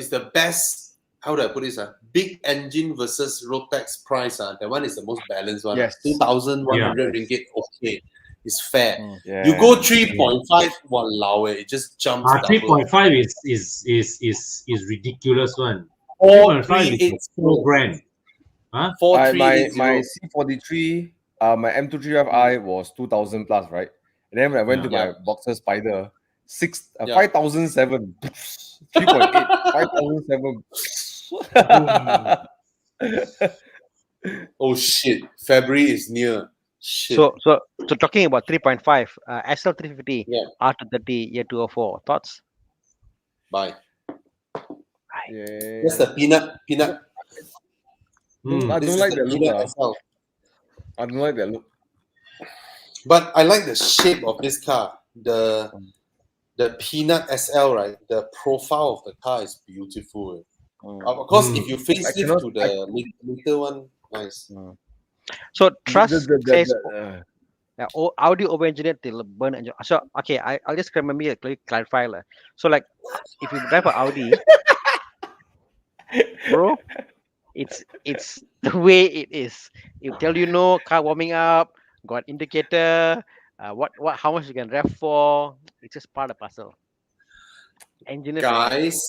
the best. How do I put this? Big engine versus road tax price. That one is the most balanced one. Yes. 2,100 ringgit. Okay, it's fair. Yeah. You go 3.5, walao, it just jumps double. 3.5 is ridiculous one. 3.5 is 4,384. $4,000. Huh? 4,380. My C43, my M235i was 2,000 plus, right? And then when I went to Yeah. my Boxer Spider, Yeah. 5,007. 3.8, 5,007. Oh shit! February is near. Shit. So talking about 3.5, SL 350, Yeah. R230, year 204. Thoughts? Bye. Yeah. That's the peanut. I This don't is like the that look. peanut SL. I don't like that look. But I like the shape of this car. The peanut SL, right? The profile of the car is beautiful. Of course, if you facelift cannot- to the little one, nice. So Trust The- says Audi over-engineered till burn engine. So okay, I'll just remember clarify lah. So like if you drive an Audi, bro, it's the way it is. It tell you no car warming up, got indicator, what how much you can rev for. It's just part of parcel. Engineers, Guys,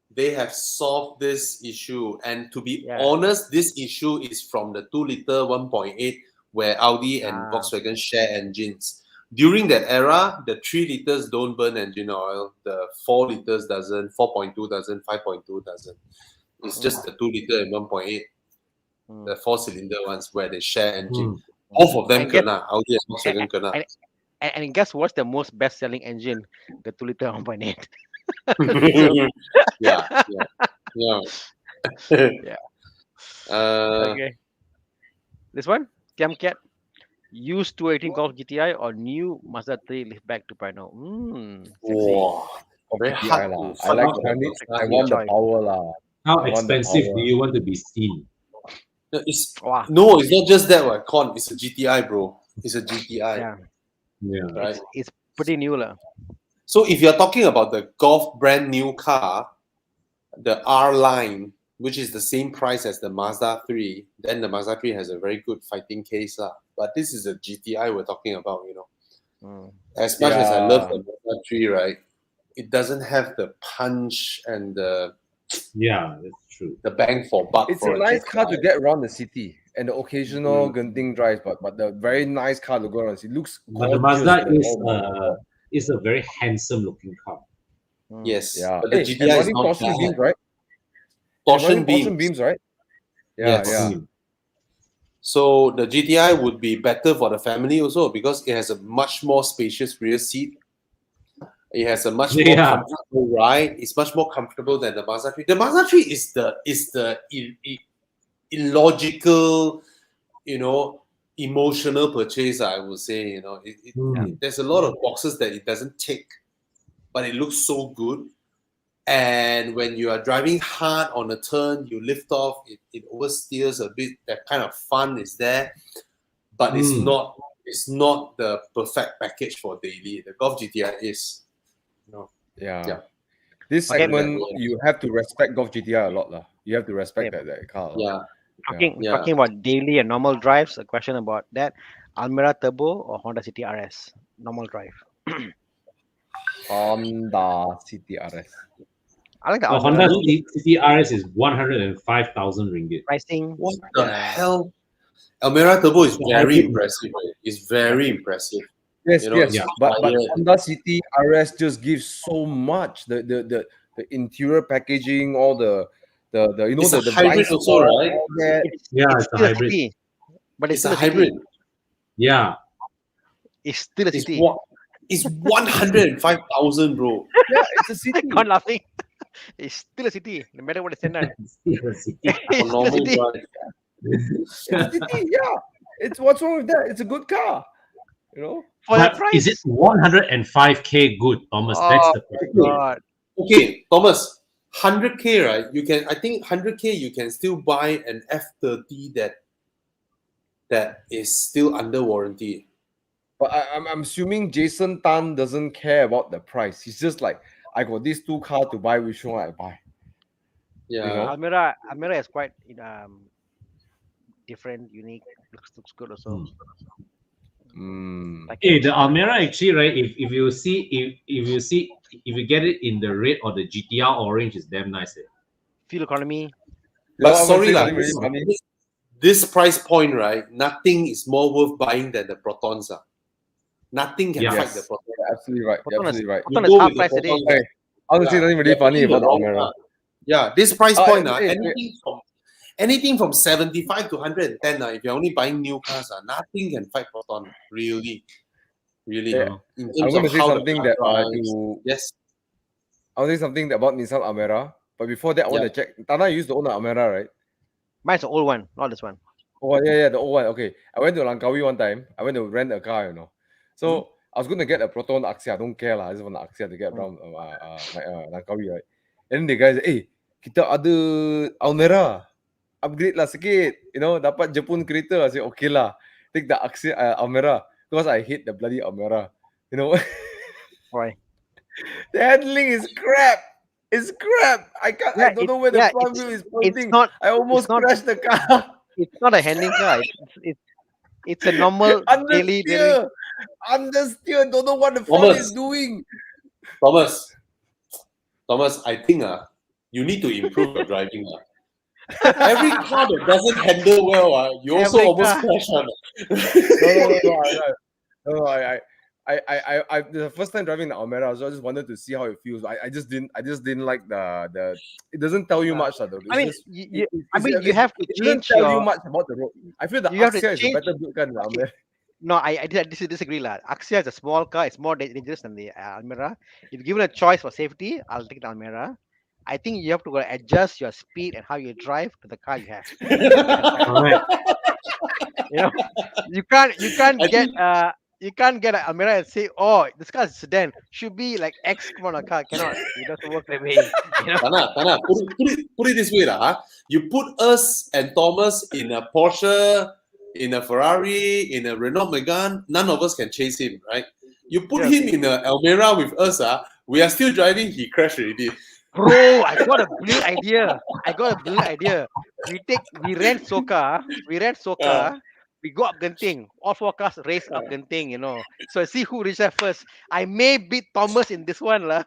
they have solved this issue. And to be Yeah. honest, this issue is from the 2-liter 1.8 where Audi and Ah. Volkswagen share engines. During that era, the 3 liters don't burn engine oil. The 4 liters doesn't, 4.2 doesn't, 5.2 doesn't. It's just the 2-liter and 1.8, the 4-cylinder ones where they share engine. Both of them And guess- kena. Audi and Volkswagen kena. and guess what's the most best-selling engine? The 2-liter 1.8. Yeah. Yeah. Okay. This one, Camcat, used 218 Golf GTI or new Mazda 3 liftback 2.0. Sexy. Wow. Very GTI hard lah. to I like find Chinese. out. I want the choice. power lah. How I want the expensive power. do you want to be seen? Wow. No, it's not just that one. Con, it's a GTI, bro. It's a GTI, Yeah. Yeah. right? It's pretty new lah. So if you're talking about the Golf brand new car, the R line, which is the same price as the Mazda 3, then the Mazda 3 has a very good fighting case lah. But this is a GTI we're talking about, you know. As much as I love the Mazda 3, right, it doesn't have the punch and the Yeah, that's true. bang for buck. It's for a nice GTI. car to get around the city and the occasional Genting drive, but the very nice car to go around. It looks But the gorgeous, Mazda man. Oh my God. is a very handsome looking car. Yes, Yeah. but the And GTI is running not torsion bad. beams, right? Torsion Running beams. torsion beams, right? Yeah, Yes. yeah. So the GTI would be better for the family also because it has a much more spacious rear seat. It has a much more comfortable ride. It's much more comfortable than the Mazda 3. The Mazda 3 is the illogical, you know, emotional purchase. I would say, you know, there's a lot of boxes that it doesn't tick, but it looks so good. And when you are driving hard on a turn, you lift off, it oversteers a bit. That kind of fun is there, but it's not the perfect package for daily. The Golf GTI is. Yeah. This segment, you have to respect Golf GTI a lot lah. You have to respect that car. Yeah. Talking about daily and normal drives, a question about that. Almera Turbo or Honda City RS? Normal drive. Honda City RS. I like the The Almera. Honda City RS is 105,000 ringgit. Pricing. What the hell? Almera Turbo is very impressive. It's very impressive. Yes, You know, yes. yeah. But Honda City RS just gives so much. The interior packaging, all the you know It's a the hybrid blind also, spot, right? all that. Yeah, it's a still hybrid. city, but It's still a hybrid. city. Yeah. It's still a city. It's 105,000, bro. Yeah, it's a city. Can't laughing. It's still a city, no matter what the standard. For It's normal still a city. drive. It's a city. Yeah. It's what's wrong with that? It's a good car. You know. For that But price. is it 105k good, Thomas? That's the question. God. Okay, Thomas, 100k, right? I think 100k you can still buy an F30 that is still under warranty. But I'm assuming Jason Tan doesn't care about the price. He's just like, I got these two cars to buy. Which one I buy? Yeah. You know? Almera is quite different, unique. Looks good also. Like Hey, the Almera actually, right? If you get it in the red or the GTR orange, it's damn nice. fuel economy. But No, I'm sorry, gonna lah, say really funny. this price point, right? Nothing is more worth buying than the Protons. Nothing can fight the Proton. You're absolutely right. You're Proton is- absolutely right. Proton You is go half with the price today. Proton, Honestly, nothing really They're funny picking the about the wrong Almera. car. Yeah, this price point, Hey, anything from 75 to 110, if you're only buying new cars, nothing can fight Proton. Really. Hey, In I'm terms going to of say how the something car that drives. Yes. I want to say something about Nissan Almera. But before that, I want to check. Tana used to own an Almera, right? Mine's the old one, not this one. Oh yeah, the old one. Okay, I went to Langkawi one time. I went to rent a car, So I was going to get a Proton Axia. I don't care lah. I just want an Axia to get around Langkawi, right? And the guy said, "Hey, kita ada Almera. Upgrade lah sikit. Dapat Jepun kereta." I said, "Okay lah. Take the Axia Almera." Because I hate the bloody Almera. Why? The handling is crap. It's crap. I can't. I don't know where the front wheel is pointing. I almost crashed the car. It's not a handling car. It's a normal daily. Understeer. Don't know what the front is doing. Thomas, I think you need to improve your driving. Every car that doesn't handle well, you also almost crash on. No, I the first time driving the Almera, so I just wanted to see how it feels. I just didn't like the. It doesn't tell you much, though. You have to change tell you much about the road. I feel the Axia is a better build car than the Almera. No, I disagree. Axia is a small car. It's more dangerous than the Almera. If given a choice for safety, I'll take the Almera. I think you have to adjust your speed and how you drive to the car you have. Alright. You can't get an Almera and say, "Oh, this car is a sedan. Should be like X amount of car." Cannot. It doesn't work that way. Tana, put it this way, You put us and Thomas in a Porsche, in a Ferrari, in a Renault Megane, none of us can chase him, right? You put him in a Almera with us, we are still driving, he crashed already. Bro, I got a brilliant idea. We rent Soka. We go up Genting. All 4 cars race up Genting, So I see who reaches first. I may beat Thomas in this one, lah.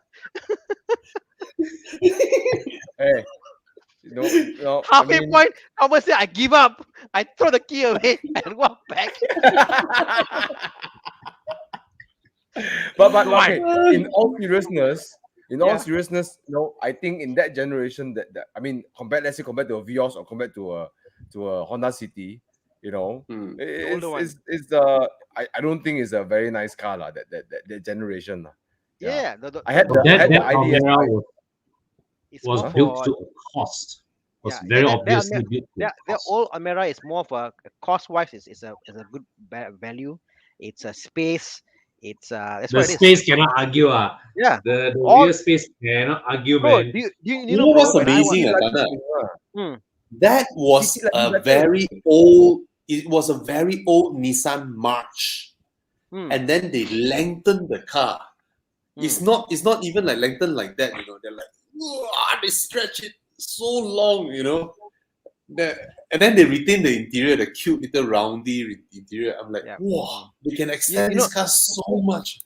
Hey, halfway point, Thomas said, "I give up." I throw the key away and walk back. but okay, in all seriousness, I think in that generation let's say compared to a Vios or compared to a Honda City, I don't think it's a very nice car that generation. Yeah. I had the idea. Was built to a cost. Was very obviously built to a The cost. old Almera is more of a cost-wise is a good value. It's a space. It's that's the what it is. space cannot argue. Yeah. The rear space cannot argue, Bro, man. You know what's amazing, Tana? That was a very old. It was a very old Nissan March, and then they lengthened the car. It's not even like lengthened like that. They're like, they stretch it so long. And then they retain the interior, the cute little roundy interior. I'm like, wow, they can extend this car so much.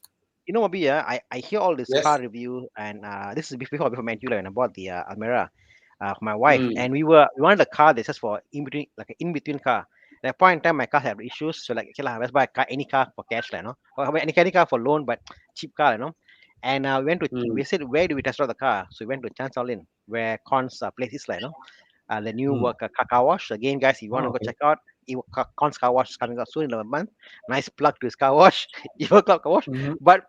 Mabi, I hear all this car review, and this is before I met you, when I bought the Almera for my wife, and we wanted a car that's just for in between car. At that point in time, my car had issues, so let's buy any car for cash, or any car for loan, but cheap car, And we went to we said, where do we test drive the car? So we went to Chansalin, where Con's place is, the new car wash. Again, guys, if you want to go check out, Con's car wash is coming out soon in a month. Nice plug to his car wash, Evo Club car wash. But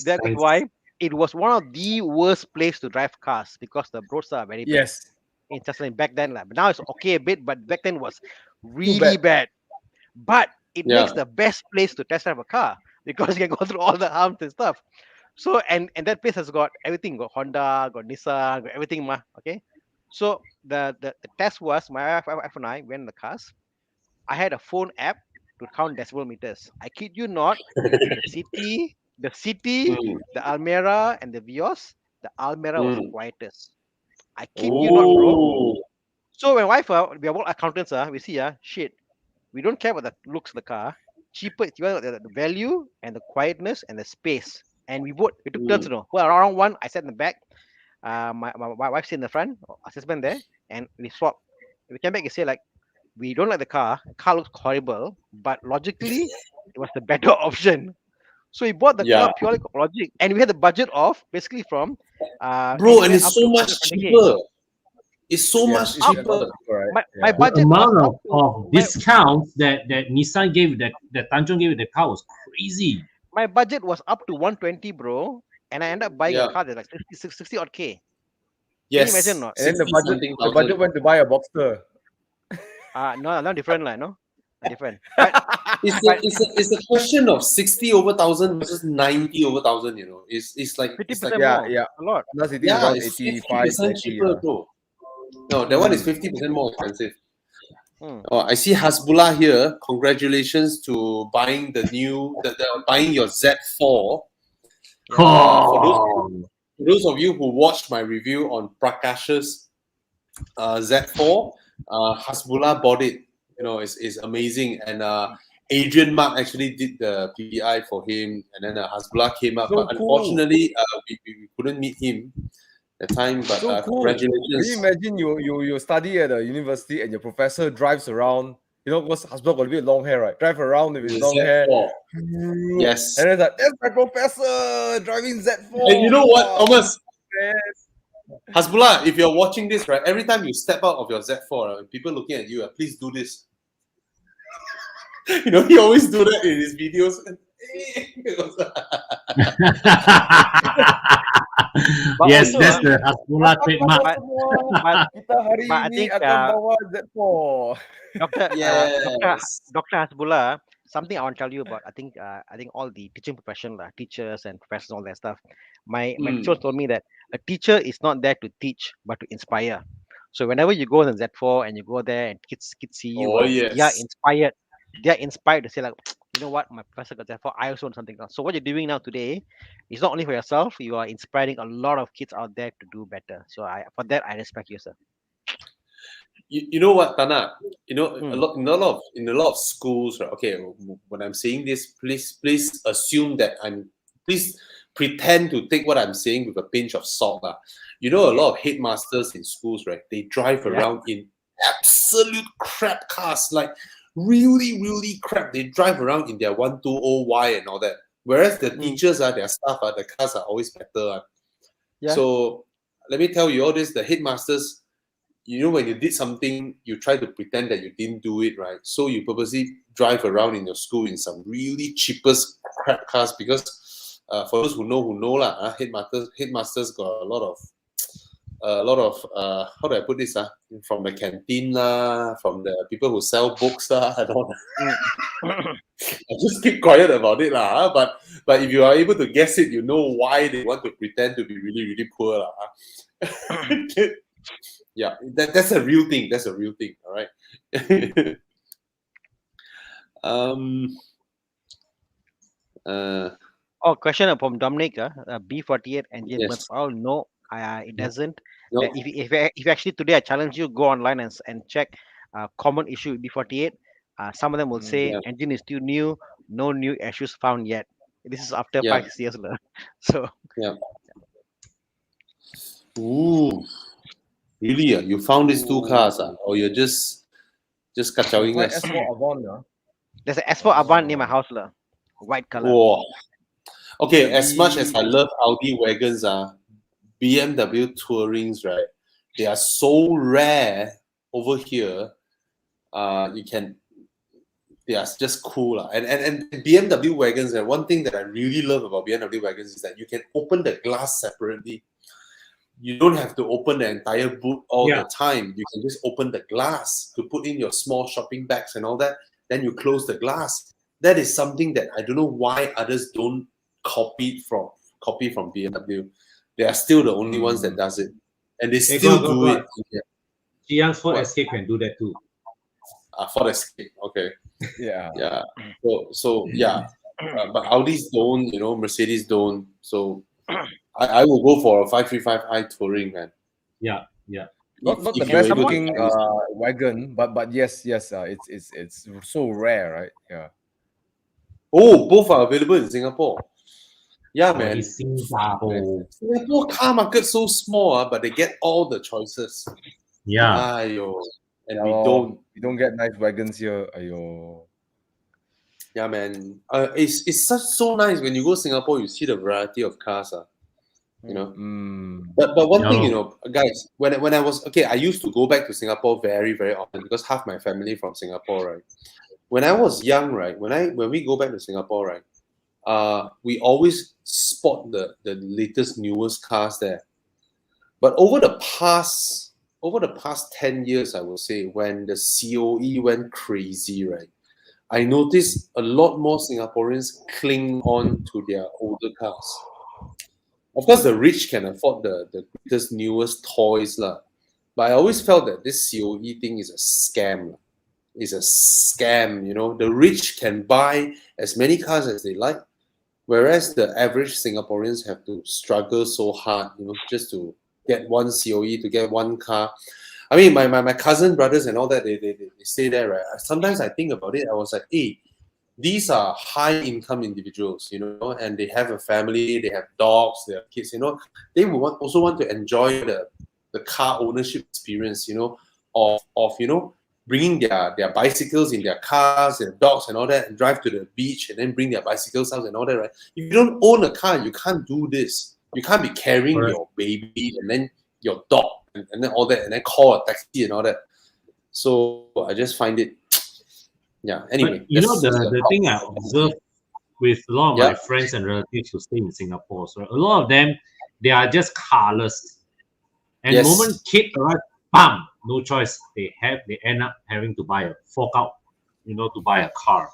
that's why it was one of the worst place to drive cars because the roads are very bad. Yes. In Chansalin back then, but now it's okay a bit, but back then was really bad. But it makes the best place to test drive a car because you can go through all the arms and stuff. So and that place has got everything, got Honda, got Nissan, got everything, okay. So the test was my wife and I went in the cars. I had a phone app to count decibel meters. I kid you not, the city, the Almera and the Vios, the Almera was the quietest. I kid you not, bro. So when wife, we are all accountants, we see, shit, we don't care about the looks of the car. Cheaper, the value and the quietness and the space. And we took turns, Well, around one, I sat in the back. My wife sat in the front, assessment there, and we swapped. We came back and say, we don't like the car. The car looks horrible, but logically, it was the better option. So we bought the Yeah. car purely logic, and we had the budget of basically from Bro, and anywhere it's up so to much 120K. cheaper. It's so Yes, much it's a lot cheaper. cheaper, right? My Yeah. The budget was amount up to of discounts that Nissan gave, that Tanjong gave the car was crazy. my budget was up to 120, bro, and I ended up buying Yeah. a car that's like 60 odd K. Yes. Can you imagine or not? And then the 60 budget, something the budget thousand. went to buy a Boxster. No, not different, like no, not different. But It's a question of 60 over 1,000 versus 90 over 1,000, you know. It's like 50% Yeah, more, yeah. a lot. Honda City is yeah, around it's 85, 50% 90. cheaper, Yeah. bro. No, that one is 50% more expensive. Oh, I see Hasbullah here. Congratulations to buying the buying your Z4. For those of you who watched my review on Prakash's Z4, Hasbullah bought it. You know, it's amazing. And Adrian Mark actually did the PPI for him, and then Hasbullah came up. So But cool. unfortunately, we couldn't meet him at the time. But So cool. Can congratulations. you imagine you study at a university and your professor drives around? You know, because husband got a bit long hair, right? Drive around with his The long hair. Z4. Yes. And it's like, that's my professor driving Z4. And you know what, Wow. Thomas? Yes. Hasbullah, if you're watching this, right, every time you step out of your Z4, and people looking at you, please do this. You know, he always do that in his videos. But Yes, also, that's the Hasbullah trademark. but Kita hari but I ini think, akan bawa Z4. Dr. Hasbullah, something I want to tell you about. I think all the teaching profession, teachers and professors, all that stuff. My teacher told me that a teacher is not there to teach, but to inspire. So whenever you go in Z4 and you go there and kids see you, they are inspired. They are inspired to say like, you know what, my professor got Z4, I also want something else. So what you're doing now today is not only for yourself, you are inspiring a lot of kids out there to do better. So for that I respect you, sir. You know what, Tana? You know, in a lot of schools, right? Okay, when I'm saying this, please assume that please pretend to take what I'm saying with a pinch of salt. You know, a lot of headmasters in schools, right? They drive around in absolute crap cars, like really, really crap. They drive around in their 120Y and all that. Whereas the teachers, their staff, the cars are always better. So let me tell you all this, the headmasters, you know, when you did something, you try to pretend that you didn't do it, right? So you purposely drive around in your school in some really cheapest crap cars because for those who know lah, headmasters got a lot of how do I put this? From the canteen from the people who sell books and all that. I just keep quiet about it lah. But if you are able to guess it, you know why they want to pretend to be really, really poor lah. Yeah, that's a real thing. That's a real thing. All right. Question from Dominic. B48 engine burns oil. No, it doesn't. No. If actually today I challenge you, go online and check common issue with B48. Some of them will say engine is still new, no new issues found yet. This is after 5 years. So Ooh. Really? You found these two cars, or you're just kacauing us? S4 Avant, there's an S4 Avant near my house, white color. Whoa. Okay, as much as I love Audi wagons, BMW Tourings, right? They are so rare over here. They are just cool. And BMW wagons, and one thing that I really love about BMW wagons is that you can open the glass separately. You don't have to open the entire boot all the time. You can just open the glass to put in your small shopping bags and all that. Then you close the glass. That is something that I don't know why others don't copy from BMW. They are still the only ones that does it, and they still do it. Chiang's Ford Escape can do that too. Ford Escape, okay. Yeah. So but Audis don't, Mercedes don't. So I will go for a 535i Touring, man. Yeah. Not the best looking wagon, but yes, it's so rare, right? Yeah. Oh, both are available in Singapore. Yeah, man. Singapore car market so small, but they get all the choices. Yeah. And we don't get nice wagons here. Ayo. Yeah, man. It's so nice when you go Singapore. You see the variety of cars. You know. But one thing, Yeah. you know, guys, when I was okay, I used to go back to Singapore very very often because half my family from Singapore, right? When I was young, right, when we go back to Singapore, right, we always spot the latest newest cars there. But over the past 10 years, I would say, when the COE went crazy, right, I noticed a lot more Singaporeans cling on to their older cars. Of course, the rich can afford the greatest, newest toys, lah. But I always felt that this COE thing is a scam. Lah. It's a scam, you know. The rich can buy as many cars as they like, whereas the average Singaporeans have to struggle so hard, you know, just to get one COE, to get one car. I mean, my cousin brothers and all that, they stay there, right? Sometimes I think about it, I was like, hey, these are high income individuals, you know, and they have a family, they have dogs, they have kids, you know. They will also want to enjoy the car ownership experience, you know, of you know, bringing their bicycles in their cars, their dogs and all that, and drive to the beach and then bring their bicycles out and all that, right? If you don't own a car, you can't do this. You can't be carrying Correct. your baby and then your dog and then all that, and then call a taxi and all that. So I just find it, yeah. Anyway, But you know, that's the thing I observe with a lot of Yeah. my friends and relatives who stay in Singapore, so a lot of them, they are just carless. And Yes. the moment kid arrive, bam, no choice. They end up having to buy a fork out, you know, to buy a car.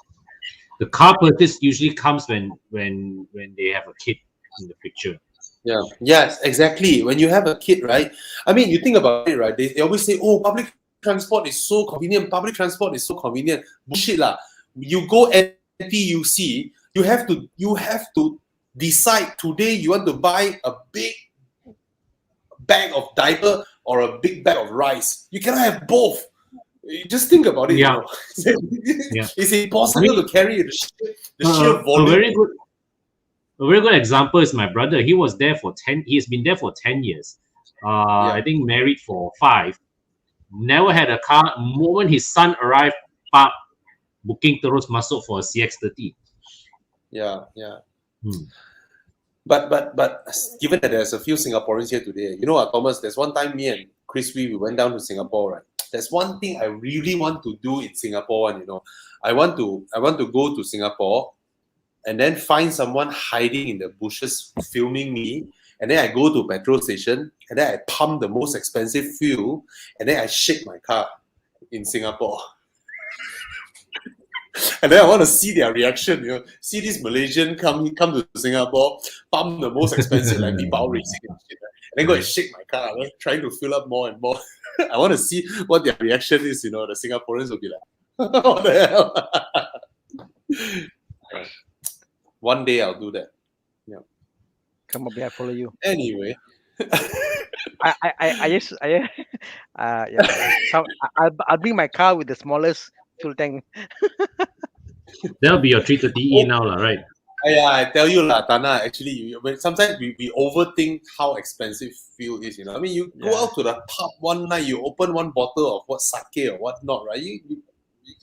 The car purchase usually comes when they have a kid in the picture. Yeah. Yes, exactly. When you have a kid, right? I mean, you think about it, right? They always say, oh, public transport is so convenient. Public transport is so convenient. Bullshit lah. You go NTUC, you have to decide today you want to buy a big bag of diaper or a big bag of rice. You cannot have both. You just think about it. Yeah. You know? Yeah. It's impossible I mean, to carry the sheer a volume. very good example is my brother. He was there for 10. He's been there for 10 years. I think married for 5. Never had a car. Moment his son arrived, pop, booking terus masuk for a CX-30. Yeah, yeah. Hmm. But given that there's a few Singaporeans here today, you know what, Thomas, there's one time me and Chris we went down to Singapore, right? There's one thing I really want to do in Singapore, and you know, I want to go to Singapore and then find someone hiding in the bushes filming me, and then I go to a petrol station and then I pump the most expensive fuel and then I shake my car in Singapore. And then I want to see their reaction, you know, see this Malaysian come to Singapore, pump the most expensive like people racing and shit, right? And then go and shake my car, right? Trying to fill up more and more. I want to see what their reaction is, you know. The Singaporeans will be like, what the hell? Right. One day I'll do that. Yeah. Come up here, I follow you. Anyway. I just yeah. So I'll bring my car with the smallest fuel tank. That'll be your 330E now, lah, right? Yeah, I tell you, lah, Tana. Actually, sometimes we overthink how expensive fuel is. You know, I mean, you go out to the pub one night, you open one bottle of what sake or whatnot, right? You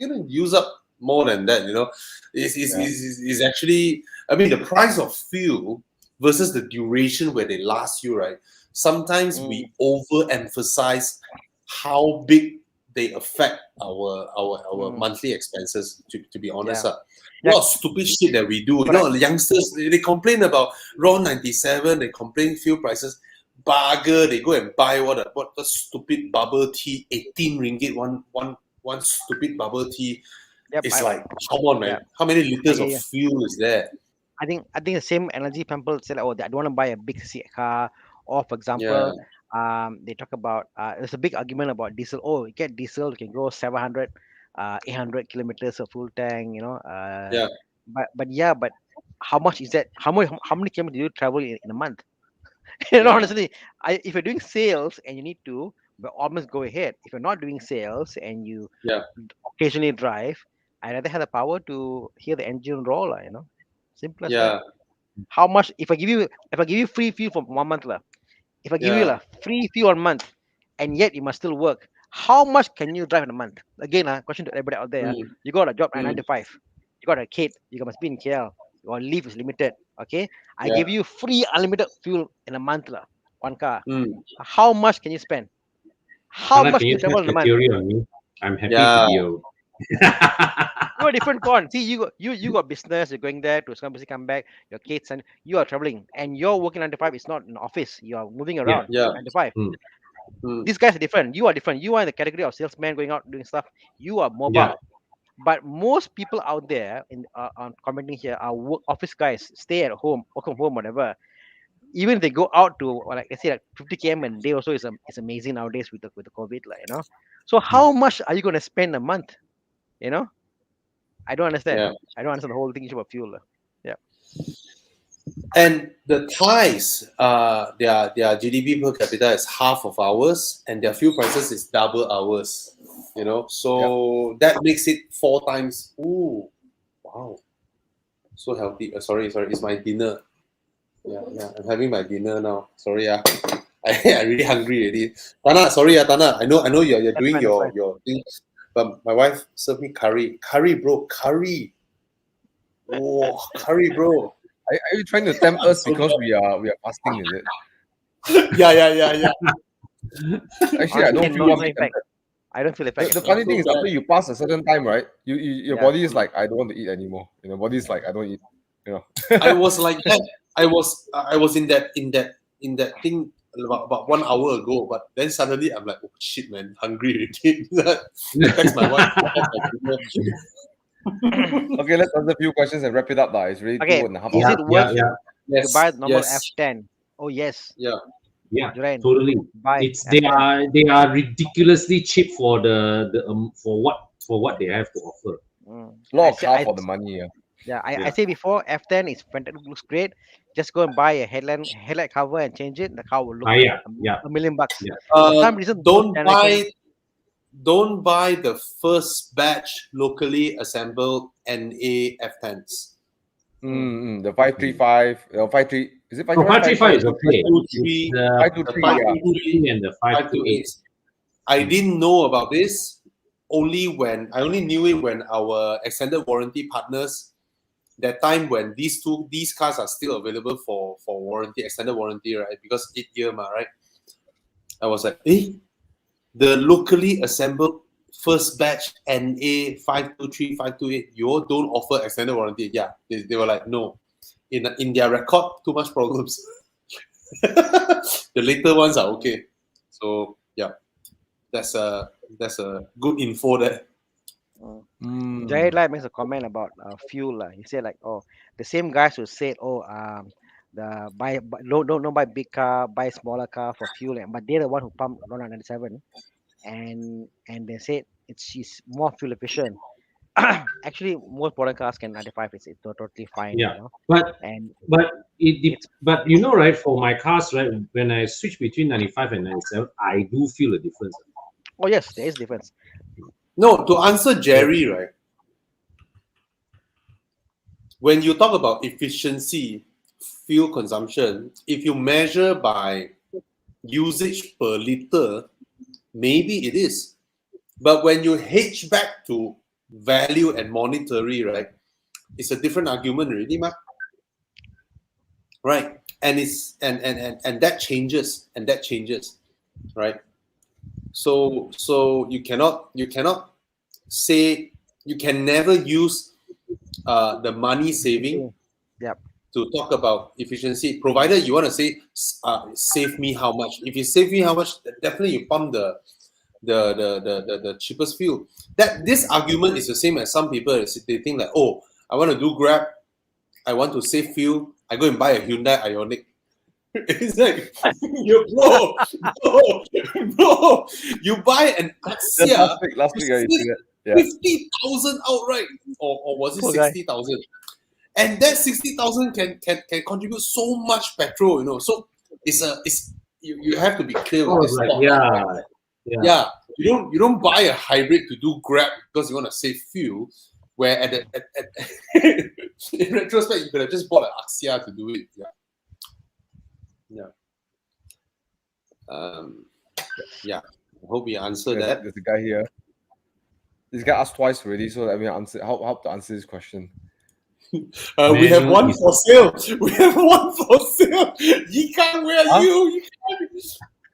gonna use up more than that. You know, is actually. I mean, the price of fuel versus the duration where they last you, right? Sometimes we overemphasize how big they affect our monthly expenses. To be honest, a lot of stupid shit that we do. You know, youngsters they complain about RON 97. They complain fuel prices. Bugger, they go and buy what the stupid bubble tea, 18 ringgit one stupid bubble tea. Yep, It's like, come on, man. How many liters of fuel is there? I think the same energy people say like, oh, I don't want to buy a big car, or for example, they talk about there's a big argument about diesel. Oh, you get diesel, you can go 700, 800 kilometers of full tank, you know. But how much is that? How many kilometers do you travel in a month? You know, honestly, if you're doing sales and you need to, but almost go ahead. If you're not doing sales and you occasionally drive, I'd rather have the power to hear the engine roll, you know. Simple as that. How much if I give you free fuel for 1 month, if I give you free fuel 1 month and yet you must still work, how much can you drive in a month? Again, question to everybody out there. You got a job at 9 to 5. You got a kid, you must be in KL. Your leave is limited. Okay, I Yeah. give you free unlimited fuel in a month, lah. One car. Mm. How much can you spend? How Tana, much can can you you travel test in a the month? theory on me? I'm happy Yeah. to be a. You're a different con. See, you got business. You're going there to some busy come back. Your kids and you are traveling, and you're working 9 to 5. It's not in office. You are moving around Yeah. 9 to 5. Mm. These guys are different. You are different. You are in the category of salesman going out doing stuff. You are mobile. Yeah. But most people out there in on commenting here are office guys. Stay at home, work from home, whatever. Even if they go out to like I say like 50 km and day also is amazing nowadays with the COVID, like, you know. So how much are you going to spend a month? You know, I don't understand. Yeah. I don't understand the whole thing about fuel. Yeah. And the Thais, their GDP per capita is half of ours, and their fuel prices is double ours. You know, so that makes it 4 times. Ooh, wow, so healthy. Sorry, it's my dinner. Yeah, I'm having my dinner now. Sorry, I really hungry already. Tana, sorry, Tana. I know you're That's doing fine, that's fine. your thing, but my wife served me curry, bro, curry. Whoa, curry, bro. Are you trying to tempt us because we are fasting? Is it? Yeah. Actually, I don't feel no one bit effect. tempted. I don't feel effect. The funny So thing is, bad. after you pass a certain time, right? Your Yeah. body is like, I don't want to eat anymore. You know, body is like, I don't eat. You know. I was like that. I was in that thing about 1 hour ago, but then suddenly I'm like, oh shit, man, hungry already. Text my wife. Okay, let's answer a few questions and wrap it up. It's really Okay, 2.5 is hours. it worth Yeah. to buy the normal yes, F10? Oh yes, yeah. Yeah. Jurain, Totally. buy It's they F10. are ridiculously cheap for for what they have to offer. A lot of I say, car for the money. I Yeah. say before F10 is fantastic, looks great. Just go and buy a headlight cover and change it. The car will look Yeah. a million bucks. Yeah. For some reason, those generation, Don't buy the first batch locally assembled NA F10s. The 535, 53. Is it So 535 is 535? okay. 523, The 523, yeah. 523 and the 528. 528. I didn't know about this I only knew it when our extended warranty partners, that time when these cars are still available for warranty, extended warranty, right? Because 8-year, right? I was like, the locally assembled first batch NA 523, 528, you all don't offer extended warranty. Yeah, they were like, no. In their record, too much problems. The later ones are okay. So yeah, that's a good info there. Jared Lai makes a comment about fuel. He said like, oh, the same guys who said, oh, don't buy big car, buy smaller car for fuel, but they're the one who pumped around 97, and they said it's more fuel efficient. Actually, most modern cars can 95. It's totally fine. Yeah. You know? But And but you know, right, for my cars, right, when I switch between 95 and 97, I do feel a difference. oh yes, there is difference. No, to answer Jerry, right? When you talk about efficiency, fuel consumption, if you measure by usage per liter, maybe it is. But when you hedge back to value and monetary, right, it's a different argument already, ma. Right? And it's and that changes, right? So you cannot say, you can never use the money saving Yep. to talk about efficiency, provided you want to say save me how much. If you save me how much, definitely you pump the cheapest fuel. That this argument is the same as some people, they think like, oh, I want to do Grab, I want to save fuel, I go and buy a Hyundai Ioniq. It's like, bro, you buy an Axia, last week, you see that. Yeah. 50,000 outright, or was it Poor guy. 60,000? And that 60,000 can contribute so much petrol, you know. So you have to be clear with this Like, thought. Yeah. You don't buy a hybrid to do Grab because you want to save fuel. Where in retrospect, you could have just bought an Axia to do it. Yeah. I hope we answered that. There's a guy here. This guy asked twice already, so let me answer. How to answer this question? We have Manual one is- for sale. We have one for sale. Yikan, where are Huh? you?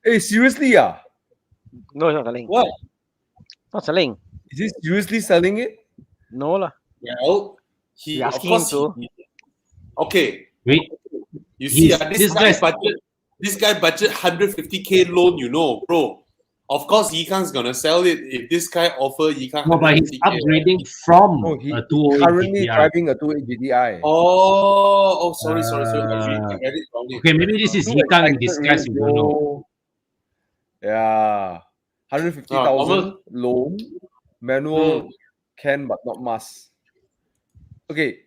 Hey, seriously, yeah? No, it's not selling. What? Not selling. Is he seriously selling it? No lah. Well, he We're of asking course him he, okay. Wait, You see, He's- this guy budget 150K loan, you know, bro. Of course, Yikan's gonna sell it if this guy offer Yikan no, but he's 150K. upgrading from No, a he's 208 currently GTI. driving a 2.8 GTI. Oh, sorry. I Uh, read it wrongly. Okay, maybe this is Too Yikan in excited, disguise. really, You don't know. bro. Yeah. 150,000 loan, manual can but not must. Okay.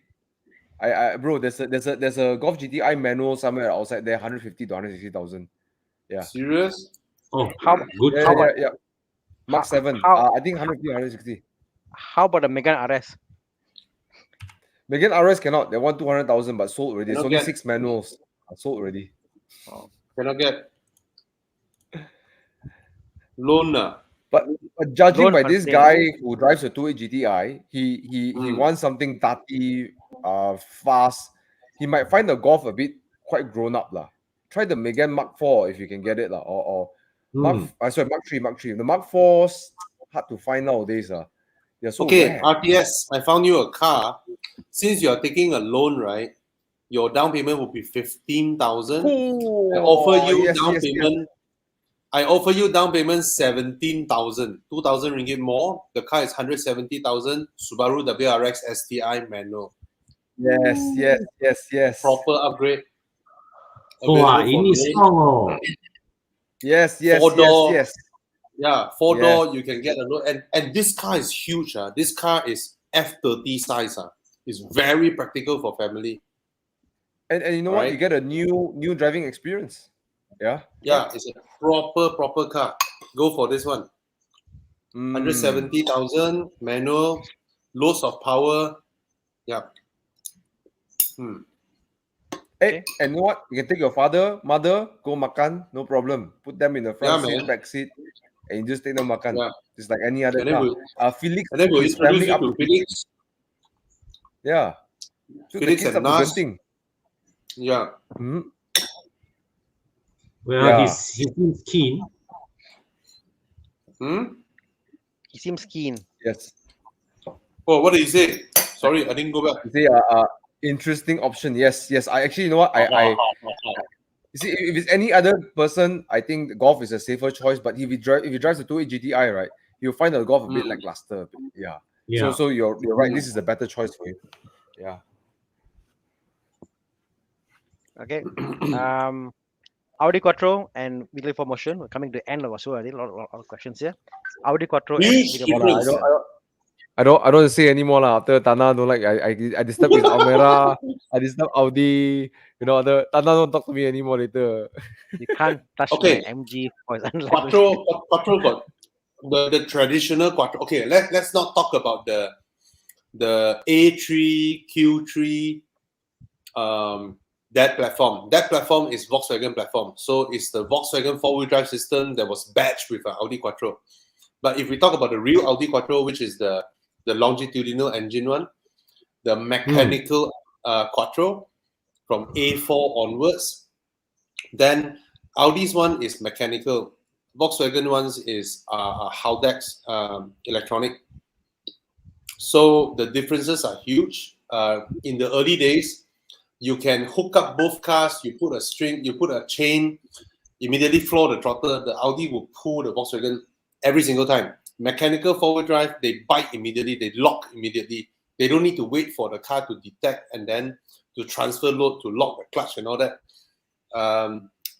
Bro, there's a Golf GTI manual somewhere outside there, 150 to 160,000. Yeah. Serious? Oh, How good. Yeah. Mark How- 7. how- I think 150, 160. How about the Megane RS? Megane RS cannot. They want 200,000 but sold already. It's Cannot only get. 6 manuals. Sold already. Cannot get. Loan. But judging Loan by for this sale. guy who drives a 2.8 GTI, he wants something dirty, fast. He might find the Golf a bit quite grown up lah. Try the Megane Mark 4 if you can get it lah, or Mark 3. The Mark 4's hard to find nowadays lah. They're so Okay, rare. RTS, I found you a car. Since you are taking a loan, right? Your down payment will be 15,000. I offer you down payment. I offer you down payment 17,000, 2,000 ringgit more. The car is 170,000. Subaru WRX STI manual. Yes. Proper upgrade. Wah, Available for ini loan. strong oh. Yes. Four-door. Yeah, 4-door, Yes. you can get a loan. And this car is huge. This car is F30 size. It's very practical for family. And you know what? Alright. You get a new driving experience. Yeah. Yeah, it's a proper car. Go for this one. 170,000 manual, loads of power. Yeah. Hey, and you know what? You can take your father, mother, go makan, no problem. Put them in the front Yeah, seat, man. back seat, and you just take them makan. Yeah. Just like any other And then car. we'll, Felix, and then we'll his introduce family you up to to Felix. yeah. Took the Felix kids and up to Nas. Genting. Yeah. Well, Yeah. he seems keen. He seems keen. Yes. Oh, what did he say? Sorry, I didn't go back. You say interesting option. Yes. I actually, you know what? I you see, if it's any other person, I think the Golf is a safer choice. But if he drives a 2.8 GTI, right, you'll find the Golf a bit lackluster. Yeah. Yeah. So you're right. This is a better choice for you. Yeah. Okay. Audi Quattro and weekly promotion. We're coming to the end of our show. I did a lot of questions here. Audi Quattro and Huge weekly difference. promotion. I don't say anymore lah. After Tana don't like I disturb his Almera, I disturb Audi. You know, Tana don't talk to me anymore later. You can't touch Okay. my MG for his unlevel. Quattro got the traditional Quattro. Okay, let's not talk about the A3, Q3, that platform. That platform is Volkswagen platform. So it's the Volkswagen 4-wheel drive system that was badged with an Audi Quattro. But if we talk about the real Audi Quattro, which is the longitudinal engine one, the mechanical Quattro from A4 onwards, then Audi's one is mechanical. Volkswagen ones is Haldex electronic. So the differences are huge. In the early days, you can hook up both cars. You put a string, you put a chain, immediately floor the throttle. The Audi will pull the Volkswagen every single time. Mechanical 4-wheel drive, they bite immediately, they lock immediately. They don't need to wait for the car to detect and then to transfer load, to lock the clutch and all that.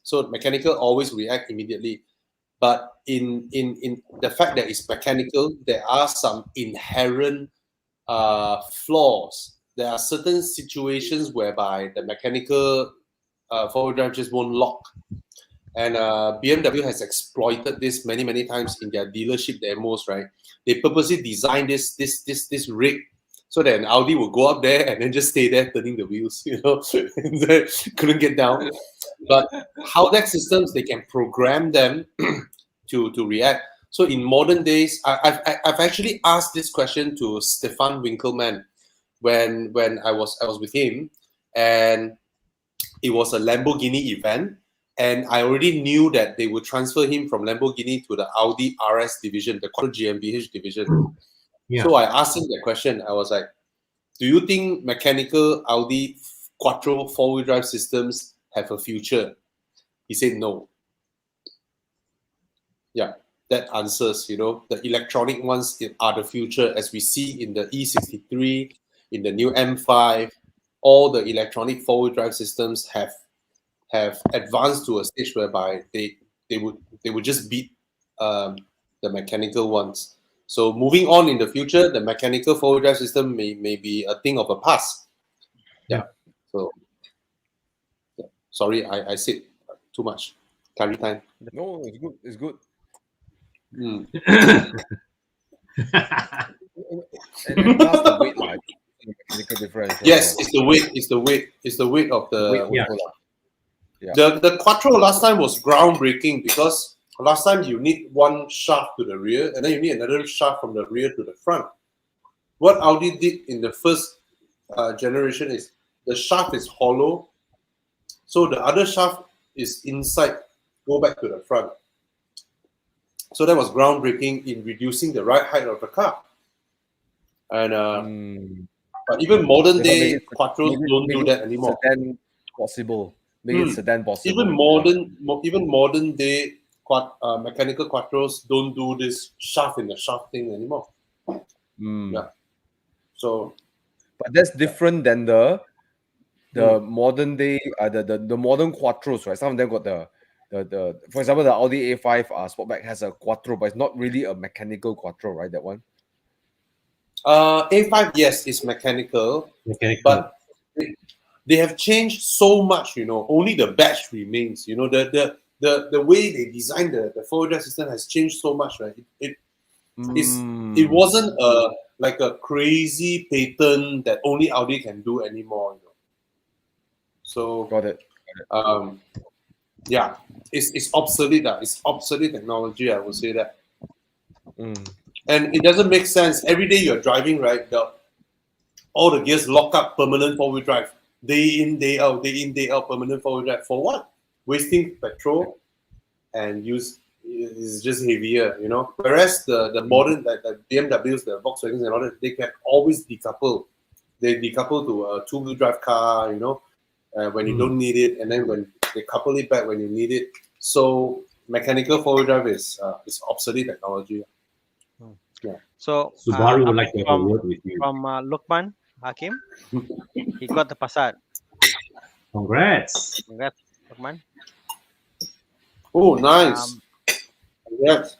So mechanical always react immediately. But in the fact that it's mechanical, there are some inherent flaws. There are certain situations whereby the mechanical 4-wheel drive just won't lock. And BMW has exploited this many times in their dealership demos, right? They purposely designed this rig so that an Audi will go up there and then just stay there turning the wheels, you know, couldn't get down. But Haldex systems, they can program them to react. So in modern days, I've actually asked this question to Stefan Winkelmann when I was with him, and it was a Lamborghini event, and I already knew that they would transfer him from Lamborghini to the Audi RS division, the Quattro GmbH division. Yeah. So I asked him that question. I was like, do you think mechanical Audi Quattro four-wheel drive systems have a future? He said no. Yeah, that answers, the electronic ones are the future, as we see in the E63, in the new M5. All the electronic four-wheel drive systems have advanced to a stage whereby they would just beat the mechanical ones. So moving on in the future, the mechanical four-wheel drive system may be a thing of a past. Yeah. So yeah. Sorry, I said too much. Carry time. No, it's good. It's good. Mm. And plus the weight, like mechanical difference. Yes, it's the weight. It's the weight of the. weight yeah. also, lah. Yeah. The Quattro last time was groundbreaking because last time you need one shaft to the rear and then you need another shaft from the rear to the front. What Audi did in the first generation is the shaft is hollow, so the other shaft is inside, go back to the front. So that was groundbreaking in reducing the ride height of the car. And but even modern day Quattros don't do that anymore. Sedan possible. Make it sedan possible. Even modern day mechanical Quattros don't do this shaft in the shaft thing anymore. Yeah. So, but that's different than the modern day the modern Quattros, right? Some of them got the for example, the Audi A5 Sportback has a Quattro, but it's not really a mechanical Quattro, right? That one. A5, yes, is mechanical, but they have changed so much. Only the badge remains. The way they designed the four-wheel drive system has changed so much, right? It wasn't like a crazy patent that only Audi can do anymore. So Got it. Yeah, it's obsolete. It's obsolete technology, I would say that. And it doesn't make sense. Every day you're driving, right? All the gears lock up, permanent four-wheel drive. Day in, day out, permanent four-wheel drive. For what? Wasting petrol and use is just heavier, Whereas the modern, like the BMWs, the Volkswagens and all that, they can always decouple. They decouple to a two-wheel drive car, when you don't need it, and then when they couple it back when you need it. So mechanical four-wheel drive is obsolete technology. Yeah. So Subaru would like to have a word with you. From Lukman Hakim, he got the Passat. Congrats, Lukman. Oh, nice. Congrats.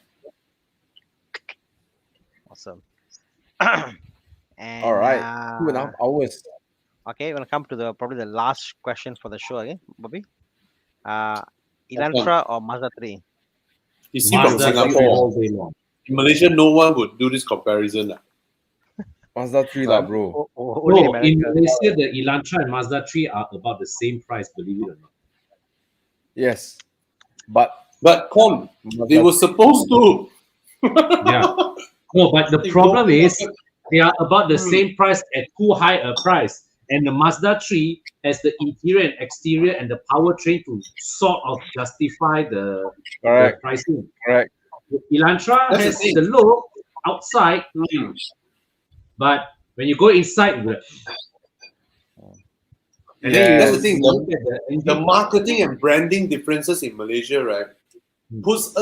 Awesome. And, all right, 2.5 hours. Okay, we're gonna come to probably the last question for the show again, Bobby. Elantra or Mazda 3? You see, from Singapore, all day long. in Malaysia, no one would do this comparison. Mazda 3 lah, bro. Only No, in America. Malaysia, the Elantra and Mazda 3 are about the same price, believe it or not. Yes, but Con, they were supposed to. Yeah. No, but the problem is they are about the same price at too high a price. And the Mazda 3 has the interior and exterior and the powertrain to sort of justify the pricing. Correct. The Elantra That's has the thing. the look outside, but when you go inside, and then That's you the thing. look at the engine. The marketing and branding differences in Malaysia, right, puts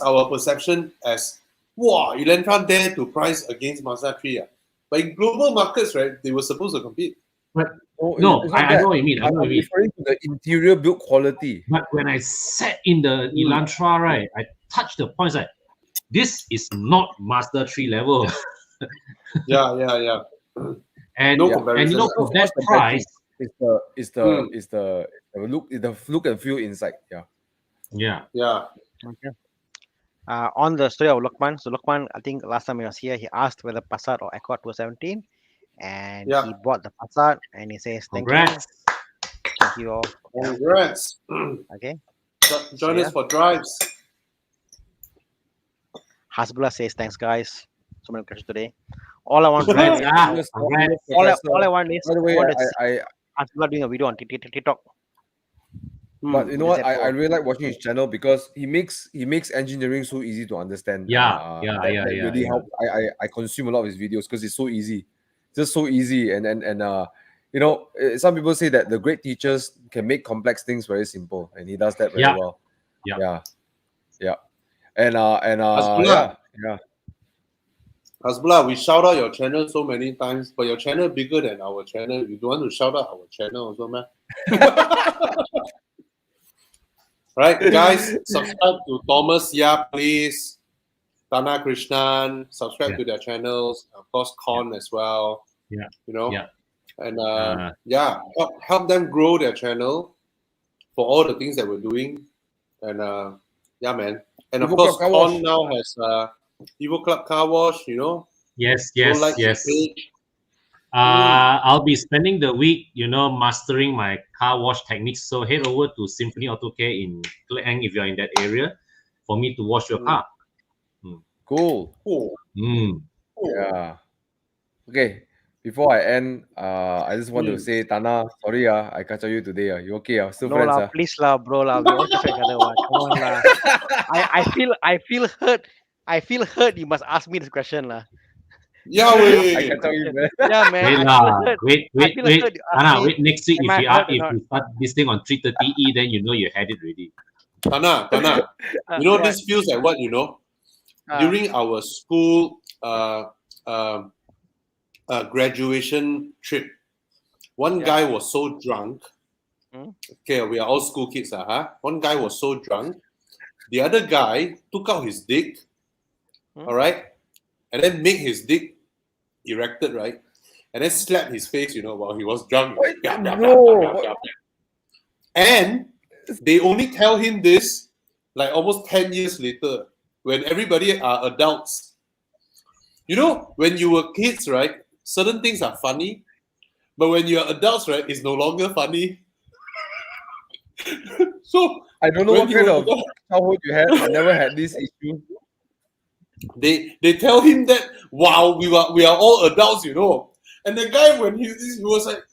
our perception as, wow, Elantra dare to price against Mazda 3. But in global markets, right, they were supposed to compete. But no, I know what you mean. I know what I'm you mean. referring to the interior build quality. But when I sat in the Elantra, right, I touched the points like, this is not Mazda 3 level. Yeah. And No and comparison. for that price, Is the look and feel inside. Yeah. Yeah. Okay. On the story of Lukman, so Lukman, I think last time he was here, he asked whether Passat or Accord 217, and he bought the Passat, and he says, "Thank congrats. you, thank you all." Congrats. Okay. Join us for drives. Hasbullah says, thanks, guys. So many questions today. All I want to do Congrats, is, congrats. all I want is, By the way, I Hasbullah doing a video on TikTok. but you know what? I I really like watching his channel because he makes engineering so easy to understand. Yeah, That really helps. I consume a lot of his videos because it's so easy, just so easy. And you know, some people say that the great teachers can make complex things very simple, and he does that very well. Yeah. And Hasbullah. yeah. Hasbullah, we shout out your channel so many times, but your channel bigger than our channel. You don't want to shout out our channel also, man. Right, guys, subscribe to Thomas Yap, please. Tana Krishnan, subscribe to their channels. Of course, Con as well. Yeah. You know? Yeah. And help them grow their channel for all the things that we're doing. And yeah, man. And of Evo course, Club Car Wash. Con now has Evo Club Car Wash, you know. Yes. Go like the page. I'll be spending the week, mastering my car wash techniques. So head over to Symphony Auto Care in Klang if you're in that area for me to wash your car. Cool. Yeah. Okay. Before I end, I just want to say, Tana, sorry, I kacau you today. You okay? Still No friends? lah, please lah, bro lah. We all each other. Come on lah. I feel hurt. I feel hurt. You must ask me this question lah. Yeah, I we. kacau you, man. Yeah, man. Wait I lah. feel hurt. Wait. I feel hurt. You ask Anna, me, wait next week am if I you hurt or if not? you start this thing on 3:30 then you know you had it ready. Tana, you know, this feels like what, during our school graduation trip, one guy was so drunk. Okay, we are all school kids, One guy was so drunk. The other guy took out his dick, all right, and then make his dick erected, right, and then slap his face, while he was drunk. And they only tell him this like almost 10 years later, when everybody are adults. When you were kids, right, certain things are funny, but when you are adults, right, it's no longer funny. So I don't know what kind of childhood you had. I never had this issue. They tell him that, wow, we are all adults, And the guy, when he was like,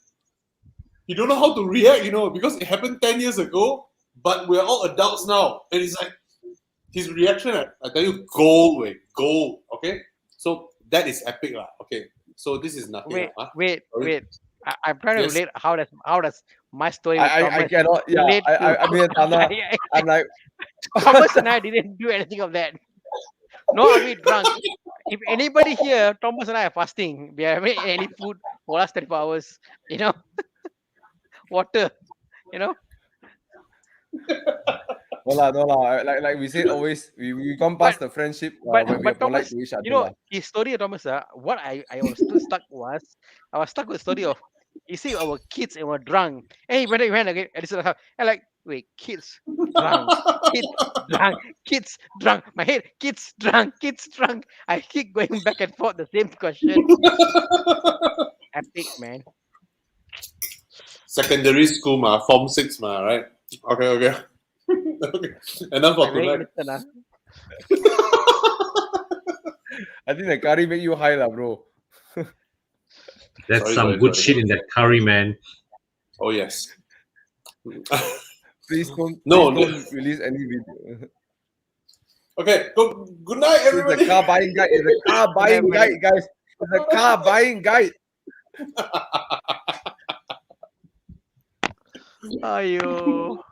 he don't know how to react, because it happened 10 years ago, but we're all adults now. And it's like, his reaction, I tell you, gold, okay? So that is epic, okay? So this is nothing. Wait. I'm trying to relate how does my story with I Thomas cannot. Yeah, relate to- I mean, Tana, I'm like, Thomas and I didn't do anything of that. No, are we drunk? If anybody here, Thomas and I are fasting. We haven't eaten any food for last 24 hours. Water. no lah. Like we said always, we come past the friendship when we are polite Thomas, to each other. his story of Thomas, what I was still stuck was, I was stuck with the story of, you see our kids and we're drunk. And he went again at this house. And like, wait, kids drunk, kids drunk. My head, kids drunk. I keep going back and forth the same question. Epic, man. Secondary school, Form 6, right? Okay. Okay. Enough for tonight. I think the curry make you high, lah, bro. That's some good shit in that curry, man. Oh yes. Please don't release any video. Okay. Good night, everybody. It's a car buying guide. It's a car buying guide, guys. It's a car buying guide. Ayo.